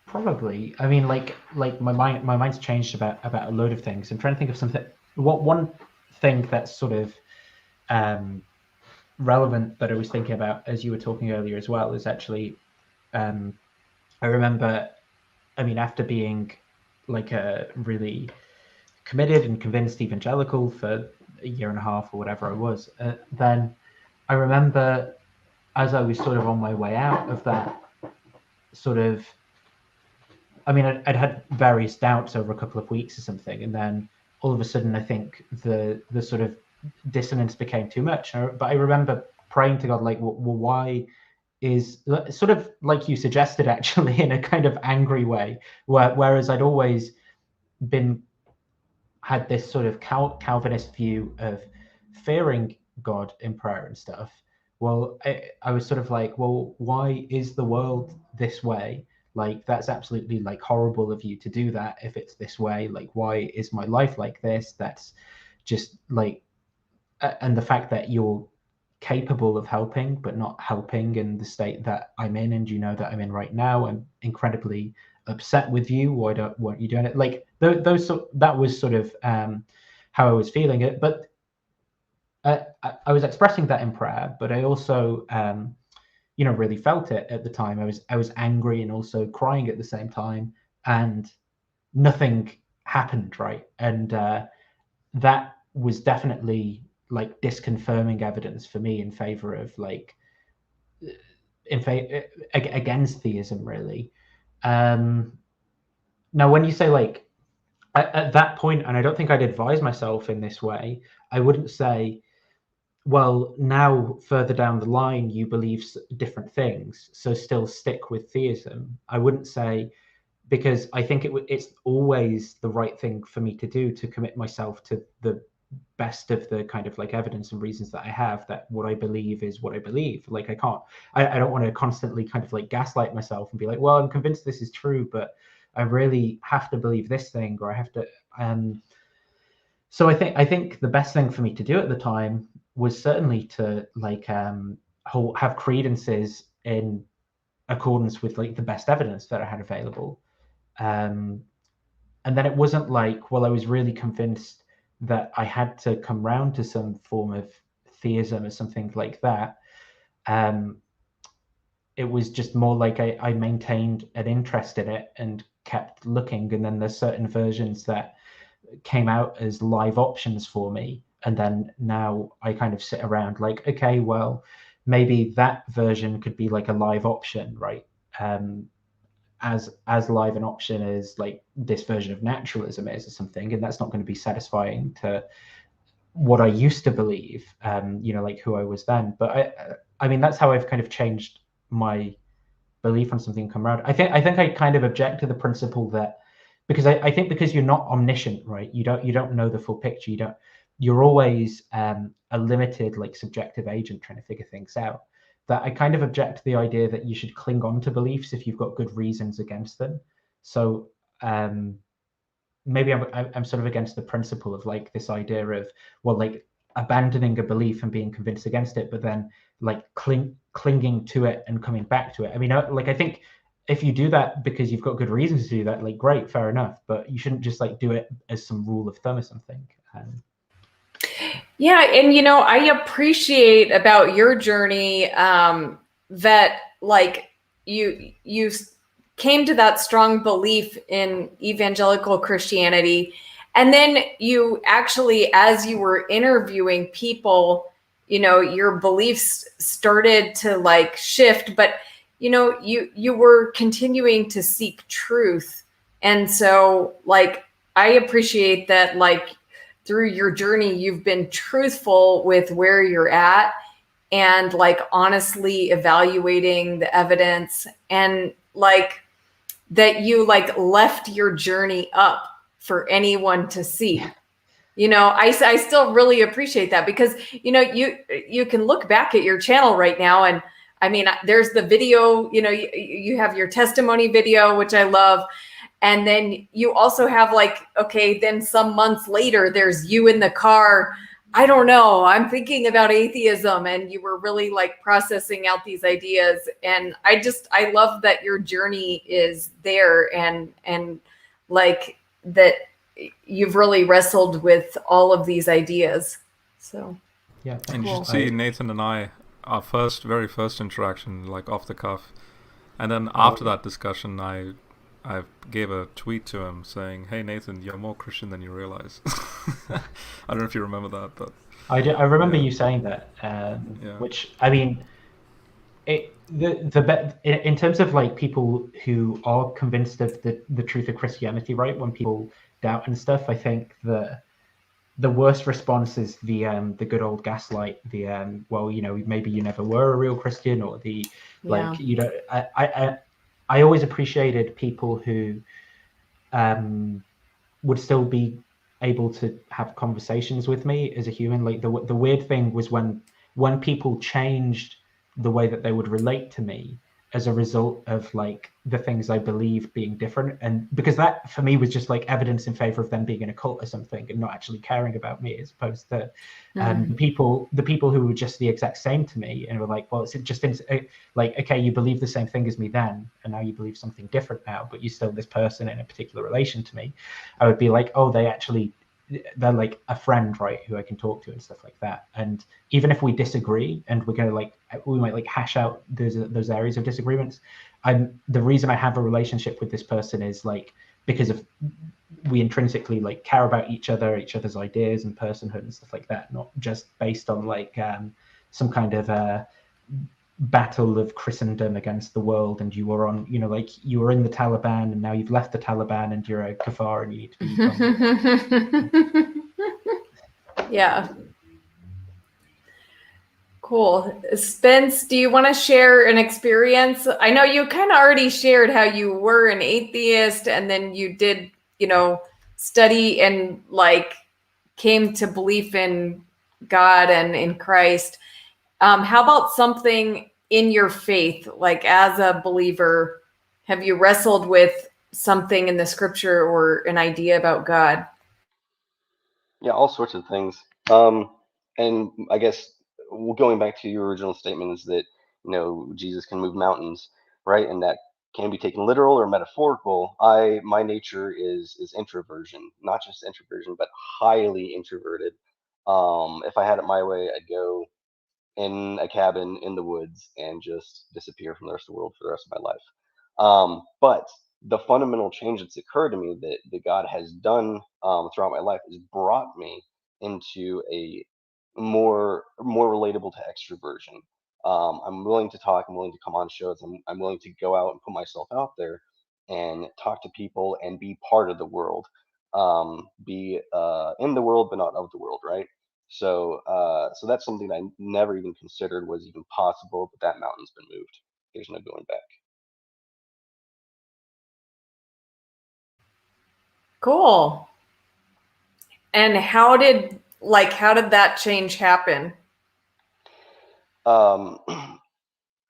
Probably. I mean, like my mind's changed about a load of things. I'm trying to think of something. One thing that's sort of relevant that I was thinking about as you were talking earlier as well is actually, I remember, I mean, after being like a really committed and convinced evangelical for a year and a half or whatever I was, then I remember as I was sort of on my way out of that sort of, I mean, I'd had various doubts over a couple of weeks or something, and then all of a sudden I think the sort of dissonance became too much. But I remember praying to God, like, well, why is sort of like you suggested, actually, in a kind of angry way, whereas I'd always had this sort of Calvinist view of fearing God in prayer and stuff. Well, I was sort of like, well, why is the world this way? Like, that's absolutely like horrible of you to do that if it's this way. Like, why is my life like this? That's just like, and the fact that you're capable of helping but not helping in the state that I'm in, and you know that I'm in right now, I'm incredibly upset with you. Why weren't you doing it? Like that was sort of how I was feeling it. But I was expressing that in prayer, but I also really felt it at the time. I was angry and also crying at the same time, and nothing happened, right? And that was definitely like disconfirming evidence for me in favor of like against theism, really. Now, when you say like at that point, and I don't think I'd advise myself in this way, I wouldn't say, well, now further down the line you believe different things, so still stick with theism. I wouldn't say, because I think it's always the right thing for me to do to commit myself to best of the kind of like evidence and reasons that I have, that what I believe is what I believe. Like I don't want to constantly kind of like gaslight myself and be like, well, I'm convinced this is true, but I really have to believe this thing, or I have to. So I think the best thing for me to do at the time was certainly to like have credences in accordance with like the best evidence that I had available. And then it wasn't like, well, I was really convinced that I had to come round to some form of theism or something like that. It was just more like I maintained an interest in it and kept looking. And then there's certain versions that came out as live options for me. And then now I kind of sit around like, okay, well, maybe that version could be like a live option, right? As live an option as like this version of naturalism is or something, and that's not going to be satisfying to what I used to believe, like who I was then. But I mean, that's how I've kind of changed my belief on something come around. I think I kind of object to the principle that because I think because you're not omniscient, right? You don't know the full picture. You're always a limited like subjective agent trying to figure things out. That I kind of object to the idea that you should cling on to beliefs if you've got good reasons against them. So maybe I'm sort of against the principle of like this idea of, well, like abandoning a belief and being convinced against it, but then like clinging to it and coming back to it. I mean, like I think if you do that because you've got good reasons to do that, like great, fair enough, but you shouldn't just like do it as some rule of thumb or something. Yeah, and I appreciate about your journey that like you came to that strong belief in evangelical Christianity, and then you actually, as you were interviewing people, your beliefs started to like shift, but you were continuing to seek truth. And so like I appreciate that, like through your journey, you've been truthful with where you're at and like honestly evaluating the evidence, and like that you like left your journey up for anyone to see. I still really appreciate that, because you can look back at your channel right now, and I mean, there's the video, you have your testimony video, which I love. And then you also have like, okay, then some months later, there's you in the car. I don't know, I'm thinking about atheism, and you were really like processing out these ideas. And I love that your journey is there, and like that you've really wrestled with all of these ideas. So yeah, and cool. You should see Nathan and I, our very first interaction, like off the cuff, and then after that discussion, I gave a tweet to him saying, "Hey Nathan, you're more Christian than you realize." I don't know if you remember that, but I remember you saying that. Which I mean, in terms of like people who are convinced of the truth of Christianity, right? When people doubt and stuff, I think the worst response is the good old gaslight. Well, maybe you never were a real Christian, or like I always appreciated people who would still be able to have conversations with me as a human. Like the weird thing was when people changed the way that they would relate to me as a result of like the things I believe being different, and because that for me was just like evidence in favor of them being in a cult or something and not actually caring about me, as opposed to the people who were just the exact same to me and were like, well, it's just like, okay, you believe the same thing as me then, and now you believe something different now, but you're still this person in a particular relation to me. I would be like, oh, they're like a friend, right, who I can talk to and stuff like that. And even if we disagree and we might like hash out those areas of disagreements, the reason I have a relationship with this person is like because of we intrinsically like care about each other's ideas and personhood and stuff like that, not just based on like some kind of battle of Christendom against the world, and you were on, like you were in the Taliban and now you've left the Taliban and you're a kafir and you need to be yeah. Cool. Spence, do you want to share an experience? I know you kind of already shared how you were an atheist and then you did, study and like came to belief in God and in Christ. How about something in your faith, like as a believer, have you wrestled with something in the scripture or an idea about God? Yeah, all sorts of things. And I guess going back to your original statement is that Jesus can move mountains, right? And that can be taken literal or metaphorical. My nature is introversion, not just introversion, but highly introverted. If I had it my way, I'd go in a cabin in the woods and just disappear from the rest of the world for the rest of my life. But the fundamental change that's occurred to me that God has done throughout my life has brought me into a more relatable to extroversion. I'm willing to talk. I'm willing to come on shows. I'm willing to go out and put myself out there and talk to people and be part of the world. Be in the world, but not of the world, right? So that's something that I never even considered was even possible, but that mountain's been moved. There's no going back. Cool. And how did that change happen? Um,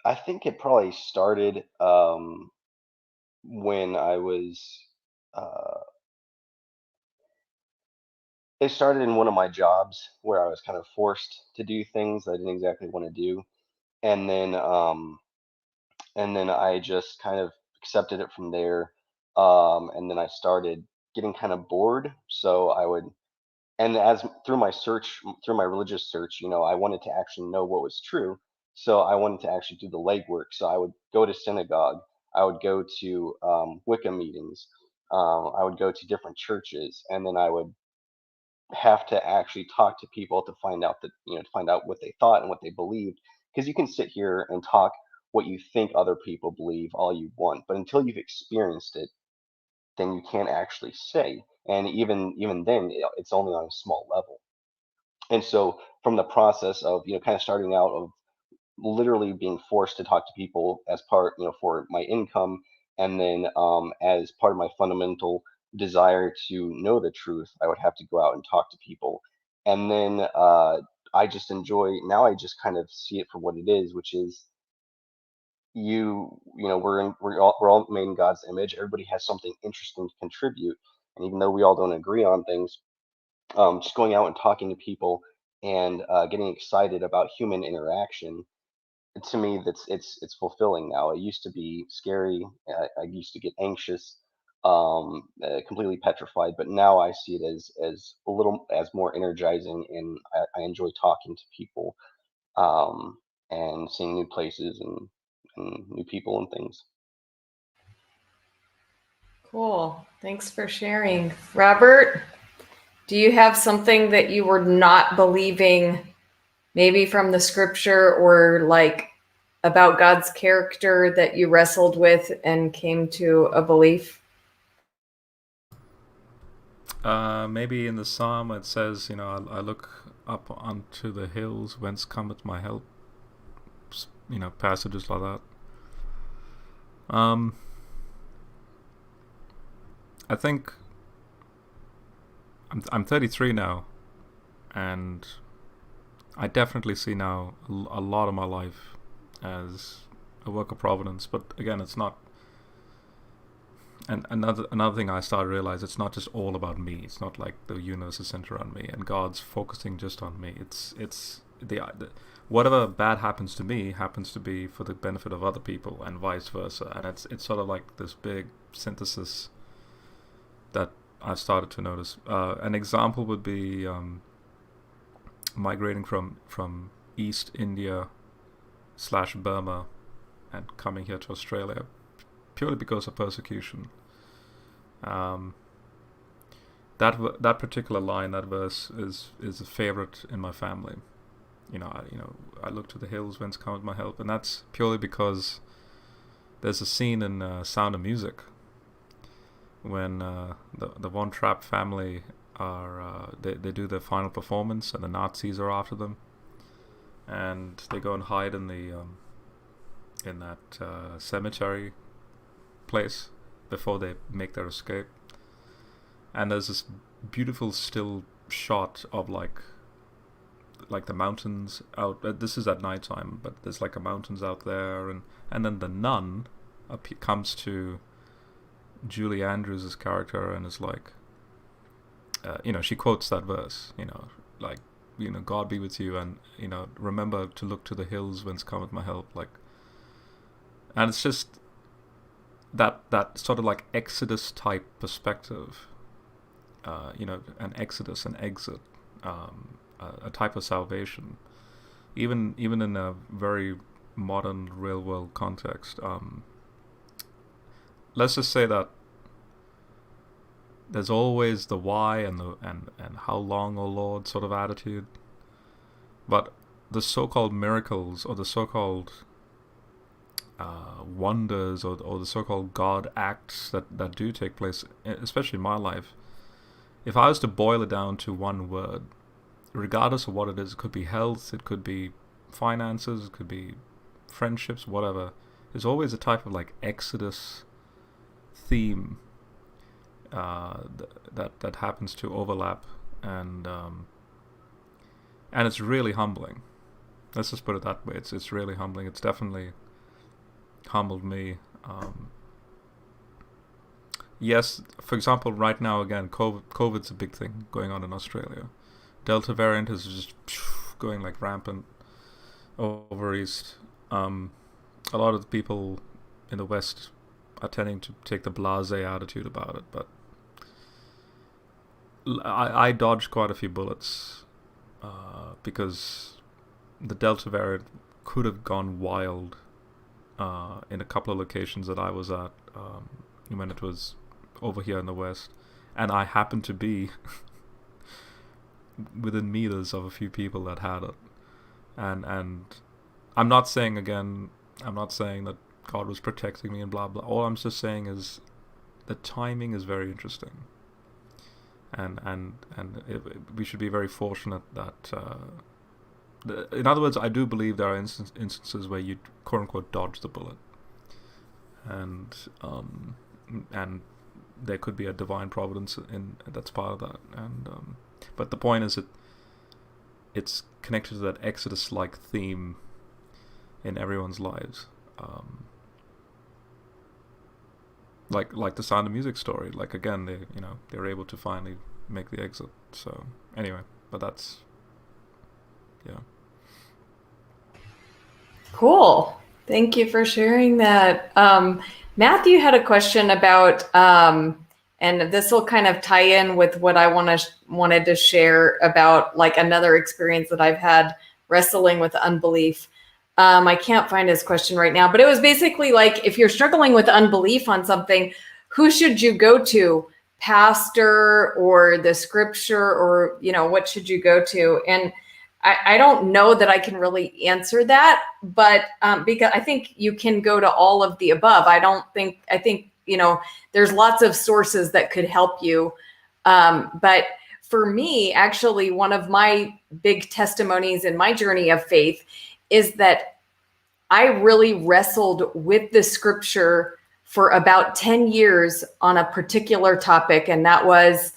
I think it probably started when I was. Uh, it started in one of my jobs where I was kind of forced to do things I didn't exactly want to do, and then I just kind of accepted it from there. And then I started getting kind of bored, so I would and as through my search through my religious search, I wanted to actually know what was true, so I wanted to actually do the legwork. So I would go to synagogue, I would go to Wicca meetings, I would go to different churches, and then I would have to actually talk to people to find out to find out what they thought and what they believed, because you can sit here and talk what you think other people believe all you want, but until you've experienced it, then you can't actually say. And even then, it's only on a small level. And so from the process of kind of starting out of literally being forced to talk to people as part for my income, and then as part of my fundamental desire to know the truth, I would have to go out and talk to people. And then I just enjoy, now I just kind of see it for what it is, which is we're all made in God's image. Everybody has something interesting to contribute, and even though we all don't agree on things, just going out and talking to people and getting excited about human interaction, to me, it's fulfilling now. It used to be scary. I used to get anxious, completely petrified, but now I see it as a little as more energizing, and I enjoy talking to people, um, and seeing new places and new people and things. Cool. Thanks for sharing. Robert, do you have something that you were not believing, maybe from the scripture or like about God's character, that you wrestled with and came to a belief? Maybe in the psalm it says, I look up onto the hills, whence cometh my help. Passages like that. I think I'm 33 now, and I definitely see now a lot of my life as a work of providence. But again, it's not. And another thing I started to realize, it's not just all about me. It's not like the universe is centered on me and God's focusing just on me. It's the whatever bad happens to me happens to be for the benefit of other people, and vice versa. And it's sort of like this big synthesis that I've started to notice. An example would be migrating from East India / Burma and coming here to Australia purely because of persecution. That particular line, that verse, is a favorite in my family. I look to the hills, whence cometh my help, and that's purely because there's a scene in Sound of Music when the Von Trapp family they do their final performance, and the Nazis are after them, and they go and hide in that cemetery place before they make their escape. And there's this beautiful still shot of like the mountains out. This is at nighttime, but there's like a mountains out there, and then the nun comes to Julie Andrews' character and is like, she quotes that verse, like, God be with you, and remember to look to the hills whence cometh my help, like, and it's just that sort of like Exodus type perspective, an exodus, an exit, a type of salvation, even in a very modern real world context. Let's just say that there's always the why and how long, O Lord, sort of attitude, but the so-called miracles or the so-called wonders or the so-called God acts that do take place, especially in my life, if I was to boil it down to one word, regardless of what it is, it could be health, it could be finances, it could be friendships, whatever, there's always a type of like Exodus theme that happens to overlap, and it's really humbling. Let's just put it that way. It's really humbling. It's definitely humbled me. Yes, for example, right now again, COVID's a big thing going on in Australia. Delta variant is just going like rampant over east. A lot of the people in the West are tending to take the blasé attitude about it, but I dodged quite a few bullets because the Delta variant could have gone wild in a couple of locations that I was at when it was over here in the West, and I happened to be within meters of a few people that had it, and I'm not saying that God was protecting me and blah blah. All I'm just saying is the timing is very interesting, and we should be very fortunate that. In other words, I do believe there are instances where you quote unquote dodge the bullet, and there could be a divine providence that's part of that. And but the point is, it's connected to that Exodus-like theme in everyone's lives. Like the Sound of Music story. Like again, they're able to finally make the exit. So anyway, but that's yeah. Cool. Thank you for sharing that. Matthew had a question about, and this will kind of tie in with what I wanted to share about like another experience that I've had wrestling with unbelief. I can't find his question right now, but it was basically like, if you're struggling with unbelief on something, who should you go to? Pastor or the scripture, or, what should you go to? And I don't know that I can really answer that, but because I think you can go to all of the above. I think, there's lots of sources that could help you. But for me, actually, one of my big testimonies in my journey of faith is that I really wrestled with the scripture for about 10 years on a particular topic. And that was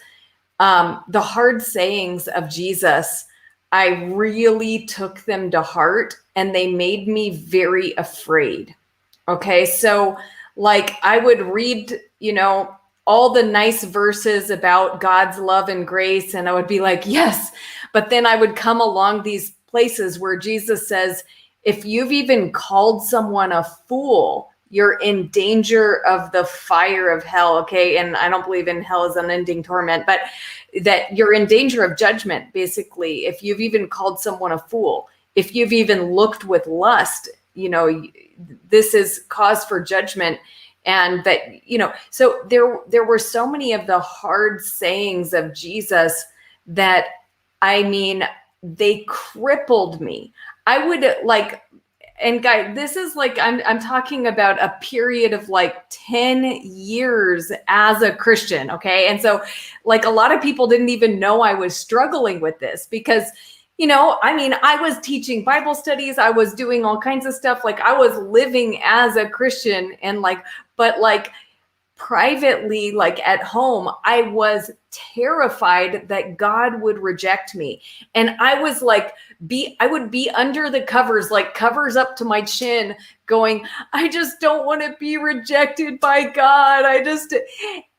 the hard sayings of Jesus. I really took them to heart, and they made me very afraid. Okay. So like I would read, all the nice verses about God's love and grace, and I would be like, yes. But then I would come along these places where Jesus says, if you've even called someone a fool, you're in danger of the fire of hell. Okay. And I don't believe in hell as unending torment, but that you're in danger of judgment, basically. If you've even called someone a fool, if you've even looked with lust, this is cause for judgment. And that, so there were so many of the hard sayings of Jesus that, they crippled me. I would and guys, this is like, I'm talking about a period of like 10 years as a Christian. Okay. And so like a lot of people didn't even know I was struggling with this because, I was teaching Bible studies. I was doing all kinds of stuff. Like I was living as a Christian, and but privately, like at home, I was terrified that God would reject me. And I was like, I would be under the covers, like covers up to my chin, going, I just don't want to be rejected by God.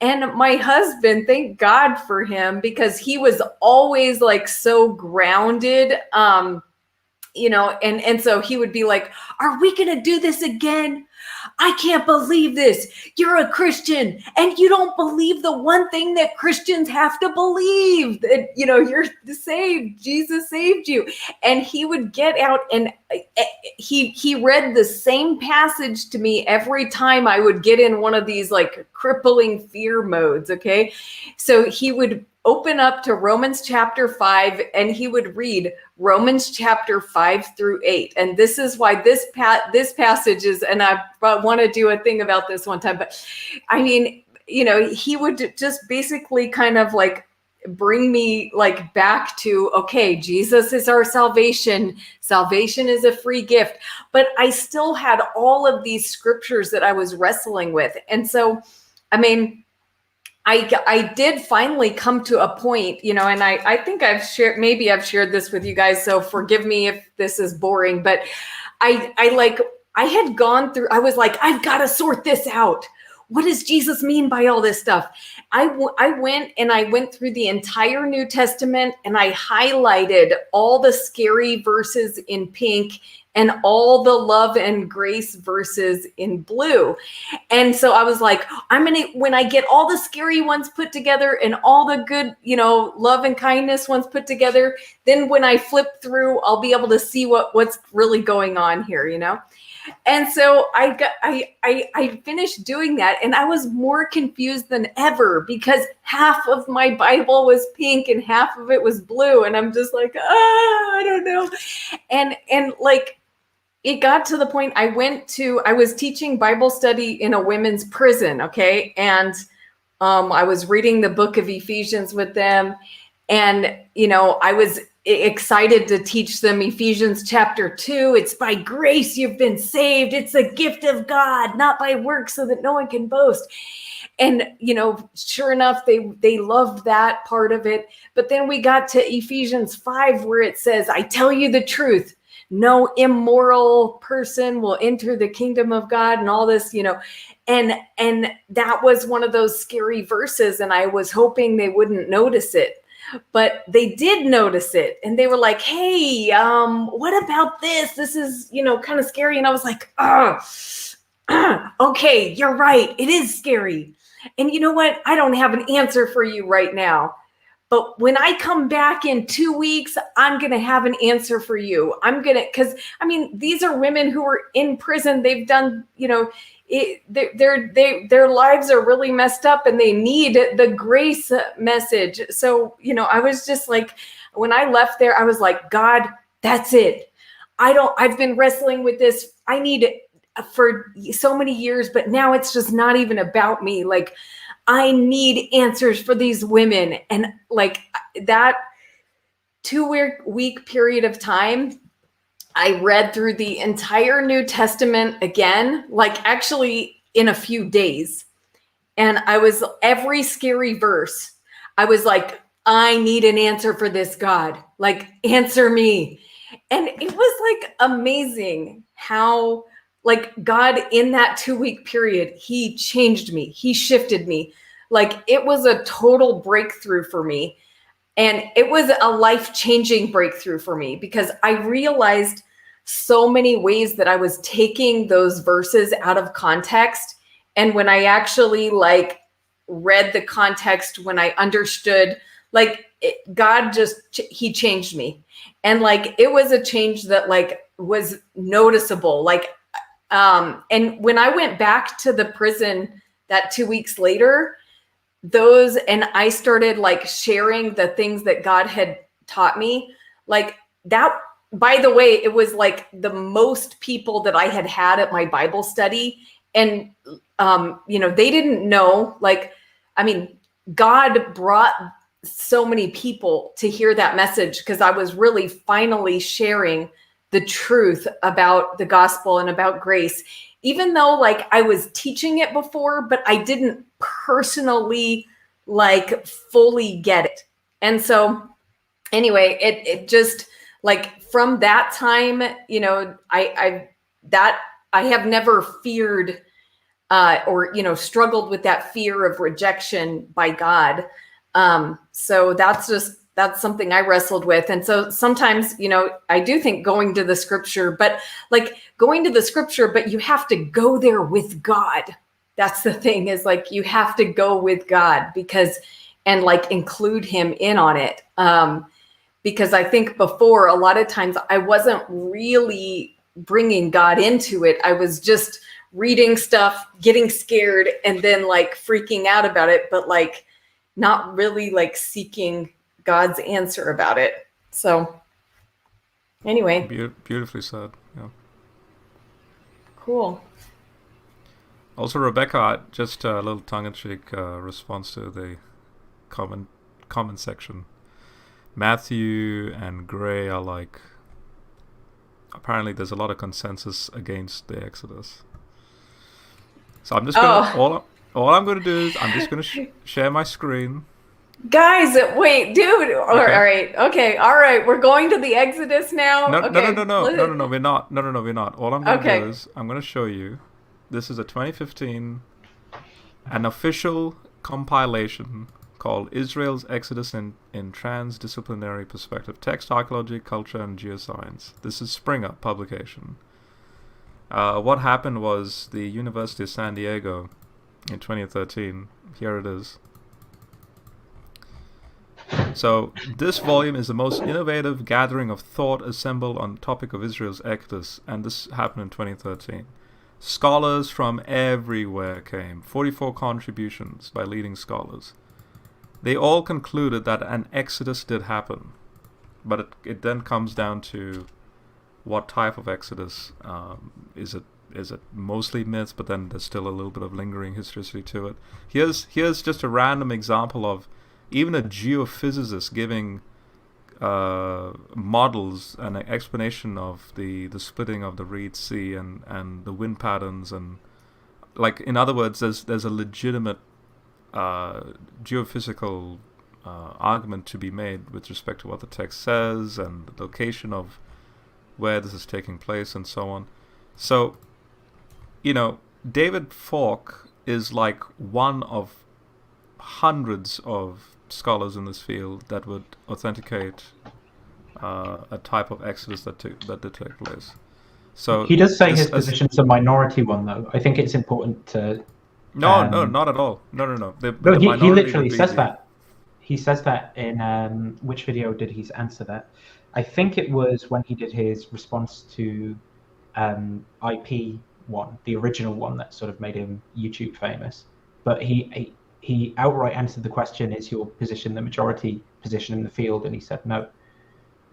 And my husband, thank God for him, because he was always like so grounded. And so he would be like, are we going to do this again? I can't believe this. You're a Christian and you don't believe the one thing that Christians have to believe, that, you're saved. Jesus saved you. And he would get out and he read the same passage to me every time I would get in one of these like crippling fear modes. Okay. So he would open up to Romans chapter 5 and he would read Romans chapter 5-8. And this is why this passage is, and I want to do a thing about this one time, but I mean, he would just basically kind of like bring me like back to, okay, Jesus is our salvation. Salvation is a free gift. But I still had all of these scriptures that I was wrestling with. And so, I mean, I did finally come to a point, and I think I've shared this with you guys, so forgive me if this is boring, but I had gone through, I was like, I've got to sort this out. What does Jesus mean by all this stuff? I went through the entire New Testament and I highlighted all the scary verses in pink and all the love and grace verses in blue. And so I was like, when I get all the scary ones put together and all the good, love and kindness ones put together, then when I flip through, I'll be able to see what's really going on here, And so I finished doing that, and I was more confused than ever because half of my Bible was pink and half of it was blue, and I'm just like, I don't know. And like, it got to the point I was teaching Bible study in a women's prison, okay? And I was reading the book of Ephesians with them, and, I was excited to teach them Ephesians chapter 2. It's by grace you've been saved. It's a gift of God, not by works, so that no one can boast. And, sure enough, they loved that part of it. But then we got to Ephesians 5, where it says, I tell you the truth, no immoral person will enter the kingdom of God, and all this, and that was one of those scary verses. And I was hoping they wouldn't notice it. But they did notice it, and they were like, hey, what about this? This is, kind of scary. And I was like, okay, you're right. It is scary. And you know what? I don't have an answer for you right now. But when I come back in 2 weeks, I'm going to have an answer for you. Because these are women who are in prison. They've done, their lives are really messed up and they need the grace message. So, I was just like, when I left there, I was like, God, that's it. I've been wrestling with this. I need it for so many years, but now it's just not even about me. Like, I need answers for these women. And like that 2-week period of time, I read through the entire New Testament again, like actually in a few days. And every scary verse, I was like, I need an answer for this, God. Like, answer me. And it was like amazing how, like, God in that 2-week period, he changed me. He shifted me. Like, it was a total breakthrough for me. And it was a life-changing breakthrough for me because I realized so many ways that I was taking those verses out of context. And when I actually like read the context, when I understood, like God he changed me. And like, it was a change that like was noticeable. Like, and when I went back to the prison that 2 weeks later, and I started like sharing the things that God had taught me, like that, by the way, it was like the most people that I had at my Bible study. And, they didn't know, like, God brought so many people to hear that message because I was really finally sharing the truth about the gospel and about grace, even though like I was teaching it before, but I didn't personally like fully get it. And so anyway, it just like from that time, you know, I have never feared or, you know, struggled with that fear of rejection by God. So that's something I wrestled with. And so sometimes, you know, I do think going to the scripture, but you have to go there with God. That's the thing, is like, you have to go with God and like include him in on it. Because I think before, a lot of times I wasn't really bringing God into it. I was just reading stuff, getting scared, and then like freaking out about it, but like not really like seeking God's answer about it. So anyway. Beautifully said. Yeah. Cool. Also, Rebecca, just a little tongue-in-cheek response to the comment section. Matthew and Gray are like, apparently there's a lot of consensus against the Exodus. So I'm just gonna all I'm gonna do is I'm just gonna share my screen. Guys, wait, dude. Okay. All right. We're going to the Exodus now. No, okay. No, we're not. No, we're not. All I'm gonna do is I'm gonna show you. This is a 2015, an official compilation called Israel's Exodus in Transdisciplinary Perspective, Text, Archaeology, Culture, and Geoscience. This is Springer publication. What happened was the University of San Diego in 2013, here it is. So this volume is the most innovative gathering of thought assembled on the topic of Israel's Exodus, and this happened in 2013. Scholars from everywhere came, 44 contributions by leading scholars. They all concluded that an exodus did happen, but it then comes down to what type of exodus. Is it mostly myth, but then there's still a little bit of lingering historicity to it. Here's just a random example of even a geophysicist giving models and an explanation of the splitting of the Red Sea and the wind patterns, and like, in other words, there's a legitimate geophysical argument to be made with respect to what the text says and the location of where this is taking place and so on. So, you know, David Falk is like one of hundreds of scholars in this field that would authenticate a type of exodus that did take place. So he does say his position's a minority one, though. I think it's important to. No, not at all. No. He literally says that. He says that in which video did he answer that? I think it was when he did his response to IP one, the original one that sort of made him YouTube famous. But he outright answered the question, is your position the majority position in the field? And he said, no,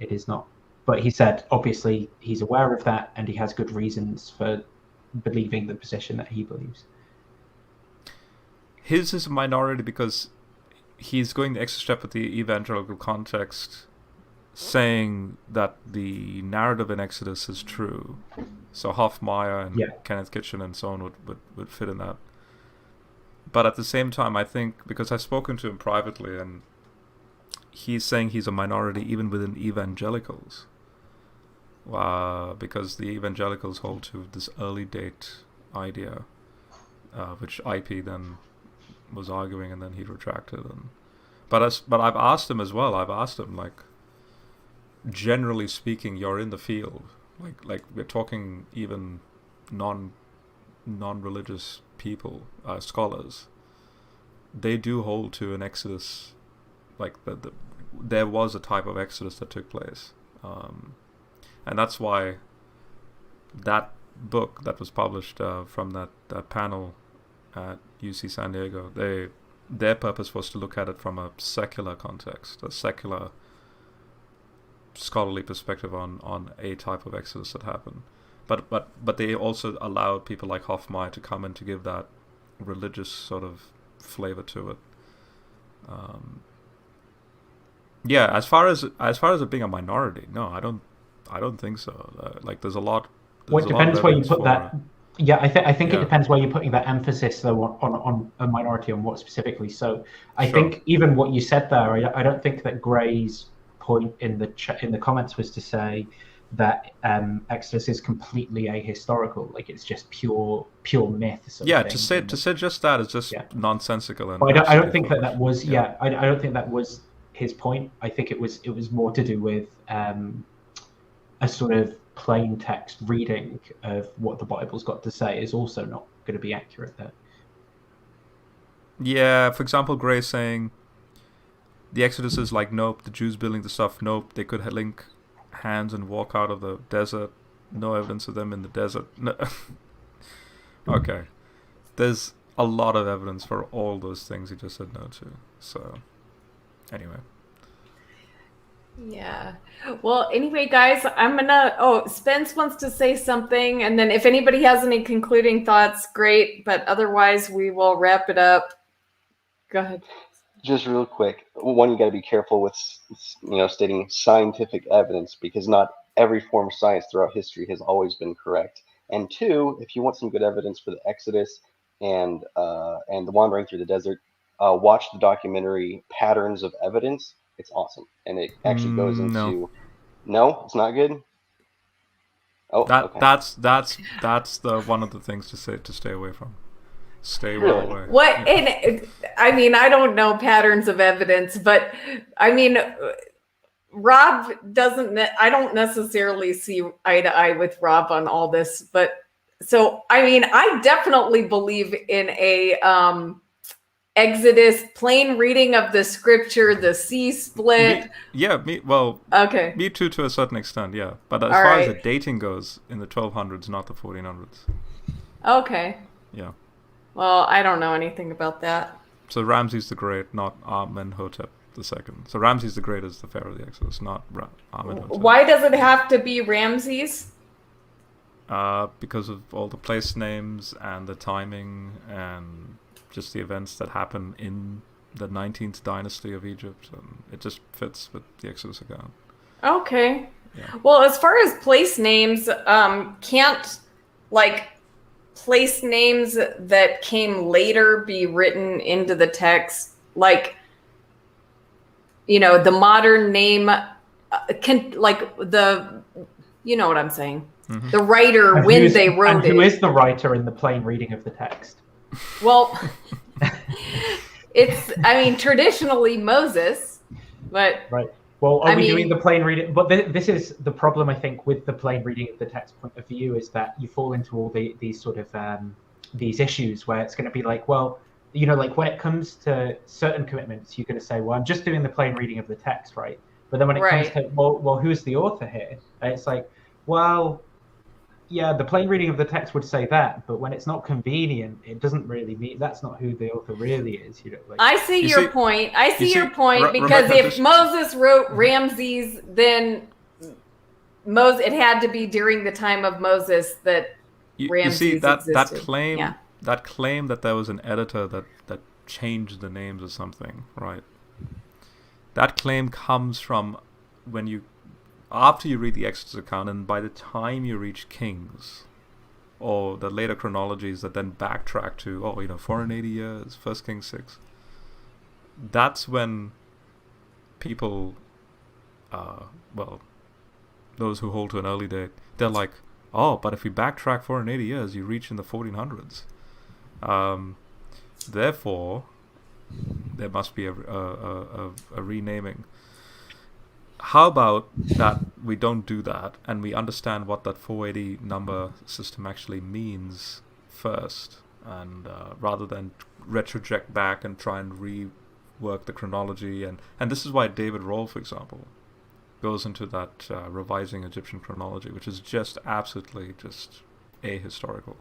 it is not. But he said, obviously, he's aware of that and he has good reasons for believing the position that he believes. His is a minority because he's going the extra step with the evangelical context, saying that the narrative in Exodus is true. So Hoffmeyer and Kenneth Kitchen and so on would fit in that. But at the same time, I think, because I've spoken to him privately, and he's saying he's a minority even within evangelicals. Because the evangelicals hold to this early date idea, which IP then was arguing, and then he retracted. But I've asked him as well. I've asked him, like, generally speaking, you're in the field. Like we're talking even non-religious people, scholars. They do hold to an exodus, like there was a type of exodus that took place, and that's why that book that was published from that panel at UC San Diego, their purpose was to look at it from a secular context, a secular scholarly perspective on a type of exodus that happened. But they also allowed people like Hoffmeyer to come in to give that religious sort of flavor to it. As far as it being a minority, no, I don't I don't think so. Like, there's a lot. Well, it depends where you put that. Yeah, I think Yeah. it depends where you're putting that emphasis, though, on a minority, on what specifically. So I Sure. think even what you said there, I don't think that Gray's point in the comments was to say that Exodus is completely ahistorical, like it's just pure myth. Yeah, to say just that is just Yeah. nonsensical. And But I don't absolutely think that foolish. was I don't think that was his point. I think it was more to do with a sort of plain text reading of what the Bible's got to say is also not going to be accurate there. Yeah, for example, Gray saying the Exodus is like, nope, the Jews building the stuff, nope, they could link hands and walk out of the desert, no evidence of them in the desert. No. Okay. There's a lot of evidence for all those things he just said no to. So, anyway. Yeah. Well, anyway, guys, I'm gonna. Spence wants to say something, and then if anybody has any concluding thoughts, great. But otherwise, we will wrap it up. Go ahead. Just real quick, one, you got to be careful with stating scientific evidence, because not every form of science throughout history has always been correct. And two, if you want some good evidence for the Exodus and the wandering through the desert, watch the documentary Patterns of Evidence. It's awesome, and it actually goes into. No, it's not good. Oh, okay. That's the one of the things to stay away from. Stay well away. What? And I mean, I don't know patterns of evidence, but I mean, Rob doesn't. I don't necessarily see eye to eye with Rob on all this, but so I mean, I definitely believe in a Exodus plain reading of the scripture, the sea split. Okay. Me too, to a certain extent, yeah. But as far as the dating goes, in the 1200s, not the 1400s. Okay. Yeah. Well, I don't know anything about that. So Ramses the Great, not Amenhotep II. So Ramses the Great is the pharaoh of the Exodus, not Amenhotep. Why does it have to be Ramses? Because of all the place names and the timing and just the events that happen in the 19th dynasty of Egypt, and it just fits with the Exodus account. Okay. Yeah. Well, as far as place names, can't place names that came later be written into the text? Like, the modern name can, you know what I'm saying? Mm-hmm. The writer, when they wrote it. Who is the writer in the plain reading of the text? Well, traditionally Moses, but right. Well, are we doing the plain reading? But this is the problem, I think, with the plain reading of the text point of view, is that you fall into all these sort of these issues where it's going to be like, well, like when it comes to certain commitments, you're going to say, well, I'm just doing the plain reading of the text, right? But then when it comes to, well, who's the author here? And it's like, well, yeah, the plain reading of the text would say that, but when it's not convenient, it doesn't really mean that's not who the author really is. I see your point. I see your point, because if Moses wrote Ramses, then it had to be during the time of Moses that Ramses existed. That claim that there was an editor that changed the names or something, right? That claim comes from after you read the Exodus account, and by the time you reach Kings, or the later chronologies that then backtrack to 480 years, 1 Kings 6, that's when people, those who hold to an early date, they're like, but if we backtrack 480 years, you reach in the 1400s. Therefore, there must be a renaming. How about that we don't do that, and we understand what that 480 number system actually means first, and rather than retroject back and try and rework the chronology, and this is why David Roll, for example, goes into that revising Egyptian chronology, which is just absolutely just ahistorical.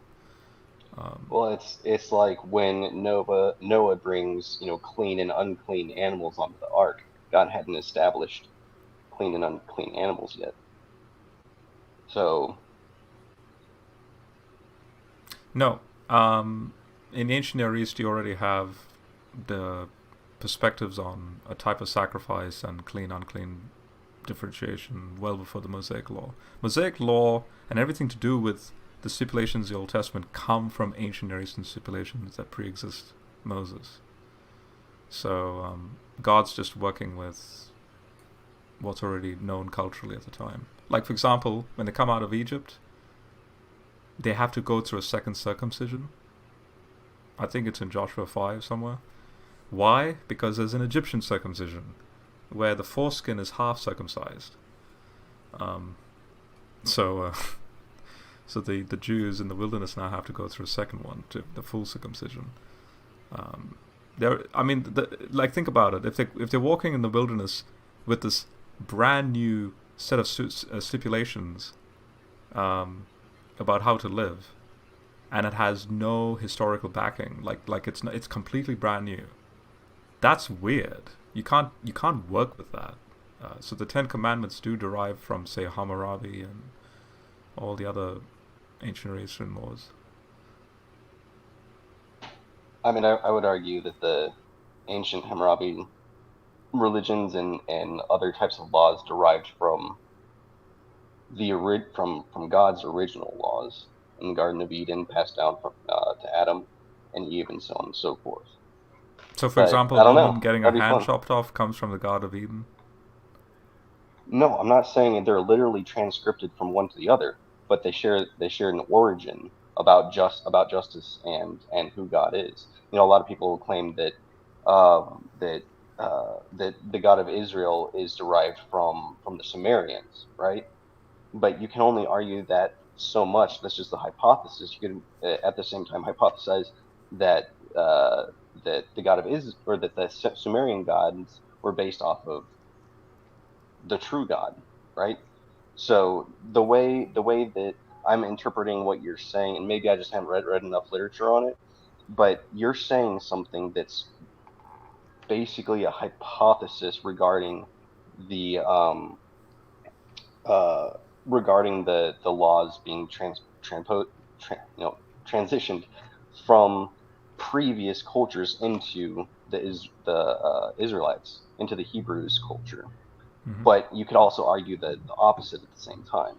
Well, it's like when Noah brings clean and unclean animals onto the ark. God hadn't established clean and unclean animals yet. So no, in ancient Near East you already have the perspectives on a type of sacrifice and clean, unclean differentiation well before the Mosaic Law. Mosaic Law and everything to do with the stipulations of the Old Testament come from ancient Near Eastern stipulations that pre-exist Moses. So God's just working with what's already known culturally at the time. Like, for example, when they come out of Egypt, they have to go through a second circumcision. I think it's in Joshua 5 somewhere. Why? Because there's an Egyptian circumcision where the foreskin is half circumcised. So the Jews in the wilderness now have to go through a second one, to the full circumcision. Think about it. If they're walking in the wilderness with this brand new set of stipulations about how to live, and it has no historical backing, like it's completely brand new. That's weird. You can't work with that. So the Ten Commandments do derive from, say, Hammurabi and all the other ancient Near Eastern laws. I mean, I would argue that the ancient Hammurabi religions and other types of laws derived from from God's original laws in the Garden of Eden, passed down from to Adam and Eve, and so on and so forth. So, for example, Eden getting a hand chopped off comes from the Garden of Eden? No, I'm not saying that they're literally transcripted from one to the other, but they share an origin about justice and who God is. You know, a lot of people claim that that the God of Israel is derived from the Sumerians, right? But you can only argue that so much. That's just the hypothesis. You can at the same time hypothesize that that the God of Israel, or that the Sumerian gods were based off of the true God, right? So the way that I'm interpreting what you're saying, and maybe I just haven't read enough literature on it, but you're saying something that's basically a hypothesis regarding the laws being transitioned from previous cultures into the Israelites, into the Hebrews culture. Mm-hmm. But you could also argue the opposite at the same time.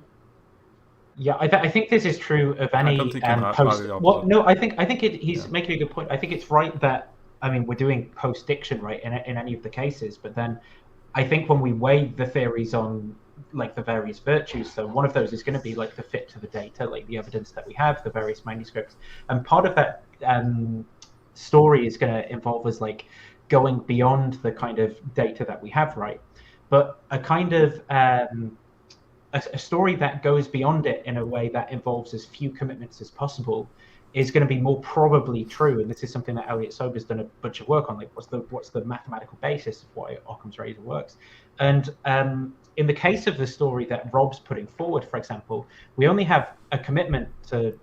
Yeah, I think this is true of any post. Well, no, I think he's making a good point. I think it's right that, I mean, we're doing post-diction, right, in any of the cases, but then I think when we weigh the theories on like the various virtues, so one of those is going to be like the fit to the data, like the evidence that we have, the various manuscripts, and part of that story is going to involve us like going beyond the kind of data that we have, right? But a kind of a story that goes beyond it in a way that involves as few commitments as possible is going to be more probably true. And this is something that Elliot Sober's done a bunch of work on. Like, what's the mathematical basis of why Occam's razor works? And in the case of the story that Rob's putting forward, for example, we only have a commitment to.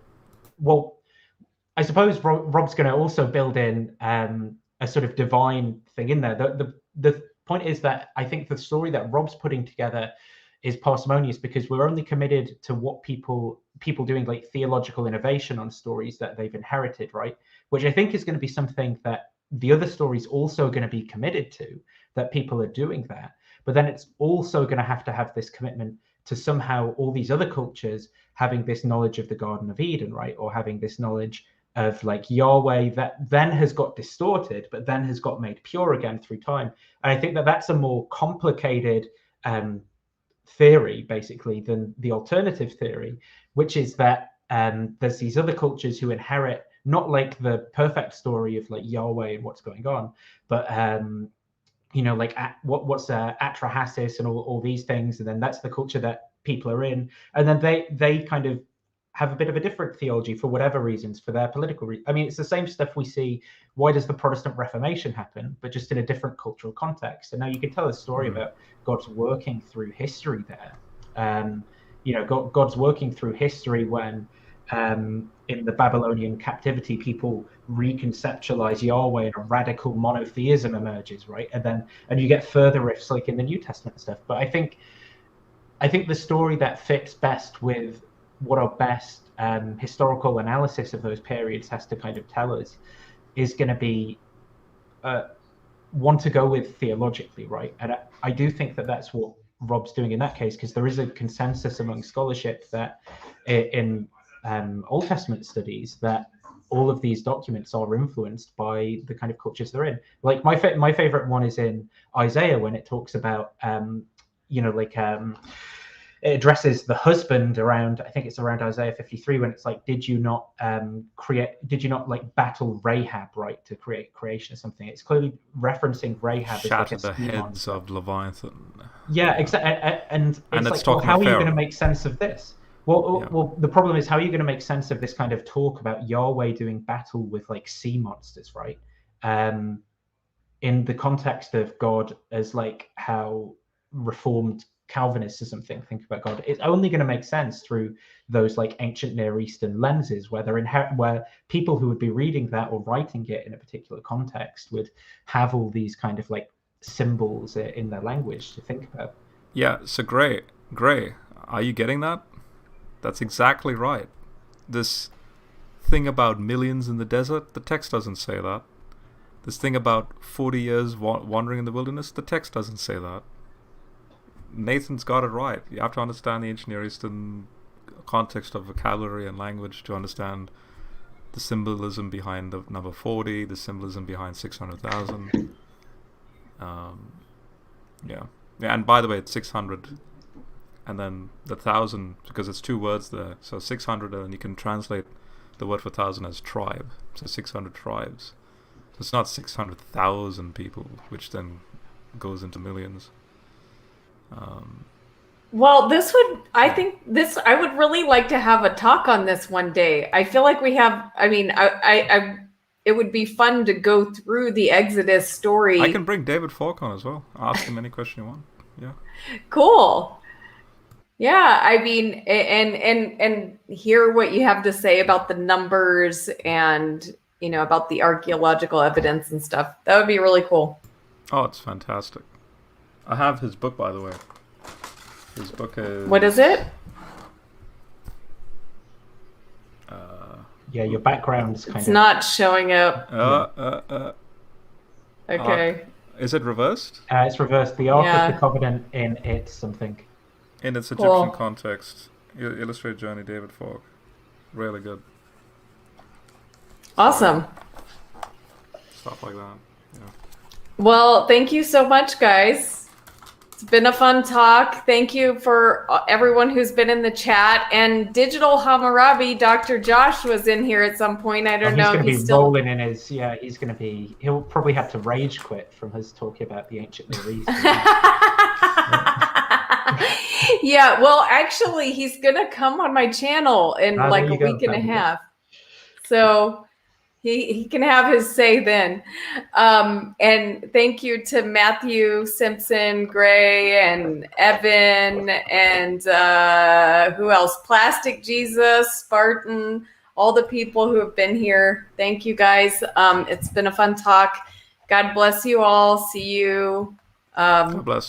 Well, I suppose Rob's going to also build in a sort of divine thing in there. The point is that I think the story that Rob's putting together is parsimonious because we're only committed to what people doing like theological innovation on stories that they've inherited, right? Which I think is going to be something that the other stories also going to be committed to, that people are doing that. But then it's also going to have this commitment to somehow all these other cultures having this knowledge of the Garden of Eden, right? Or having this knowledge of like Yahweh that then has got distorted, but then has got made pure again through time. And I think that that's a more complicated theory, basically, than the alternative theory, which is that there's these other cultures who inherit not like the perfect story of like Yahweh and what's going on, but like what's Atrahasis and all these things, and then that's the culture that people are in, and then they kind of have a bit of a different theology for whatever reasons, for their political reasons. I mean, it's the same stuff we see. Why does the Protestant Reformation happen, but just in a different cultural context? And now you can tell a story about God's working through history there. God's working through history when in the Babylonian captivity, people reconceptualize Yahweh and a radical monotheism emerges, right? And you get further rifts like in the New Testament stuff. But I think the story that fits best with what our best historical analysis of those periods has to kind of tell us is going to be one to go with theologically, right? And I do think that that's what Rob's doing in that case, because there is a consensus among scholarship that in Old Testament studies that all of these documents are influenced by the kind of cultures they're in. Like my favorite one is in Isaiah, when it talks about it addresses the husband around, I think it's around Isaiah 53, when it's like, did you not like battle Rahab, right, to create creation or something? It's clearly referencing Rahab Shatter as like the heads of Leviathan. Yeah, exactly. And it's like, well, talking how to are you going to Pharaoh. make sense of this? Well, the problem is, how are you going to make sense of this kind of talk about Yahweh doing battle with like sea monsters, right? In the context of God as like how Reformed Calvinists or something think about God, it's only going to make sense through those like ancient Near Eastern lenses, where where people who would be reading that or writing it in a particular context would have all these kind of like symbols in their language to think about. Yeah, so Gray, are you getting that? That's exactly right. This thing about millions in the desert, the text doesn't say that. This thing about 40 years wandering in the wilderness, the text doesn't say that. Nathan's got it right. You have to understand the ancient Near Eastern context of vocabulary and language to understand the symbolism behind the number 40, the symbolism behind 600,000. Yeah, and by the way, it's 600, and then the 1,000, because it's two words there. So 600, and then you can translate the word for 1,000 as tribe. So 600 tribes. So it's not 600,000 people, which then goes into millions. Well, I would really like to have a talk on this one day. I feel like we have, I mean, it would be fun to go through the Exodus story. I can bring David Falk on as well. Ask him any question you want. Yeah. Cool. Yeah, I mean, and hear what you have to say about the numbers and, about the archaeological evidence and stuff. That would be really cool. Oh, it's fantastic. I have his book, by the way. His book is... What is it? Yeah, your background's kind It's not showing up. Okay. Okay. Is it reversed? It's reversed. The Ark of the Covenant in it something. In its Egyptian context. Illustrated Journey, David Falk. Really good. Awesome. Stuff like that. Yeah. Well, thank you so much, guys. It's been a fun talk. Thank you for everyone who's been in the chat. And Digital Hammurabi, Dr. Josh was in here at some point. I don't know if he's still rolling in his. Yeah, he'll probably have to rage quit from his talking about the ancient Near East. Yeah, well, actually, he's gonna come on my channel in like a week and a half. So he can have his say then. And thank you to Matthew, Simpson, Gray, and Evan, and who else? Plastic Jesus, Spartan, all the people who have been here. Thank you, guys. It's been a fun talk. God bless you all. See you. God bless.